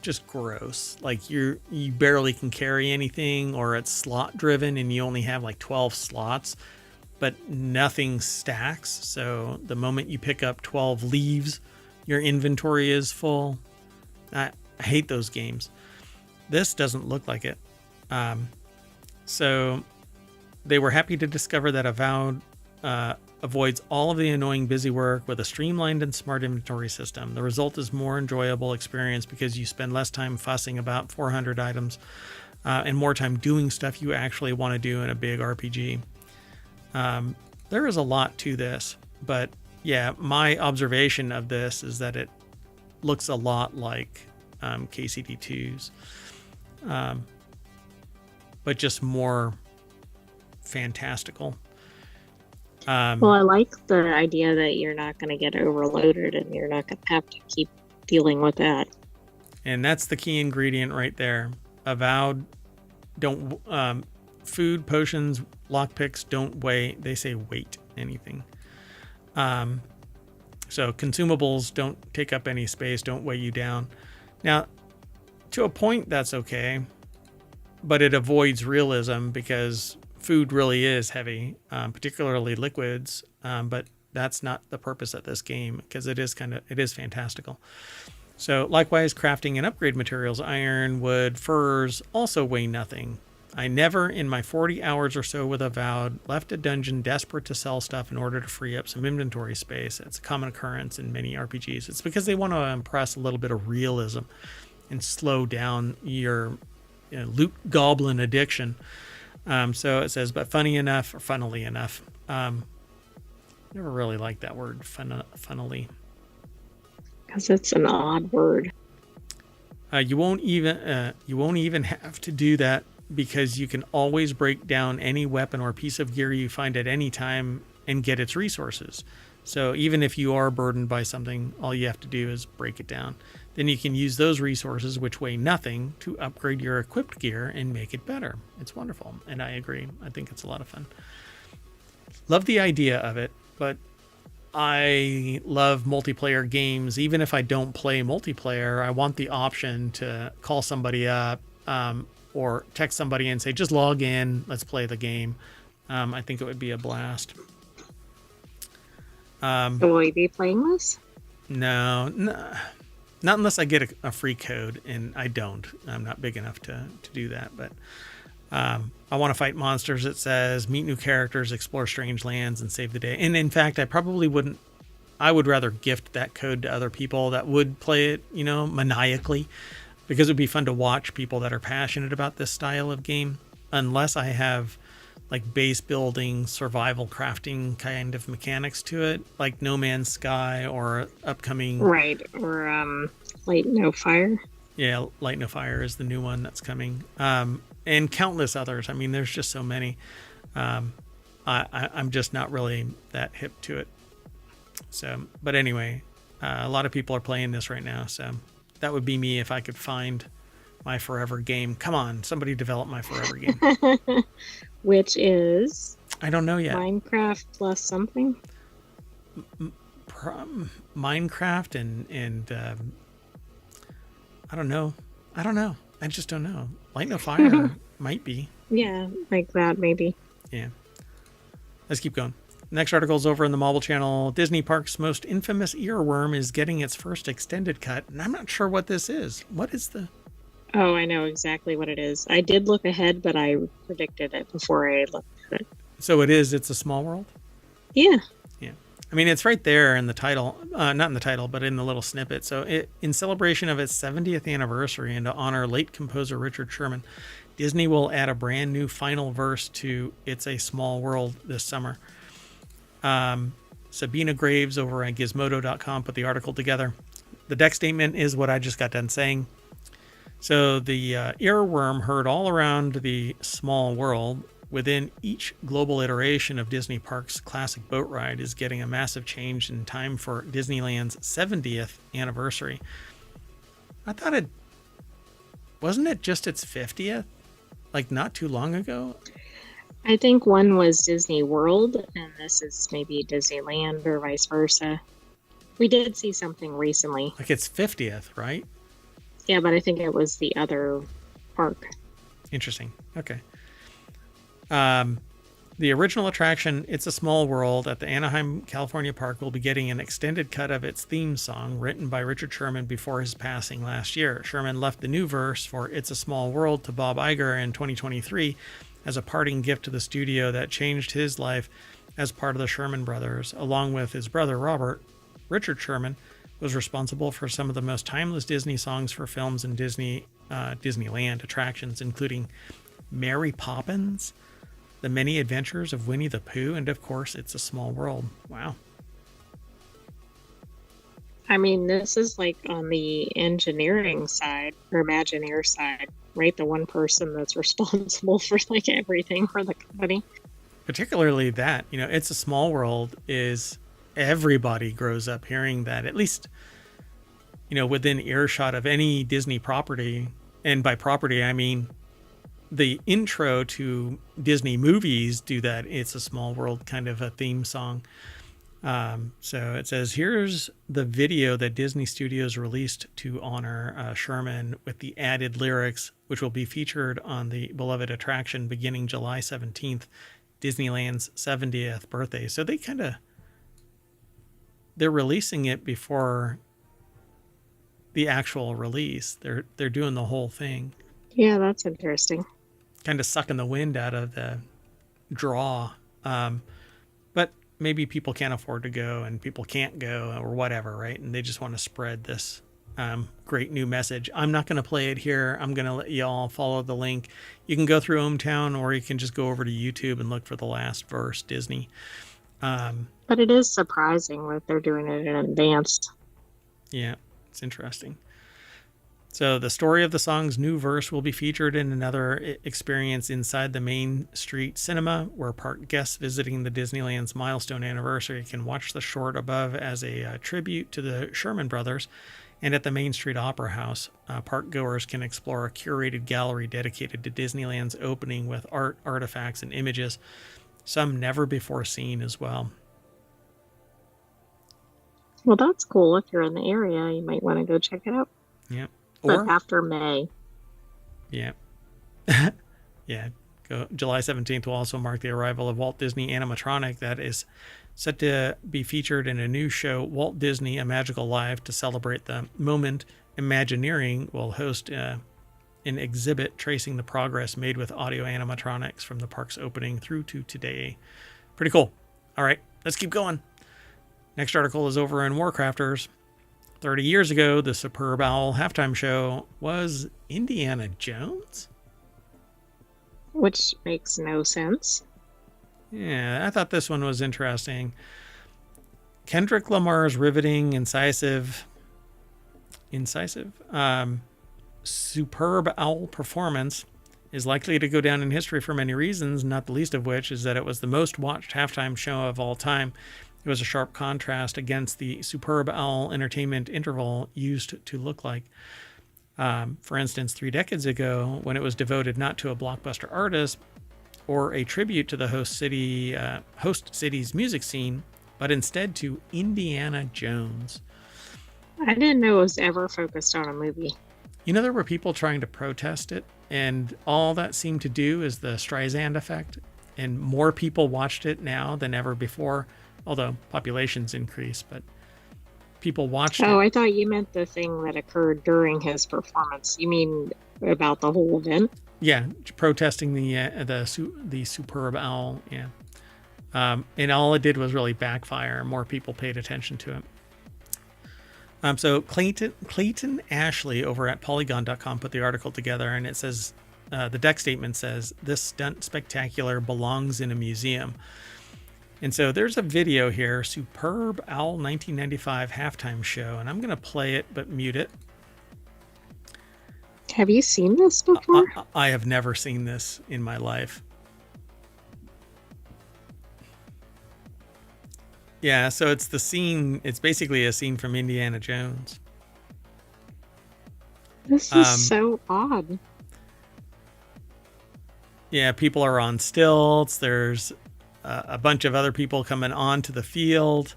just gross. Like you barely can carry anything, or it's slot driven and you only have like 12 slots. But nothing stacks. So the moment you pick up 12 leaves, your inventory is full. I hate those games. This doesn't look like it. So they were happy to discover that Avowed avoids all of the annoying busy work with a streamlined and smart inventory system. The result is more enjoyable experience because you spend less time fussing about 400 items and more time doing stuff you actually want to do in a big RPG. There is a lot to this, but yeah, my observation of this is that it looks a lot like KCD2's, but just more fantastical. Well, I like the idea that you're not going to get overloaded and you're not going to have to keep dealing with that. And that's the key ingredient right there. Avowed don't food, potions, lockpicks don't weigh. They say weight anything. So consumables don't take up any space, don't weigh you down. Now, to a point, that's okay, but it avoids realism because food really is heavy, particularly liquids. But that's not the purpose of this game because it is fantastical. So likewise, crafting and upgrade materials, iron, wood, furs also weigh nothing. I never, in my 40 hours or so with Avowed, left a dungeon desperate to sell stuff in order to free up some inventory space. It's a common occurrence in many RPGs. It's because they want to impress a little bit of realism and slow down your loot goblin addiction. So it says, but funnily enough, never really liked that word, funnily. Because it's an odd word. You won't even have to do that because you can always break down any weapon or piece of gear you find at any time and get its resources. So even if you are burdened by something, all you have to do is break it down. Then you can use those resources, which weigh nothing, to upgrade your equipped gear and make it better. It's wonderful. And I agree. I think it's a lot of fun. Love the idea of it, but I love multiplayer games. Even if I don't play multiplayer, I want the option to call somebody up or text somebody and say, just log in, let's play the game. I think it would be a blast. Will you be playing this? No, not unless I get a free code, and I don't. I'm not big enough to do that, but I want to fight monsters, it says, meet new characters, explore strange lands, and save the day. And in fact, I probably wouldn't I would rather gift that code to other people that would play it, maniacally, because it would be fun to watch people that are passionate about this style of game, unless I have like base building, survival crafting kind of mechanics to it, like No Man's Sky or upcoming. Right. Or Light No Fire. Yeah, Light No Fire is the new one that's coming, and countless others. I mean, there's just so many. I'm just not really that hip to it. So, but anyway, a lot of people are playing this right now. So that would be me if I could find my forever game. Come on, somebody develop my forever game. Which is I don't know yet. Minecraft plus something. Minecraft and I don't know. I just don't know. Light No Fire might be. Yeah, like that maybe. Yeah. Let's keep going. Next article is over in the Marvel Channel. Disney Parks' most infamous earworm is getting its first extended cut, and I'm not sure what this is. What is the... Oh, I know exactly what it is. I did look ahead, but I predicted it before I looked at it. So It's a Small World? Yeah. Yeah. I mean, it's right there in the title. Not in the title, but in the little snippet. So in celebration of its 70th anniversary and to honor late composer Richard Sherman, Disney will add a brand new final verse to It's a Small World this summer. Sabina Graves over at Gizmodo.com put the article together. The deck statement is what I just got done saying. So the earworm heard all around the small world within each global iteration of Disney Parks' classic boat ride is getting a massive change in time for Disneyland's 70th anniversary. I thought wasn't it just its 50th? Like not too long ago? I think one was Disney World, and this is maybe Disneyland or vice versa. We did see something recently. Like it's 50th, right? Yeah, but I think it was the other park. Interesting. Okay. The original attraction, It's a Small World, at the Anaheim, California park will be getting an extended cut of its theme song written by Richard Sherman before his passing last year. Sherman left the new verse for It's a Small World to Bob Iger in 2023 as a parting gift to the studio that changed his life as part of the Sherman Brothers. Along with his brother Robert, Richard Sherman was responsible for some of the most timeless Disney songs for films and Disneyland attractions, including Mary Poppins, The Many Adventures of Winnie the Pooh, and of course, It's a Small World. Wow. I mean, this is like on the engineering side or Imagineer side, right? The one person that's responsible for like everything for the company. Particularly that, It's a Small World is everybody grows up hearing that, at least, within earshot of any Disney property. And by property, I mean the intro to Disney movies do that It's a Small World kind of a theme song. So it says, here's the video that Disney Studios released to honor Sherman with the added lyrics, which will be featured on the beloved attraction beginning July 17th, Disneyland's 70th birthday. So they're releasing it before the actual release. They're doing the whole thing. Yeah, that's interesting. Kind of sucking the wind out of the draw. But maybe people can't afford to go and people can't go or whatever, right? And they just want to spread this great new message. I'm not going to play it here. I'm going to let y'all follow the link. You can go through ohmTown, or you can just go over to YouTube and look for the last verse, Disney. But it is surprising that they're doing it in advance. Yeah, it's interesting. So the story of the song's new verse will be featured in another experience inside the Main Street Cinema, where park guests visiting the Disneyland's milestone anniversary can watch the short above as a tribute to the Sherman Brothers. And at the Main Street Opera House, park goers can explore a curated gallery dedicated to Disneyland's opening with art, artifacts, and images, some never before seen as well. Well, that's cool. If you're in the area, you might want to go check it out. Yeah. But after May. Yeah. Yeah. July 17th will also mark the arrival of Walt Disney Animatronic that is set to be featured in a new show, Walt Disney: A Magical Life. To celebrate the moment, Imagineering will host an exhibit tracing the progress made with audio animatronics from the park's opening through to today. Pretty cool. All right, let's keep going. Next article is over in WarCrafters. 30 years ago, the Superb Owl halftime show was Indiana Jones? Which makes no sense. Yeah, I thought this one was interesting. Kendrick Lamar's riveting, incisive, Superb Owl performance is likely to go down in history for many reasons, not the least of which is that it was the most watched halftime show of all time. It was a sharp contrast against the Superb Owl entertainment interval used to look like. For instance, 3 decades ago, when it was devoted not to a blockbuster artist or a tribute to the host city's music scene, but instead to Indiana Jones. I didn't know it was ever focused on a movie. You know, there were people trying to protest it, and all that seemed to do is the Streisand effect, and more people watched it now than ever before, although populations increased, but people watched it. Oh, I thought you meant the thing that occurred during his performance. You mean about the whole event? Yeah, protesting the Superb Owl, yeah. And all it did was really backfire. More people paid attention to it. So Clayton Ashley over at Polygon.com put the article together, and it says, the deck statement says, "This stunt spectacular belongs in a museum." And so there's a video here, Superb Owl 1995 halftime show, and I'm going to play it but mute it. Have you seen this before? I have never seen this in my life. Yeah, so it's the scene, it's basically a scene from Indiana Jones. This is so odd. Yeah, people are on stilts. There's a bunch of other people coming onto the field,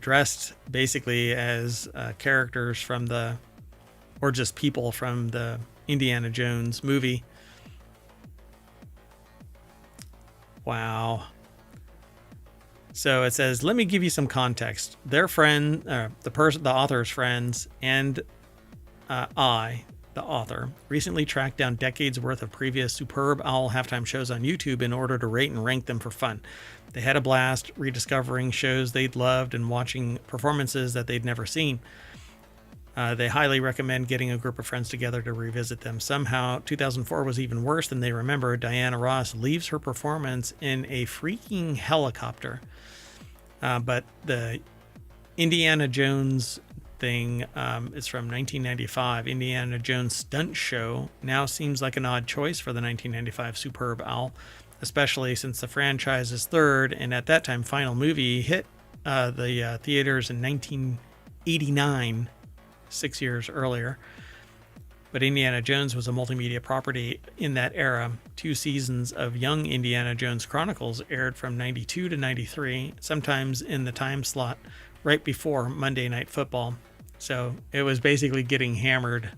dressed basically as characters from or just people from the Indiana Jones movie. Wow. So it says, let me give you some context. Their friend, the author's friends, and I, the author, recently tracked down decades worth of previous Superb Owl halftime shows on YouTube in order to rate and rank them for fun. They had a blast rediscovering shows they'd loved and watching performances that they'd never seen. They highly recommend getting a group of friends together to revisit them. Somehow, 2004 was even worse than they remember. Diana Ross leaves her performance in a freaking helicopter. But the Indiana Jones thing is from 1995. Indiana Jones stunt show now seems like an odd choice for the 1995 Superb Owl, especially since the franchise's third and at that time final movie hit the theaters in 1989, 6 years earlier. But Indiana Jones was a multimedia property in that era. 2 seasons of Young Indiana Jones Chronicles aired from 92 to 93, sometimes in the time slot right before Monday Night Football. So it was basically getting hammered.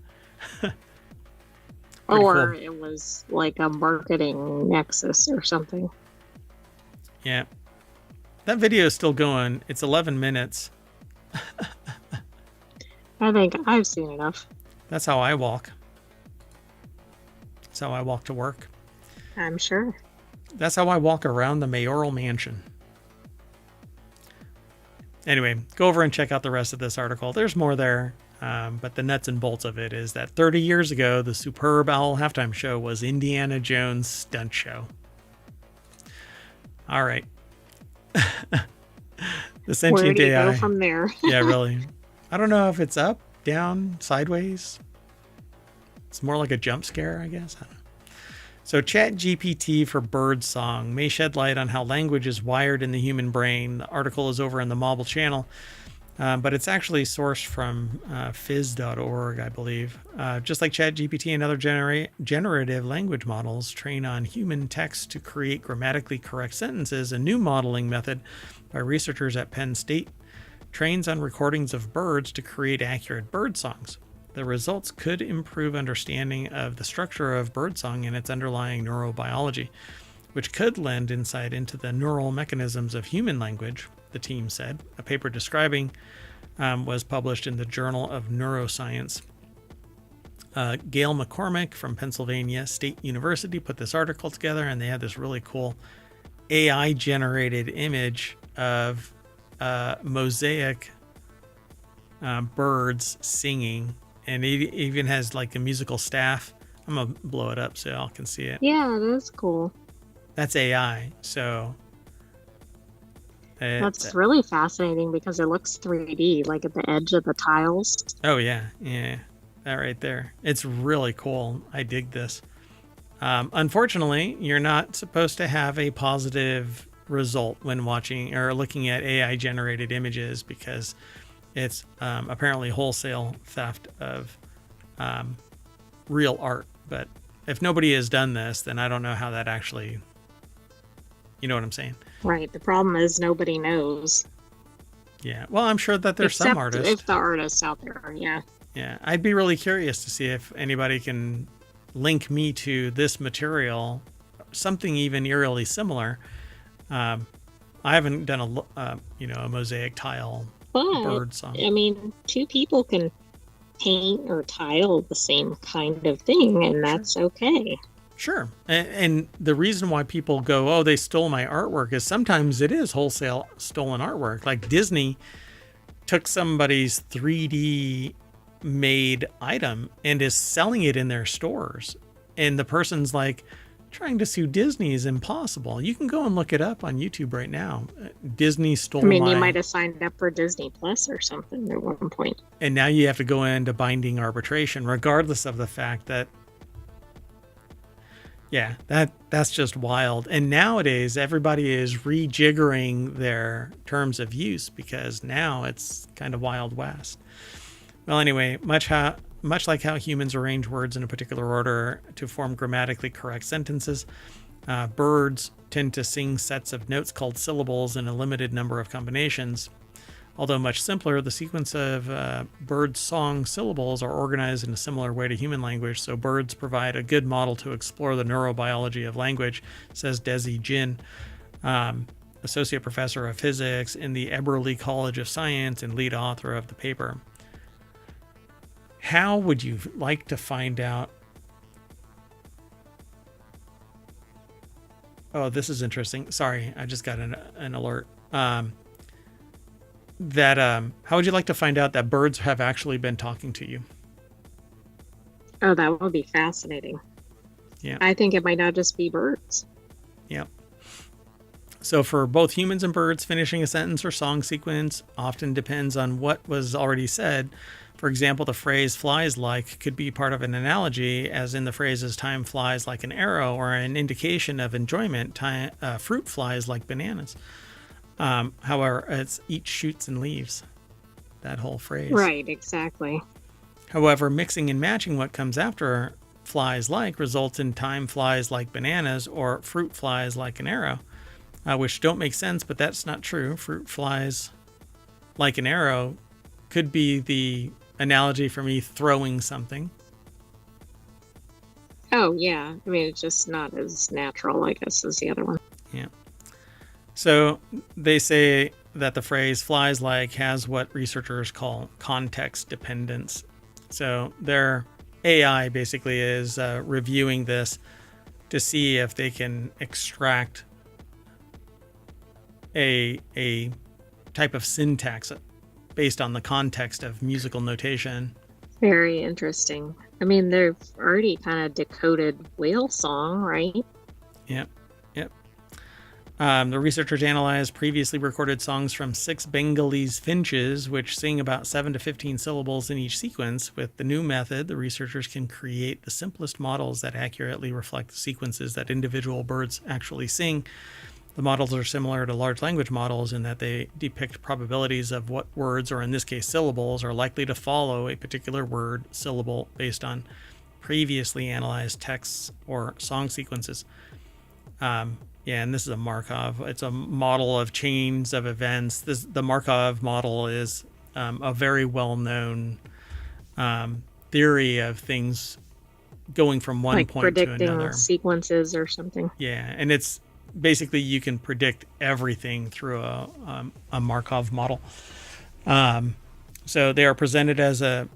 Or cool. It was like a marketing nexus or something. Yeah. That video is still going. It's 11 minutes. I think I've seen enough. That's how I walk. That's how I walk to work. I'm sure. That's how I walk around the mayoral mansion. Anyway, go over and check out the rest of this article. There's more there, but the nuts and bolts of it is that 30 years ago, the Superb Owl halftime show was Indiana Jones' stunt show. All right. The sentient Where do you AI. go from there? Yeah, really. I don't know if it's up, down, sideways. It's more like a jump scare, I guess. I don't know. So ChatGPT for birdsong may shed light on how language is wired in the human brain. The article is over in the Mobile channel, but it's actually sourced from phys.org, I believe. Just like ChatGPT and other generative language models train on human text to create grammatically correct sentences, a new modeling method by researchers at Penn State trains on recordings of birds to create accurate bird songs. The results could improve understanding of the structure of birdsong and its underlying neurobiology, which could lend insight into the neural mechanisms of human language, the team said. A paper describing was published in the Journal of Neuroscience. Gail McCormick from Pennsylvania State University put this article together, and they had this really cool AI-generated image of mosaic birds singing, and it even has like a musical staff. I'm gonna blow it up so y'all can see it. Yeah, that's cool. That's AI. So That's really fascinating because it looks 3D, like at the edge of the tiles. oh yeah, yeah, that right there. It's really cool. I dig this. Unfortunately, you're not supposed to have a positive result when watching or looking at AI generated images because it's apparently wholesale theft of real art. But if nobody has done this, then I don't know how that actually, you know what I'm saying? Right. The problem is nobody knows. Yeah. Well, I'm sure that there's some Except artists. if the artists out there, yeah. Yeah. I'd be really curious to see if anybody can link me to this material, something even eerily similar. I haven't done a mosaic tile But, bird song. I mean, two people can paint or tile the same kind of thing, and that's okay. Sure. And the reason why people go, oh, they stole my artwork is sometimes it is wholesale stolen artwork. Like Disney took somebody's 3D made item and is selling it in their stores. And the person's like, trying to sue Disney is impossible. You can go and look it up on YouTube right now. Disney stole you might have signed up for Disney Plus or something at one point. And now you have to go into binding arbitration, regardless of the fact that, yeah, that's just wild. And nowadays, everybody is rejiggering their terms of use because now it's kind of Wild West. Well, anyway, much like how humans arrange words in a particular order to form grammatically correct sentences, birds tend to sing sets of notes called syllables in a limited number of combinations. Although much simpler, the sequence of bird song syllables are organized in a similar way to human language, so birds provide a good model to explore the neurobiology of language, says Desi Jin, associate professor of physics in the Eberly College of Science and lead author of the paper. How would you like to find out? Oh, this is interesting. Sorry, I just got an alert. How would you like to find out that birds have actually been talking to you? Oh, that would be fascinating. Yeah. I think it might not just be birds. Yeah. So for both humans and birds, finishing a sentence or song sequence often depends on what was already said. For example, the phrase flies like could be part of an analogy, as in the phrases time flies like an arrow, or an indication of enjoyment, fruit flies like bananas. However, it's eat shoots and leaves, that whole phrase. Right, exactly. However, mixing and matching what comes after flies like results in time flies like bananas or fruit flies like an arrow, which don't make sense, but that's not true. Fruit flies like an arrow could be the analogy for me throwing something. Oh, yeah. I mean, it's just not as natural, I guess, as the other one. Yeah. So they say that the phrase flies like has what researchers call context dependence. So their AI basically is reviewing this to see if they can extract a type of syntax based on the context of musical notation. Very interesting. I mean, they've already kind of decoded whale song, right? Yep. The researchers analyzed previously recorded songs from 6 Bengalese finches, which sing about 7 to 15 syllables in each sequence. With the new method, the researchers can create the simplest models that accurately reflect the sequences that individual birds actually sing. The models are similar to large language models in that they depict probabilities of what words, or in this case syllables, are likely to follow a particular word syllable based on previously analyzed texts or song sequences. And this is a Markov. It's a model of chains of events. The Markov model is a very well-known theory of things going from one point to another. Predicting sequences or something. Yeah, and it's basically you can predict everything through a Markov model. So they are presented as a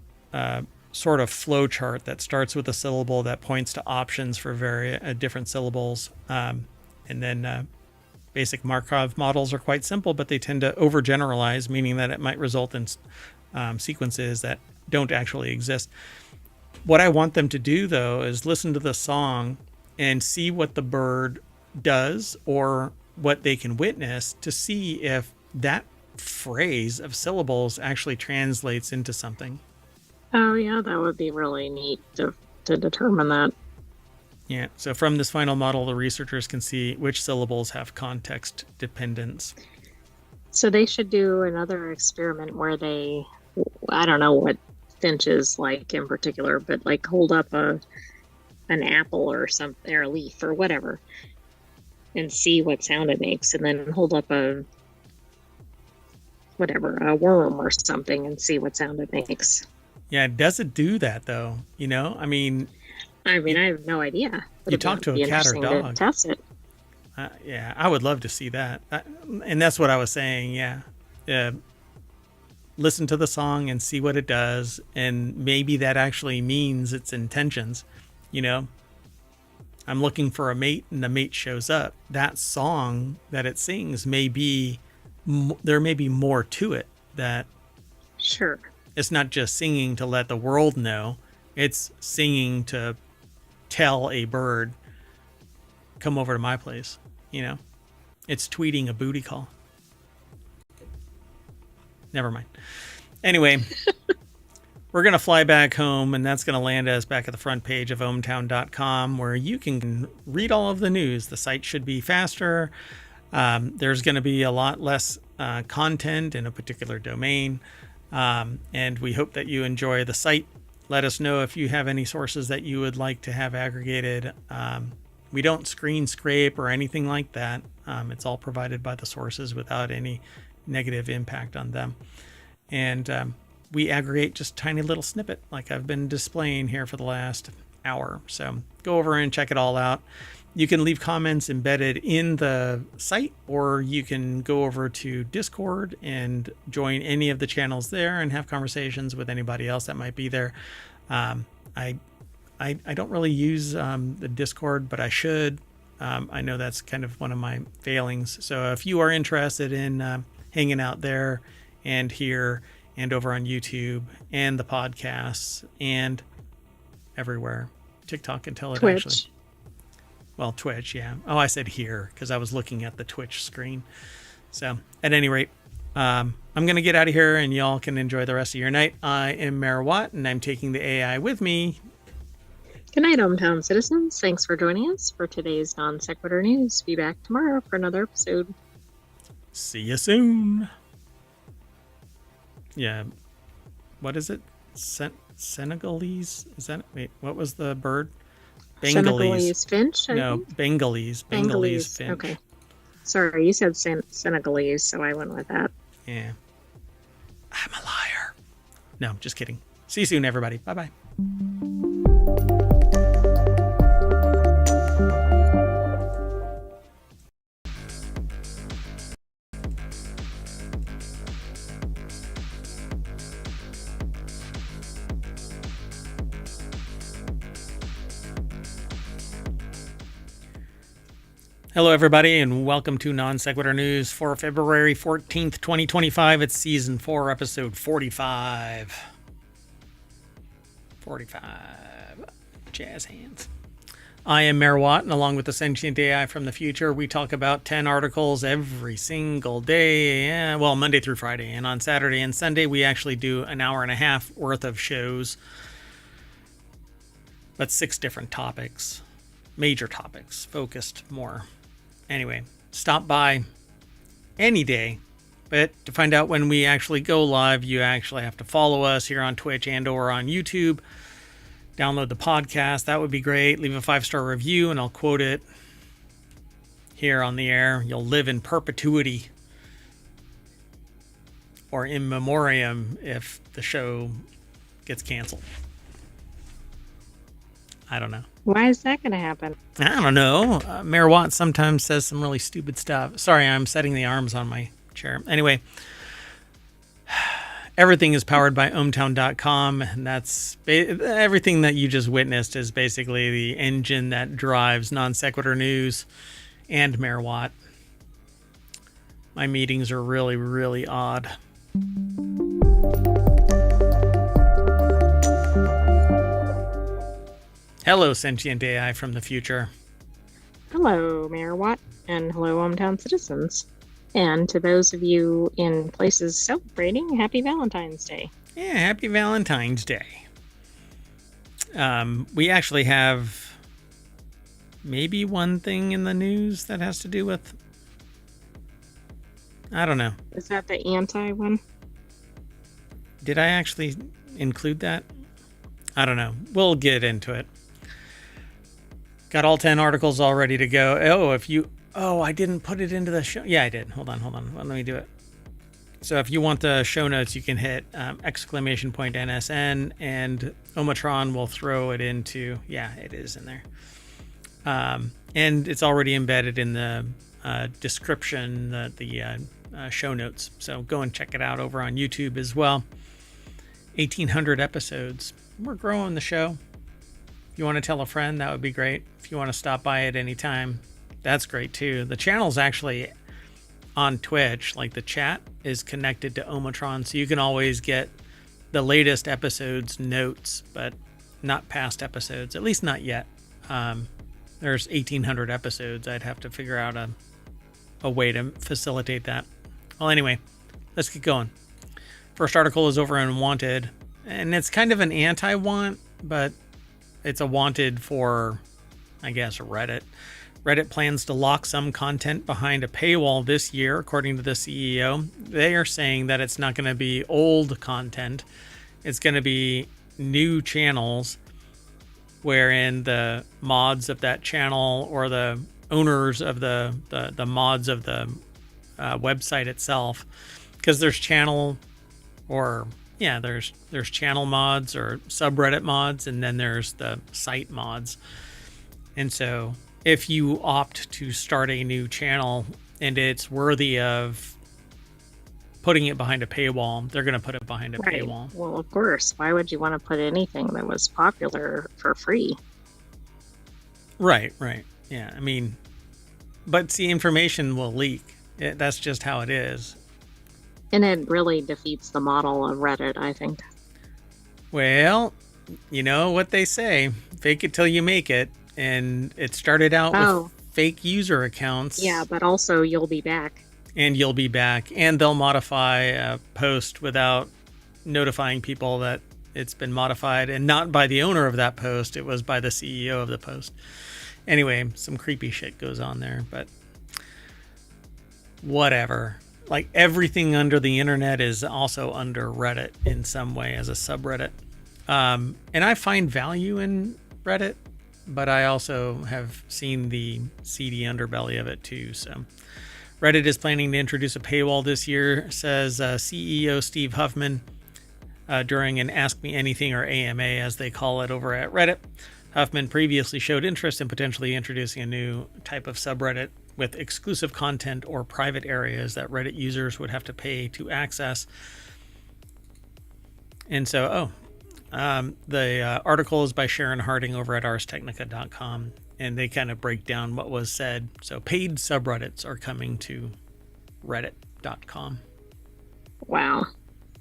sort of flow chart that starts with a syllable that points to options for different syllables. And then Basic Markov models are quite simple, but they tend to overgeneralize, meaning that it might result in sequences that don't actually exist. What I want them to do, though, is listen to the song and see what the bird does or what they can witness to see if that phrase of syllables actually translates into something. Oh, yeah, that would be really neat to determine that. Yeah, so from this final model, the researchers can see which syllables have context dependence. So they should do another experiment where they, I don't know what Finch is like in particular, but like hold up an apple or something, or a leaf or whatever, and see what sound it makes, and then hold up a worm or something and see what sound it makes. Yeah, does it do that though? You know, I mean, I have no idea. You talk to a cat or dog. To test it. Yeah, I would love to see that. And that's what I was saying. Yeah. Listen to the song and see what it does. And maybe that actually means its intentions. You know, I'm looking for a mate and the mate shows up. That song that it sings there may be more to it, that sure, it's not just singing to let the world know. It's singing to tell a bird, come over to my place. You know, it's tweeting a booty call. Never mind. Anyway, we're going to fly back home, and that's going to land us back at the front page of ohmtown.com, where you can read all of the news. The site should be faster. There's going to be a lot less content in a particular domain. And we hope that you enjoy the site. Let us know if you have any sources that you would like to have aggregated. We don't screen scrape or anything like that. It's all provided by the sources without any negative impact on them. And we aggregate just a tiny little snippet like I've been displaying here for the last hour. So go over and check it all out. You can leave comments embedded in the site, or you can go over to Discord and join any of the channels there and have conversations with anybody else that might be there. I don't really use the Discord, but I should. I know that's kind of one of my failings. So if you are interested in hanging out there and here and over on YouTube and the podcasts and everywhere, TikTok until it Twitch. actually... Well, Twitch, yeah. Oh, I said here because I was looking at the Twitch screen. So, at any rate, I'm going to get out of here and y'all can enjoy the rest of your night. I am Mayor Watt, and I'm taking the AI with me. Good night, hometown citizens. Thanks for joining us for today's Non Sequitur News. Be back tomorrow for another episode. See you soon. Yeah. What is it? Senegalese? Is that... Wait, what was the bird? Senegalese finch? No, Bengalese. Bengalese finch. Okay. Sorry, you said Senegalese, so I went with that. Yeah. I'm a liar. No, just kidding. See you soon, everybody. Bye-bye. Hello, everybody, and welcome to Non Sequitur News for February 14th, 2025. It's Season 4, Episode 45. 45. Jazz hands. I am Mayor Watt, and along with the Sentient AI from the future, we talk about 10 articles every single day. Well, Monday through Friday. And on Saturday and Sunday, we actually do an hour and a half worth of shows. But 6 different topics. Major topics, focused more. Anyway, stop by any day, but to find out when we actually go live, you actually have to follow us here on Twitch and or on YouTube. Download the podcast. That would be great. Leave a 5-star review and I'll quote it here on the air. You'll live in perpetuity, or in memoriam if the show gets canceled. I don't know. Why is that going to happen? I don't know. Mayor Watt sometimes says some really stupid stuff. Sorry, I'm setting the arms on my chair. Anyway, everything is powered by ohmtown.com, and that's everything that you just witnessed is basically the engine that drives Non Sequitur News and Mayor Watt. My meetings are really, really odd. Hello, sentient AI from the future. Hello, Mayor Watt, and hello, hometown citizens. And to those of you in places celebrating, happy Valentine's Day. Yeah, happy Valentine's Day. We actually have maybe one thing in the news that has to do with... I don't know. Is that the anti one? Did I actually include that? I don't know. We'll get into it. Got all 10 articles all ready to go. Oh, I didn't put it into the show. Yeah, I did. Hold on. Well, let me do it. So if you want the show notes, you can hit !NSN, and Omatron will throw it into... Yeah, it is in there. And it's already embedded in the description, the show notes. So go and check it out over on YouTube as well. 1,800 episodes. We're growing the show. If you want to tell a friend, that would be great. If you want to stop by at any time, that's great too. The channel's actually on Twitch. Like, the chat is connected to Omatron, so you can always get the latest episodes notes, but not past episodes, at least not yet. There's 1,800 episodes. I'd have to figure out a way to facilitate that. Well, anyway, let's get going. First article is over on Wanted, and it's kind of an anti-want, but it's a wanted for, I guess, Reddit. Reddit plans to lock some content behind a paywall this year, according to the CEO. They are saying that it's not going to be old content. It's going to be new channels wherein the mods of that channel or the owners of the mods of the website itself, because there's channel mods or subreddit mods, and then there's the site mods. And so if you opt to start a new channel and it's worthy of putting it behind a paywall, they're going to put it behind a paywall. Well, of course. Why would you want to put anything that was popular for free? Right. Yeah, I mean, but see, information will leak. That's just how it is. And it really defeats the model of Reddit, I think. Well, you know what they say, fake it till you make it. And it started out with fake user accounts. Yeah, but also you'll be back. And you'll be back. And they'll modify a post without notifying people that it's been modified. And not by the owner of that post. It was by the CEO of the post. Anyway, some creepy shit goes on there. But whatever. Like, everything under the internet is also under Reddit in some way as a subreddit. And I find value in Reddit, but I also have seen the seedy underbelly of it too. So Reddit is planning to introduce a paywall this year, says CEO Steve Huffman during an Ask Me Anything, or AMA as they call it, over at Reddit. Huffman previously showed interest in potentially introducing a new type of subreddit with exclusive content or private areas that Reddit users would have to pay to access. And so, the article is by Sharon Harding over at arstechnica.com, and they kind of break down what was said. So paid subreddits are coming to reddit.com. Wow.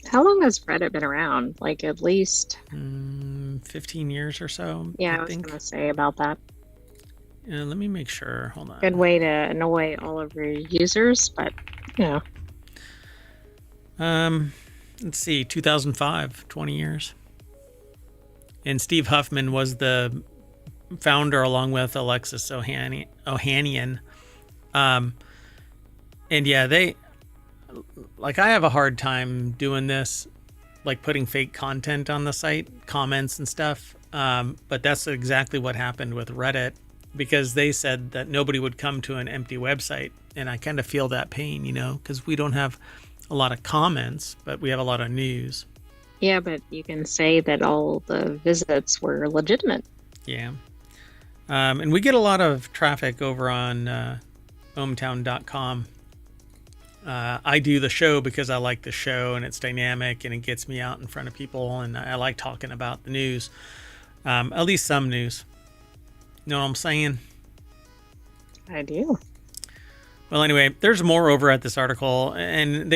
How long has Reddit been around? Like, at least 15 years or so. Yeah, I was going to say about that. Let me make sure. Hold on. Good way to annoy all of your users, but, you know. Let's see, 2005, 20 years. And Steve Huffman was the founder along with Alexis Ohanian. And yeah, I have a hard time doing this, like putting fake content on the site, comments and stuff. But that's exactly what happened with Reddit, because they said that nobody would come to an empty website. And I kind of feel that pain, because we don't have a lot of comments, but we have a lot of news. Yeah, but you can say that all the visits were legitimate. Yeah. And we get a lot of traffic over on ohmtown.com. I do the show because I like the show and it's dynamic and it gets me out in front of people, and I like talking about the news. At least some news. You know what I'm saying? I do. Well, anyway, there's more over at this article, and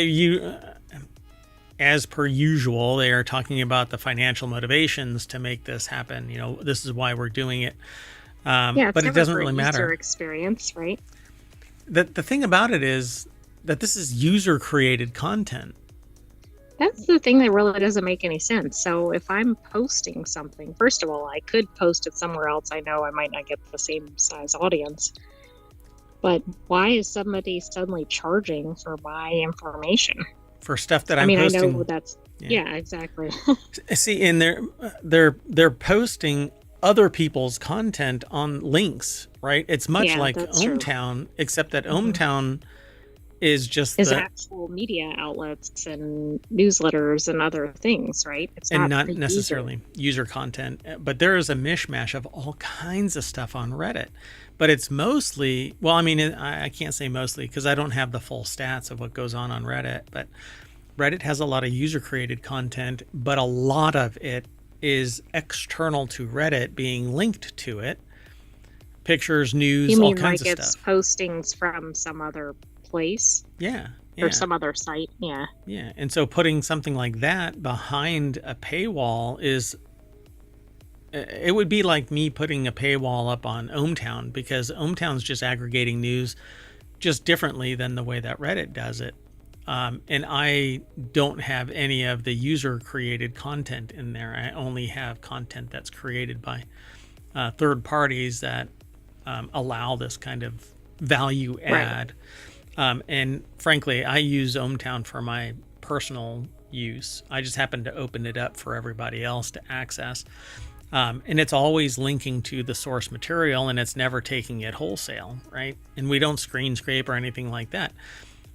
as per usual, they are talking about the financial motivations to make this happen. This is why we're doing it. Yeah, it's But it never doesn't for a really user matter. experience, right? The thing about it is that this is user created content. That's the thing that really doesn't make any sense. So if I'm posting something, first of all, I could post it somewhere else. I know I might not get the same size audience, but why is somebody suddenly charging for my information? For stuff that I I'm mean, I know posting. that's Yeah. yeah, exactly. See, and they're posting other people's content on links, right? It's much Yeah, like that's true. ohmTown, except that hmm ohmTown is just Is the actual media outlets and newsletters and other things, right? It's and not not the user. necessarily user content, but there is a mishmash of all kinds of stuff on Reddit. But it's mostly, well, I mean, I can't say mostly because I don't have the full stats of what goes on Reddit, but Reddit has a lot of user created content, but a lot of it is external to Reddit being linked to it. Pictures, You news, all mean kinds like of it's stuff. postings from some other place Yeah. or Yeah. some other site? Yeah. Yeah. And so putting something like that behind a paywall it would be like me putting a paywall up on ohmTown because ohmTown's just aggregating news just differently than the way that Reddit does it. And I don't have any of the user created content in there. I only have content that's created by third parties that allow this kind of value add. And frankly, I use ohmTown for my personal use. I just happen to open it up for everybody else to access. And it's always linking to the source material and it's never taking it wholesale, right? And we don't screen scrape or anything like that.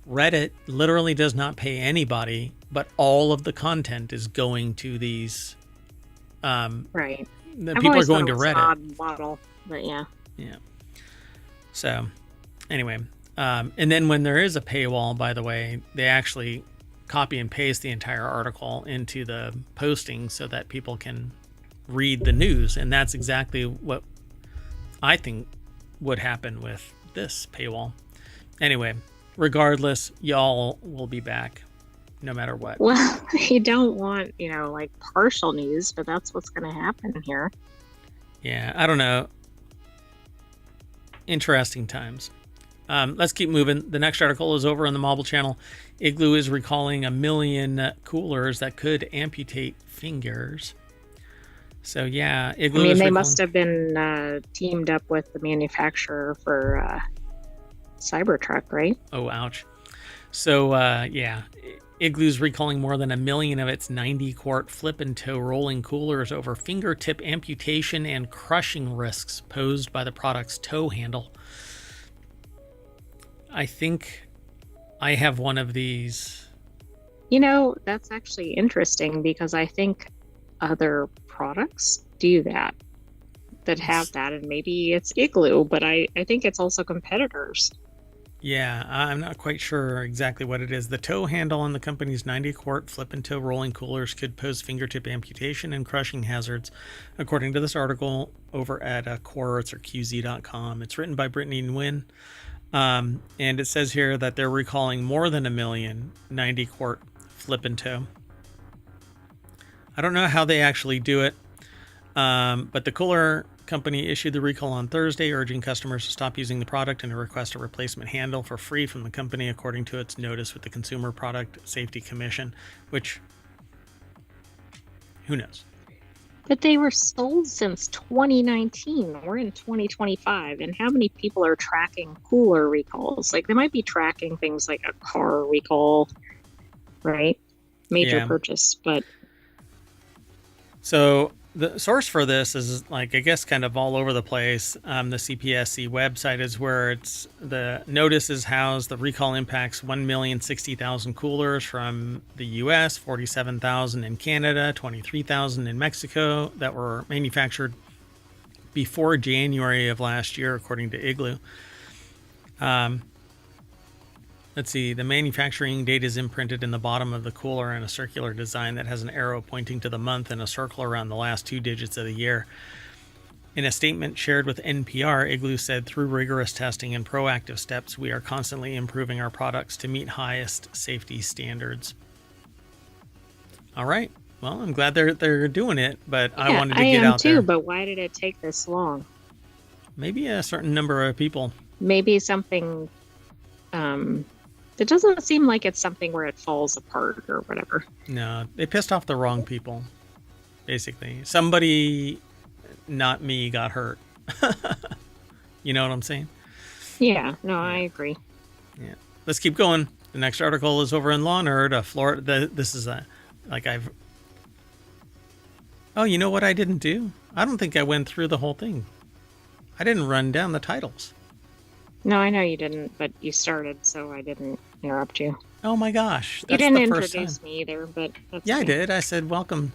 Reddit literally does not pay anybody, but all of the content is going to these. Right. The I've people are always thought going it to was an Reddit. odd model, but yeah. Yeah. So, anyway, and then when there is a paywall, by the way, they actually copy and paste the entire article into the posting so that people can read the news, and that's exactly what I think would happen with this paywall. Anyway, regardless, y'all will be back no matter what. Well, you don't want, like partial news, but that's what's going to happen here. Yeah, I don't know. Interesting times. Let's keep moving. The next article is over on the Mobile Channel. Igloo is recalling 1 million coolers that could amputate fingers. So yeah, Igloo is they recalling... must have been teamed up with the manufacturer for Cybertruck, right? Oh, ouch. So yeah, Igloo's recalling more than 1 million of its 90-quart flip and tow rolling coolers over fingertip amputation and crushing risks posed by the product's tow handle. I think I have one of these. That's actually interesting because I think other products do that have that, and maybe it's Igloo, but I think it's also competitors. Yeah, I'm not quite sure exactly what it is. The tow handle on the company's 90-quart flip and tow rolling coolers could pose fingertip amputation and crushing hazards, according to this article over at Quartz or QZ.com. It's written by Brittany Nguyen, and it says here that they're recalling more than 1 million 90-quart flip and tow. I don't know how they actually do it, but the cooler company issued the recall on Thursday, urging customers to stop using the product and to request a replacement handle for free from the company, according to its notice with the Consumer Product Safety Commission, which, who knows? But they were sold since 2019. We're in 2025, and how many people are tracking cooler recalls? Like, they might be tracking things like a car recall, right? Major purchase, but... So the source for this is, like, I guess kind of all over the place. The CPSC website is where the notice is housed. The recall impacts 1,060,000 coolers from the US, 47,000 in Canada, 23,000 in Mexico that were manufactured before January of last year, according to Igloo. Let's see, the manufacturing date is imprinted in the bottom of the cooler in a circular design that has an arrow pointing to the month and a circle around the last 2 digits of the year. In a statement shared with NPR, Igloo said, through rigorous testing and proactive steps, we are constantly improving our products to meet highest safety standards. All right. Well, I'm glad they're doing it, but I Yeah, wanted I to get am out too, there. but why did it take this long? Maybe a certain number of people. Maybe something, um, it doesn't seem like it's something where it falls apart or whatever. No, they pissed off the wrong people, basically. Somebody, not me, got hurt. You know what I'm saying? Yeah, no, I Yeah. agree. Yeah. Let's keep going. The next article is over in Law Nerd. Florida. This is like I've. Oh, you know what I didn't do? I don't think I went through the whole thing. I didn't run down the titles. No, I know you didn't, but you started, so I didn't interrupt you. Oh my gosh, You that's didn't the first time. introduce me either, but that's Yeah, I okay. did. I said welcome